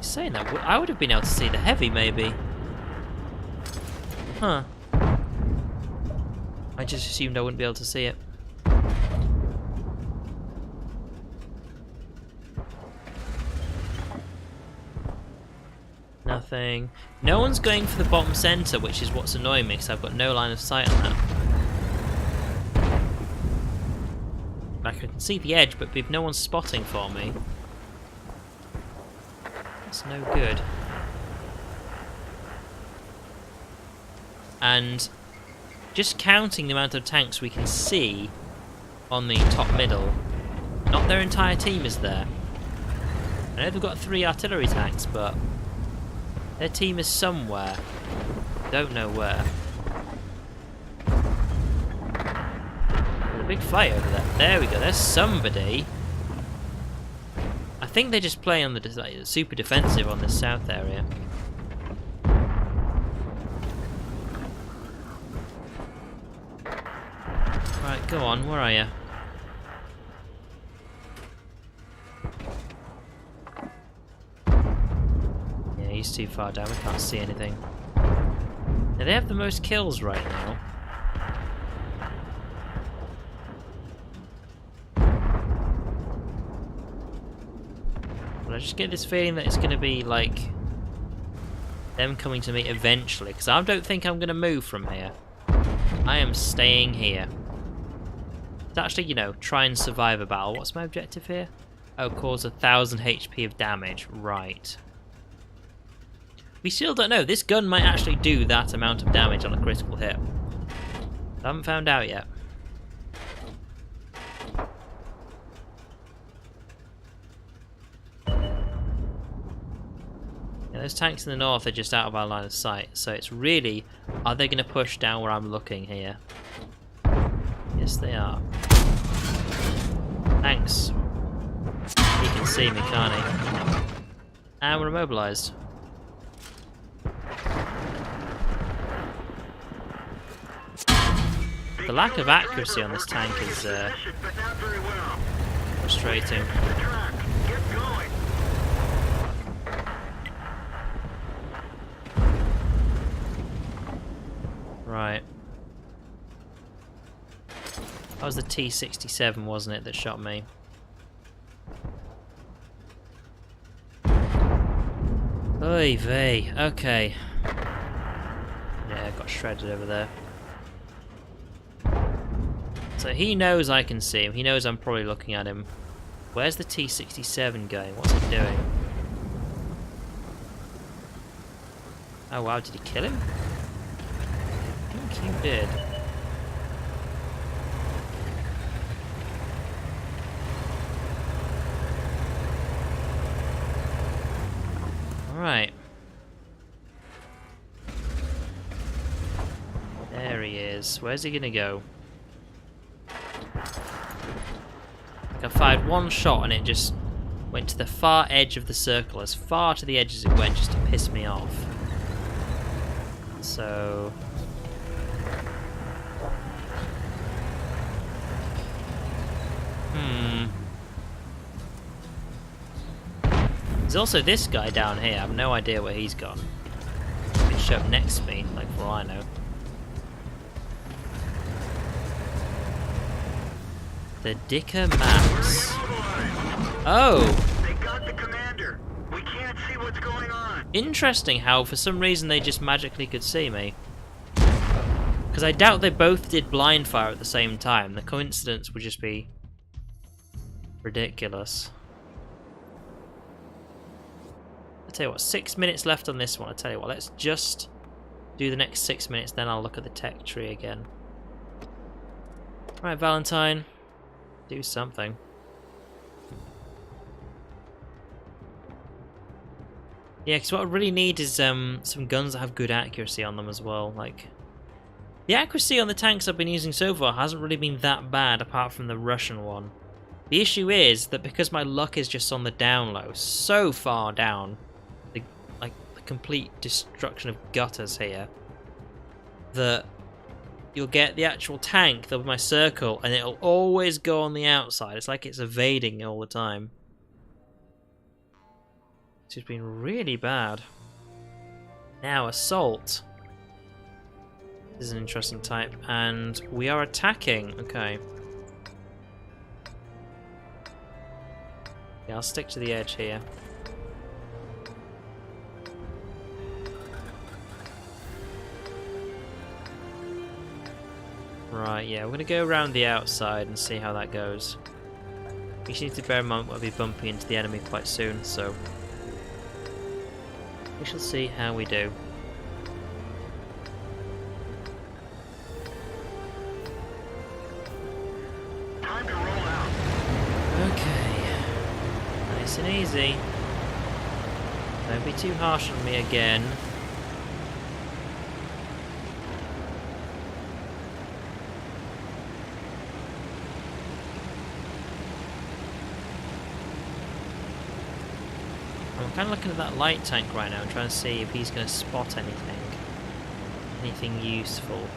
Saying that, I would have been able to see the heavy, maybe. Huh. I just assumed I wouldn't be able to see it. Nothing. No one's going for the bottom centre, which is what's annoying me, because I've got no line of sight on that. Like, I can see the edge, but if no one's spotting for me, that's no good. And just counting the amount of tanks we can see on the top middle, not their entire team is there. I know they've got 3 artillery tanks, but their team is somewhere. Don't know where. There's a big fight over there. There we go, there's somebody. I think they're just playing on the super defensive on the south area. Right, go on, where are you? Yeah, he's too far down, we can't see anything. Now, they have the most kills right now. But I just get this feeling that it's going to be like them coming to me eventually, because I don't think I'm going to move from here. I am staying here. To actually, you know, try and survive a battle. What's my objective here? Oh, cause 1,000 HP of damage. Right. We still don't know. This gun might actually do that amount of damage on a critical hit. I haven't found out yet. Yeah, those tanks in the north are just out of our line of sight. So it's really, are they going to push down where I'm looking here? Yes, they are. Thanks. He can see me, can't he? And we're immobilised. The lack of accuracy on this tank is frustrating. Right. That was the T-67, wasn't it, that shot me? Oy vey, okay. Yeah, got shredded over there. So he knows I can see him, he knows I'm probably looking at him. Where's the T-67 going? What's it doing? Oh wow, did he kill him? I think he did. Right. There he is. Where's he gonna go? I fired one shot and it just went to the far edge of the circle, as far to the edge as it went, just to piss me off. So... There's also this guy down here. I have no idea where he's gone. A show up next to me, like for all I know. The Dicker Maps. Oh! They got the commander. We can't see what's going on. Interesting how for some reason they just magically could see me. Because I doubt they both did blind fire at the same time. The coincidence would just be ridiculous. I'll tell you what, 6 minutes left on this one. I'll tell you what, let's just do the next 6 minutes, then I'll look at the tech tree again. Right, Valentine. Do something. Yeah, because what I really need is some guns that have good accuracy on them as well. Like, the accuracy on the tanks I've been using so far hasn't really been that bad, apart from the Russian one. The issue is that because my luck is just on the down low, so far down, the complete destruction of gutters here, that you'll get the actual tank, there'll be my circle, and it'll always go on the outside. It's like it's evading all the time. It's just been really bad. Now, Assault. This is an interesting type, and we are attacking. Okay. Yeah, I'll stick to the edge here. Right, yeah, we're going to go around the outside and see how that goes. We just need to bear in mind we'll be bumping into the enemy quite soon, so we shall see how we do. Time to roll out. Okay. Nice and easy. Don't be too harsh on me again. I'm kind of looking at that light tank right now and trying to see if he's going to spot anything useful.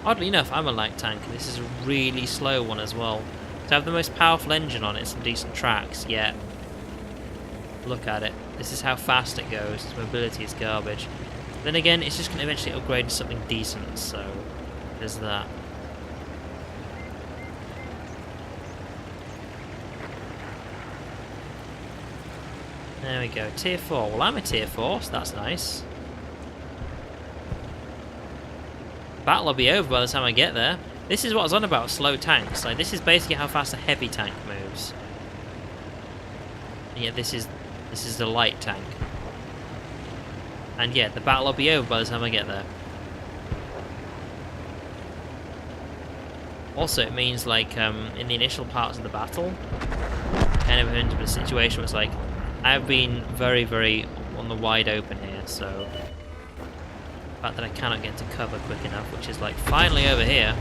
Oddly enough, I'm a light tank, and this is a really slow one as well. To have the most powerful engine on it, some decent tracks, yet look at it. This is how fast it goes. Its mobility is garbage. Then again, it's just going to eventually upgrade to something decent, so there's that. There we go, tier 4. Well, I'm a tier 4, so that's nice. Battle will be over by the time I get there. This is what I was on about, slow tanks. Like, this is basically how fast a heavy tank moves. And yet this is the light tank. And yeah, the battle will be over by the time I get there. Also, it means, like, in the initial parts of the battle, kind of into a situation where it's like, I've been very, very on the wide open here, so the fact that I cannot get to cover quick enough, which is like finally over here.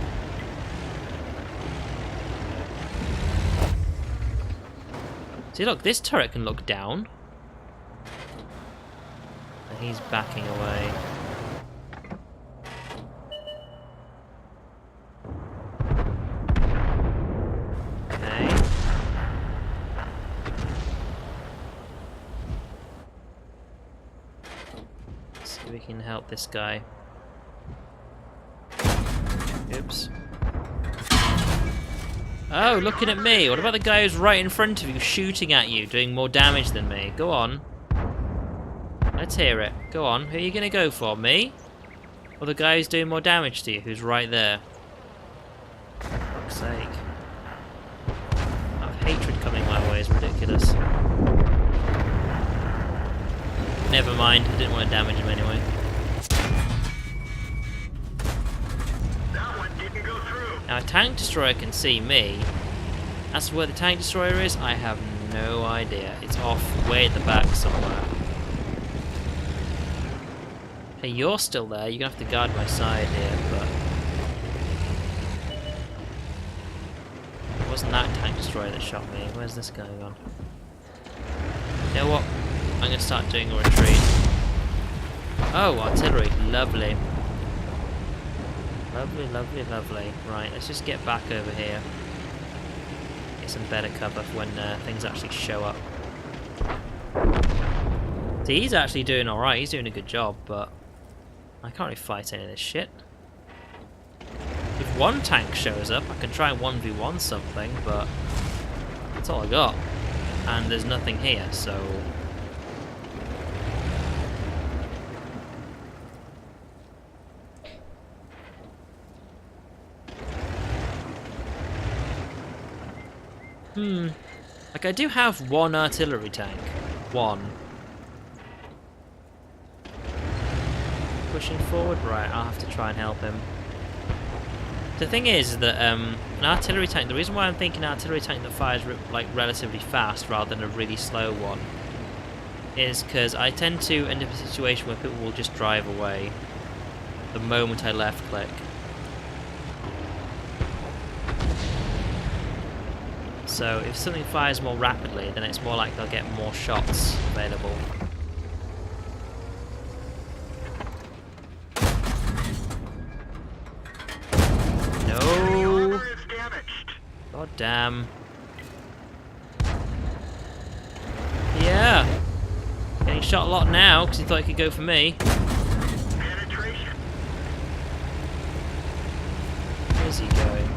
See, look, this turret can look down. And he's backing away. Okay. See if we can help this guy. Oops. Oh, looking at me. What about the guy who's right in front of you, shooting at you, doing more damage than me? Go on. Let's hear it. Go on. Who are you going to go for? Me? Or the guy who's doing more damage to you, who's right there? For fuck's sake. That hatred coming my way is ridiculous. Never mind, I didn't want to damage him anyway. That one didn't go through. Now a tank destroyer can see me. As to where the tank destroyer is, I have no idea. It's off way at the back somewhere. Hey, you're still there. You're gonna have to guard my side here, but it wasn't that tank destroyer that shot me. Where's this guy gone? You know what? I'm going to start doing a retreat. Oh, artillery. Lovely. Lovely, lovely, lovely. Right, let's just get back over here. Get some better cover when things actually show up. See, he's actually doing alright, he's doing a good job, but I can't really fight any of this shit. If one tank shows up, I can try and 1v1 something, but that's all I got. And there's nothing here, so... Like, I do have one artillery tank. One. Pushing forward? Right, I'll have to try and help him. The thing is that an artillery tank, the reason why I'm thinking an artillery tank that fires like relatively fast rather than a really slow one is because I tend to end up in a situation where people will just drive away the moment I left click. So if something fires more rapidly, then it's more likely I'll get more shots available. No! God damn. Yeah! Getting shot a lot now, because he thought he could go for me. Where's he going?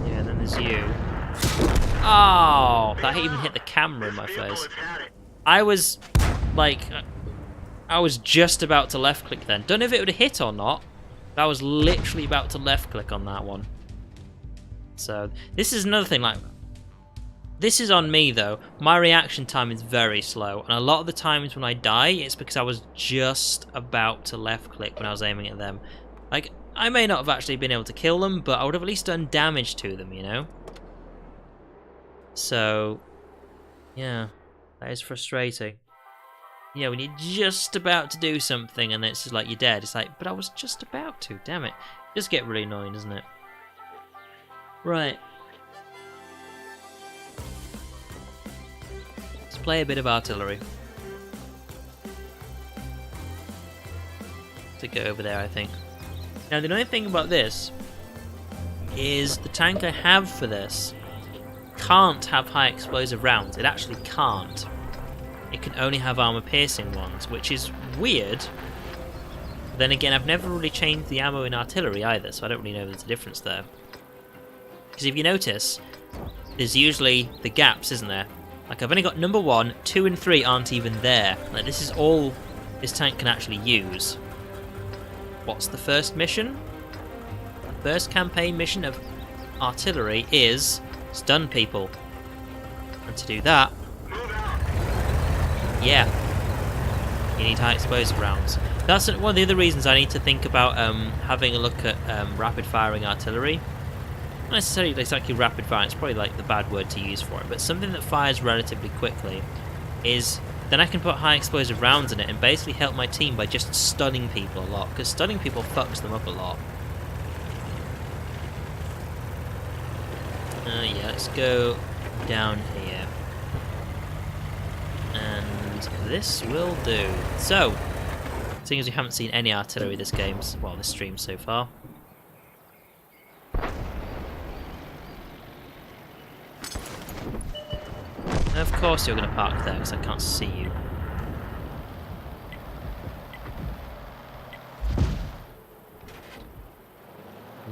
Yeah, then there's you. Oh! That even hit the camera in my face. I was, like... I was just about to left click then. Don't know if it would have hit or not. But I was literally about to left click on that one. So, this is another thing, like... This is on me though. My reaction time is very slow. And a lot of the times when I die, it's because I was just about to left click when I was aiming at them. Like, I may not have actually been able to kill them, but I would have at least done damage to them, you know? So, yeah. That is frustrating. Yeah, when you're just about to do something and it's just like you're dead, it's like, but I was just about to, damn it. It does get really annoying, doesn't it? Right. Let's play a bit of artillery. To go over there, I think. Now, the only thing about this is the tank I have for this can't have high explosive rounds. It actually can't. It can only have armor-piercing ones, which is weird. Then again, I've never really changed the ammo in artillery either, so I don't really know if there's a difference there. Because if you notice, there's usually the gaps, isn't there? Like, I've only got number 1, 2 and 3 aren't even there. Like, this is all this tank can actually use. What's the first mission? The first campaign mission of artillery is stun people. And to do that, yeah, you need high explosive rounds. That's one of the other reasons I need to think about having a look at rapid firing artillery. Not necessarily exactly rapid fire, it's probably like the bad word to use for it, but something that fires relatively quickly is then I can put high explosive rounds in it and basically help my team by just stunning people a lot, because stunning people fucks them up a lot. Yeah, let's go down here. And this will do. So, seeing as we haven't seen any artillery this stream so far. Of course you're going to park there because I can't see you.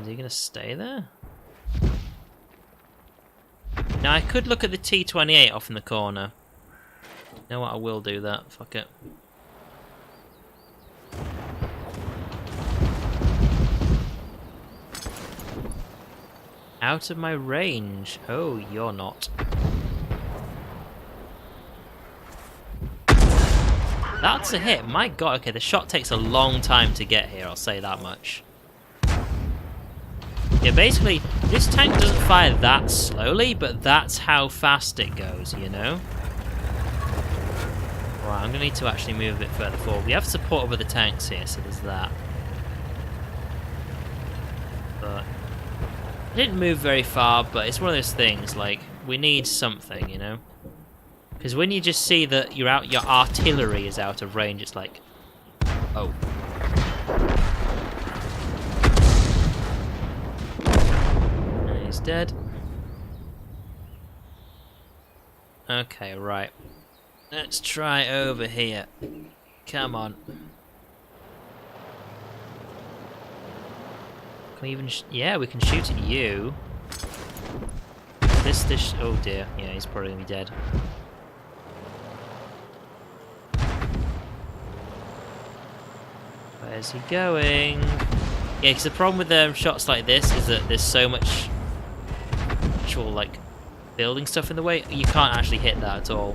Is he going to stay there? Now I could look at the T-28 off in the corner. You know what, I will do that. Fuck it. Out of my range. Oh, you're not. That's a hit. My god, okay, the shot takes a long time to get here, I'll say that much. Yeah, basically, this tank doesn't fire that slowly, but that's how fast it goes, you know? Right, I'm going to need to actually move a bit further forward. We have support over the tanks here, so there's that. But I didn't move very far, but it's one of those things, like, we need something, you know? Because when you just see that your artillery is out of range, it's like, oh. And he's dead. Okay, right. Let's try over here. Come on. Can we even... yeah, we can shoot at you. This... oh dear. Yeah, he's probably gonna be dead. Where's he going? Yeah, because the problem with shots like this is that there's so much actual, like, building stuff in the way, you can't actually hit that at all.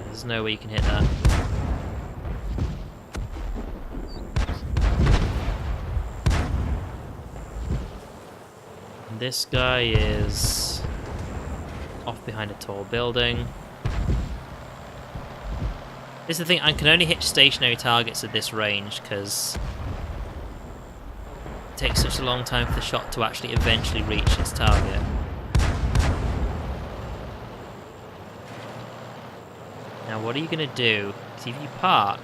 There's no way you can hit that. And this guy is off behind a tall building. This is the thing, I can only hit stationary targets at this range because it takes such a long time for the shot to actually eventually reach its target. Now what are you going to do? See if you park.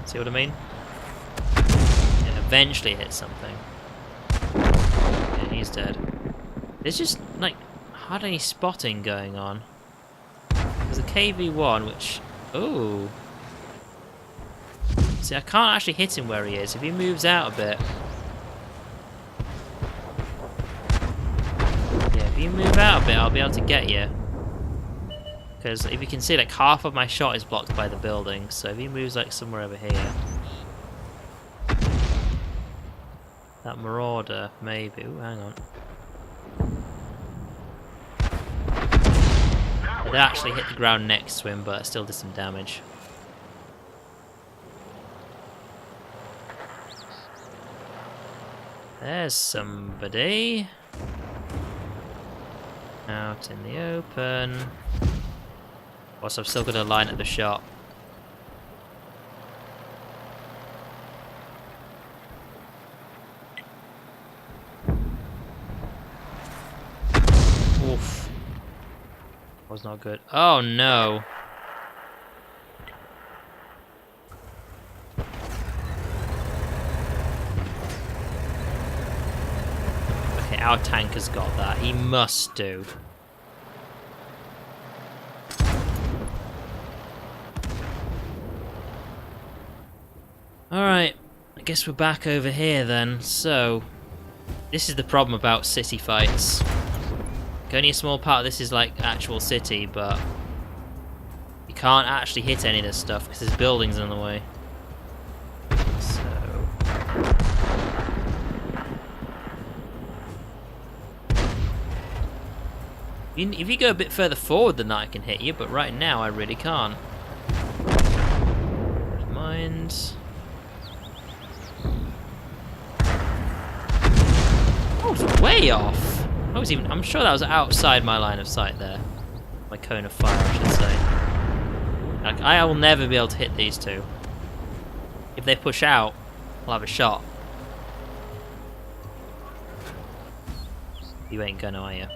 See what I mean? Yeah, eventually hit something. Yeah, he's dead. There's just, like, hardly any spotting going on. There's a KV-1 which... ooh. See, I can't actually hit him where he is. If he moves out a bit... yeah, if you move out a bit, I'll be able to get you. Because if you can see, like, half of my shot is blocked by the building. So if he moves, like, somewhere over here... that Marauder, maybe. Ooh, hang on. It actually hit the ground next to him, but it still did some damage. There's somebody. Out in the open. Also, I've still got to line up the shot. Oof. Was not good. Oh no. Okay, our tank has got that. He must do. Alright, I guess we're back over here then. So, this is the problem about city fights. Only a small part of this is like actual city, but you can't actually hit any of this stuff because there's buildings in the way. So if you go a bit further forward than that, I can hit you, but right now I really can't. Never mind. Oh, it's way off. I'm sure that was outside my line of sight there. My cone of fire, I should say. Like, I will never be able to hit these two. If they push out, I'll have a shot. You ain't gonna, are you?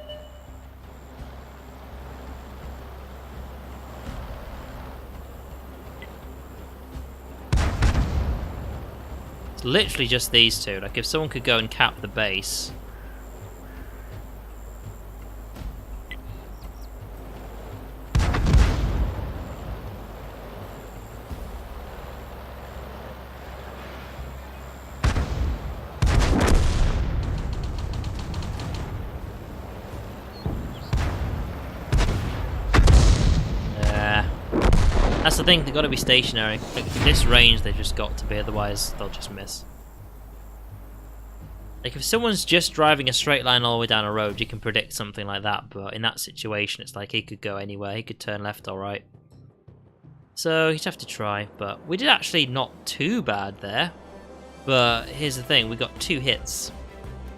It's literally just these two. Like, if someone could go and cap the base... That's the thing, they've got to be stationary. Like, this range they've just got to be, otherwise they'll just miss. Like, if someone's just driving a straight line all the way down a road, you can predict something like that, but in that situation it's like he could go anywhere, he could turn left or right. So you'd have to try, but we did actually not too bad there. But here's the thing, we got 2 hits.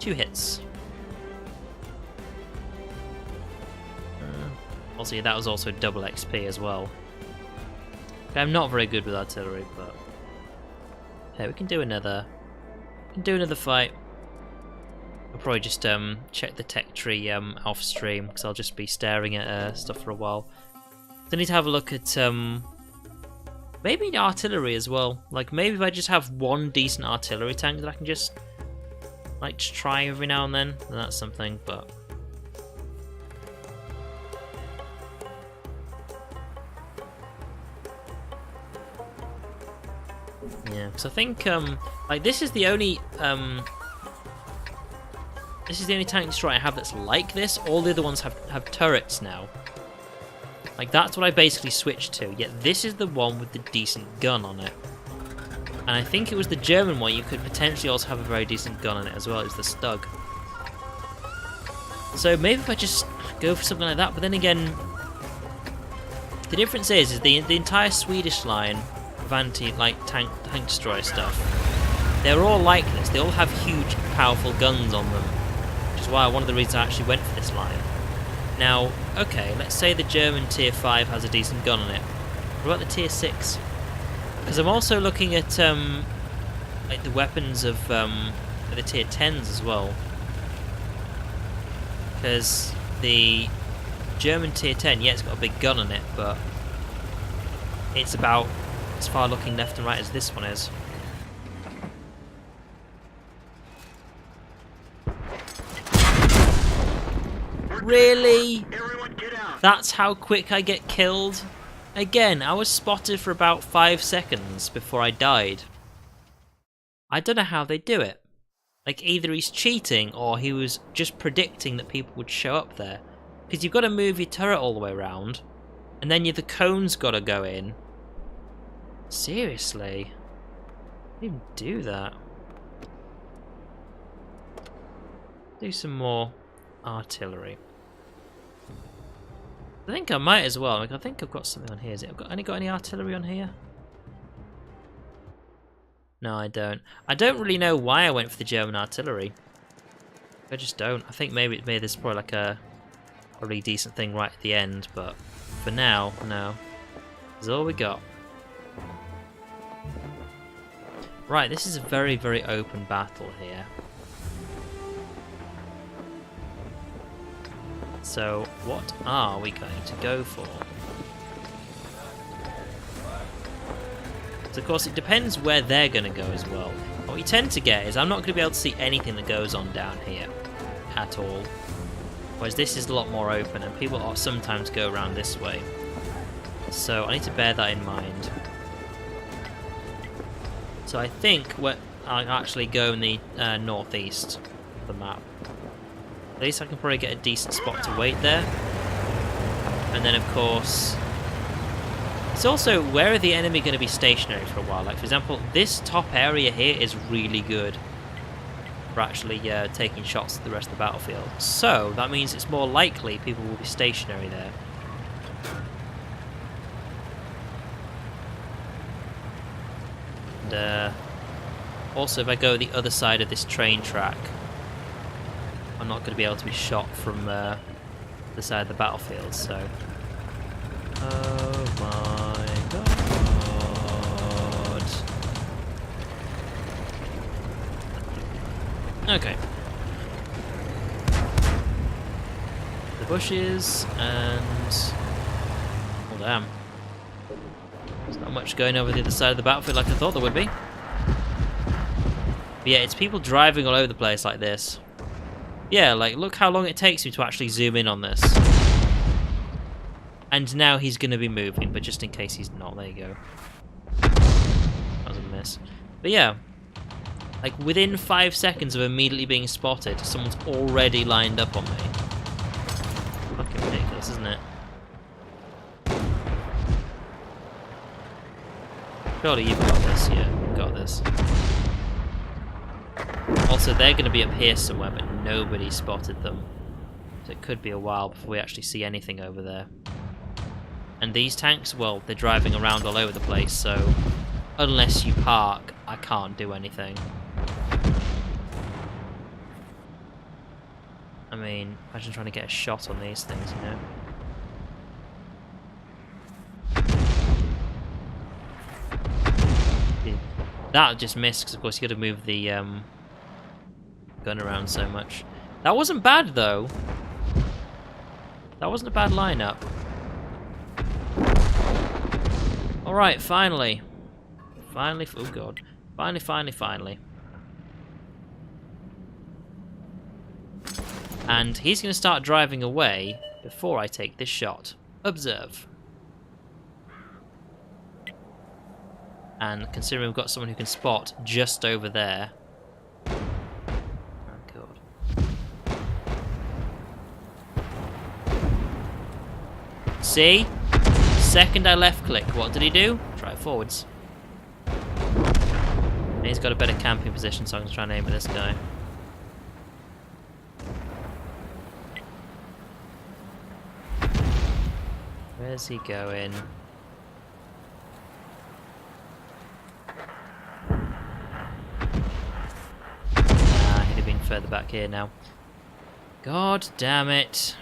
2 hits. Also, that was also double XP as well. I'm not very good with artillery, but hey, we can do another. We can do another fight. I'll probably just check the tech tree off stream because I'll just be staring at stuff for a while. I need to have a look at maybe artillery as well. Like maybe if I just have one decent artillery tank that I can just like to try every now and then that's something, but yeah, because I think like this is the only tank destroyer I have that's like this. All the other ones have turrets now. Like that's what I basically switched to. Yet this is the one with the decent gun on it. And I think it was the German one. You could potentially also have a very decent gun on it as well. It's the Stug. So maybe if I just go for something like that. But then again, the difference is the entire Swedish line of tank destroyer stuff. They're all like this. They all have huge, powerful guns on them. Which is why one of the reasons I actually went for this line. Now, okay, let's say the German tier 5 has a decent gun on it. What about the tier 6? Because I'm also looking at like the weapons of the tier 10s as well. Because the German tier 10, yeah, it's got a big gun on it, but it's about as far looking left and right as this one is. Really? Everyone get out. That's how quick I get killed? Again, I was spotted for about 5 seconds before I died. I don't know how they do it. Like, either he's cheating or he was just predicting that people would show up there. Because you've got to move your turret all the way around, and then the cone's got to go in. Seriously? I didn't even do that. Do some more artillery. I think I might as well. Like, I think I've got something on here. Is it? I've got any artillery on here? No, I don't. I don't really know why I went for the German artillery. I just don't. I think maybe there's probably like a really decent thing right at the end, but for now, no. That's all we got. Right, this is a very, very open battle here. So, what are we going to go for? So, of course, it depends where they're going to go as well. What you tend to get is I'm not going to be able to see anything that goes on down here at all. Whereas this is a lot more open, and people sometimes go around this way. So, I need to bear that in mind. So, I think I'll actually go in the northeast of the map. At least I can probably get a decent spot to wait there. And then, of course, it's also where are the enemy going to be stationary for a while. Like, for example, this top area here is really good for actually taking shots at the rest of the battlefield. So that means it's more likely people will be stationary there. And also, if I go the other side of this train track, I'm not going to be able to be shot from the side of the battlefield, so... Oh my god. Okay. The bushes, and... Oh damn. There's not much going over the other side of the battlefield like I thought there would be. But yeah, it's people driving all over the place like this. Yeah, like, look how long it takes me to actually zoom in on this. And now he's going to be moving, but just in case he's not, there you go. That was a miss. But yeah, like, within 5 seconds of immediately being spotted, someone's already lined up on me. Fucking ridiculous, isn't it? Surely you've got this, yeah, you've got this. Also, they're going to be up here somewhere, but nobody spotted them. So it could be a while before we actually see anything over there. And these tanks, well, they're driving around all over the place, so unless you park, I can't do anything. I mean, imagine trying to get a shot on these things, you know? That just missed, because of course you got to move the gun around so much. That wasn't bad, though. That wasn't a bad lineup. Alright, finally. Finally, oh god. Finally. And he's going to start driving away before I take this shot. Observe. And considering we've got someone who can spot just over there. Oh, God. See? Second I left click. What did he do? Try it forwards. And he's got a better camping position, so I'm going to try and aim at this guy. Where's he going? He'd have been further back here now. God damn it.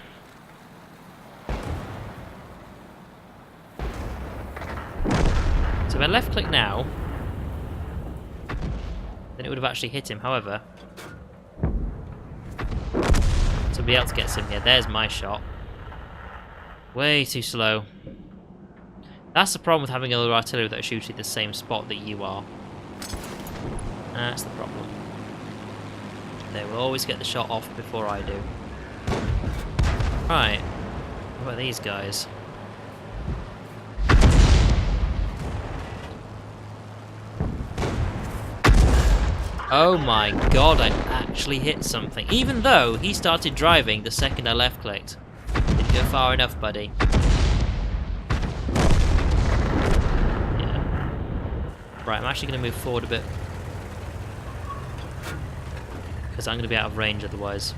So if I left click now, then it would have actually hit him. However, somebody else gets him here. There's my shot. Way too slow. That's the problem with having other artillery that are shooting the same spot that you are. That's the problem. They will always get the shot off before I do. Right. What about these guys? Oh my god, I actually hit something. Even though he started driving the second I left clicked. Didn't go far enough, buddy. Yeah. Right, I'm actually going to move forward a bit. Because I'm going to be out of range otherwise.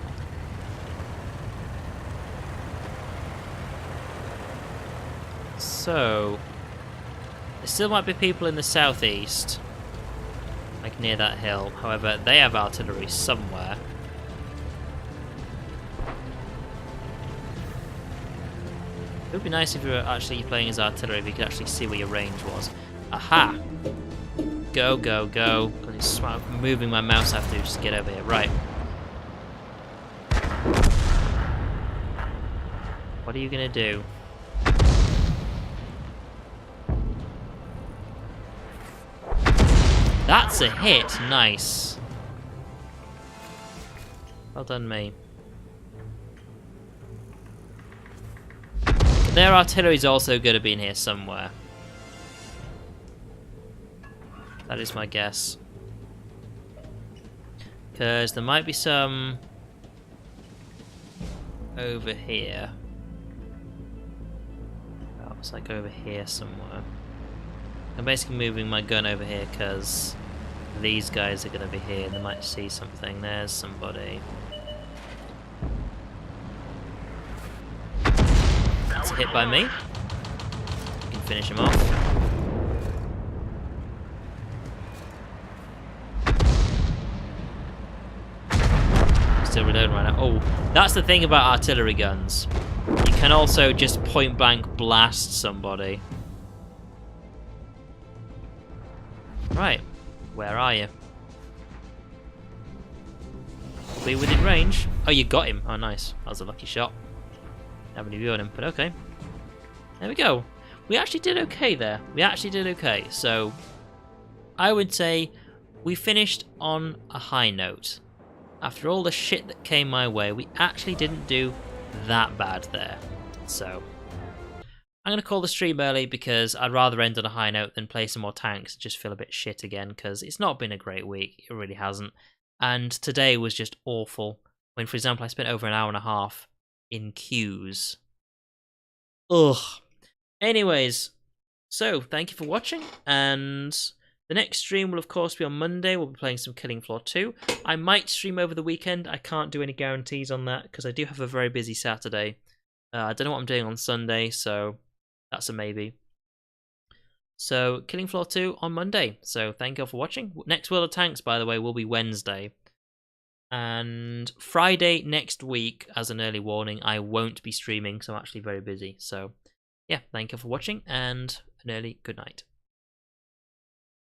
So, there still might be people in the southeast. Like near that hill. However, they have artillery somewhere. It would be nice if you were actually playing as artillery, if you could actually see where your range was. Aha! Go, go, go. I'm moving my mouse after just get over here. Right. What are you gonna do? That's a hit. Nice. Well done, me. Their artillery's also going to be in here somewhere. That is my guess. Because there might be some over here. Oh, it's like over here somewhere. I'm basically moving my gun over here because these guys are going to be here. They might see something. There's somebody. That's a hit by me. You can finish him off. Still reloading right now. Oh, that's the thing about artillery guns. You can also just point blank blast somebody. Right, where are you? Be within range. Oh, you got him. Oh, nice. That was a lucky shot. Haven't even on him, but okay. There we go. We actually did okay there. We actually did okay. So, I would say we finished on a high note. After all the shit that came my way, we actually didn't do that bad there. So, I'm going to call the stream early because I'd rather end on a high note than play some more tanks and just feel a bit shit again because it's not been a great week. It really hasn't. And today was just awful. When, for example, I spent over an hour and a half in queues. Ugh. Anyways, so thank you for watching, and the next stream will of course be on Monday. We'll be playing some Killing Floor 2. I might stream over the weekend. I can't do any guarantees on that because I do have a very busy Saturday. I don't know what I'm doing on Sunday, so that's a maybe. So, Killing Floor 2 on Monday. So, thank you all for watching. Next World of Tanks, by the way, will be Wednesday. And Friday next week, as an early warning, I won't be streaming, so I'm actually very busy. So, yeah, thank you for watching, and an early good night.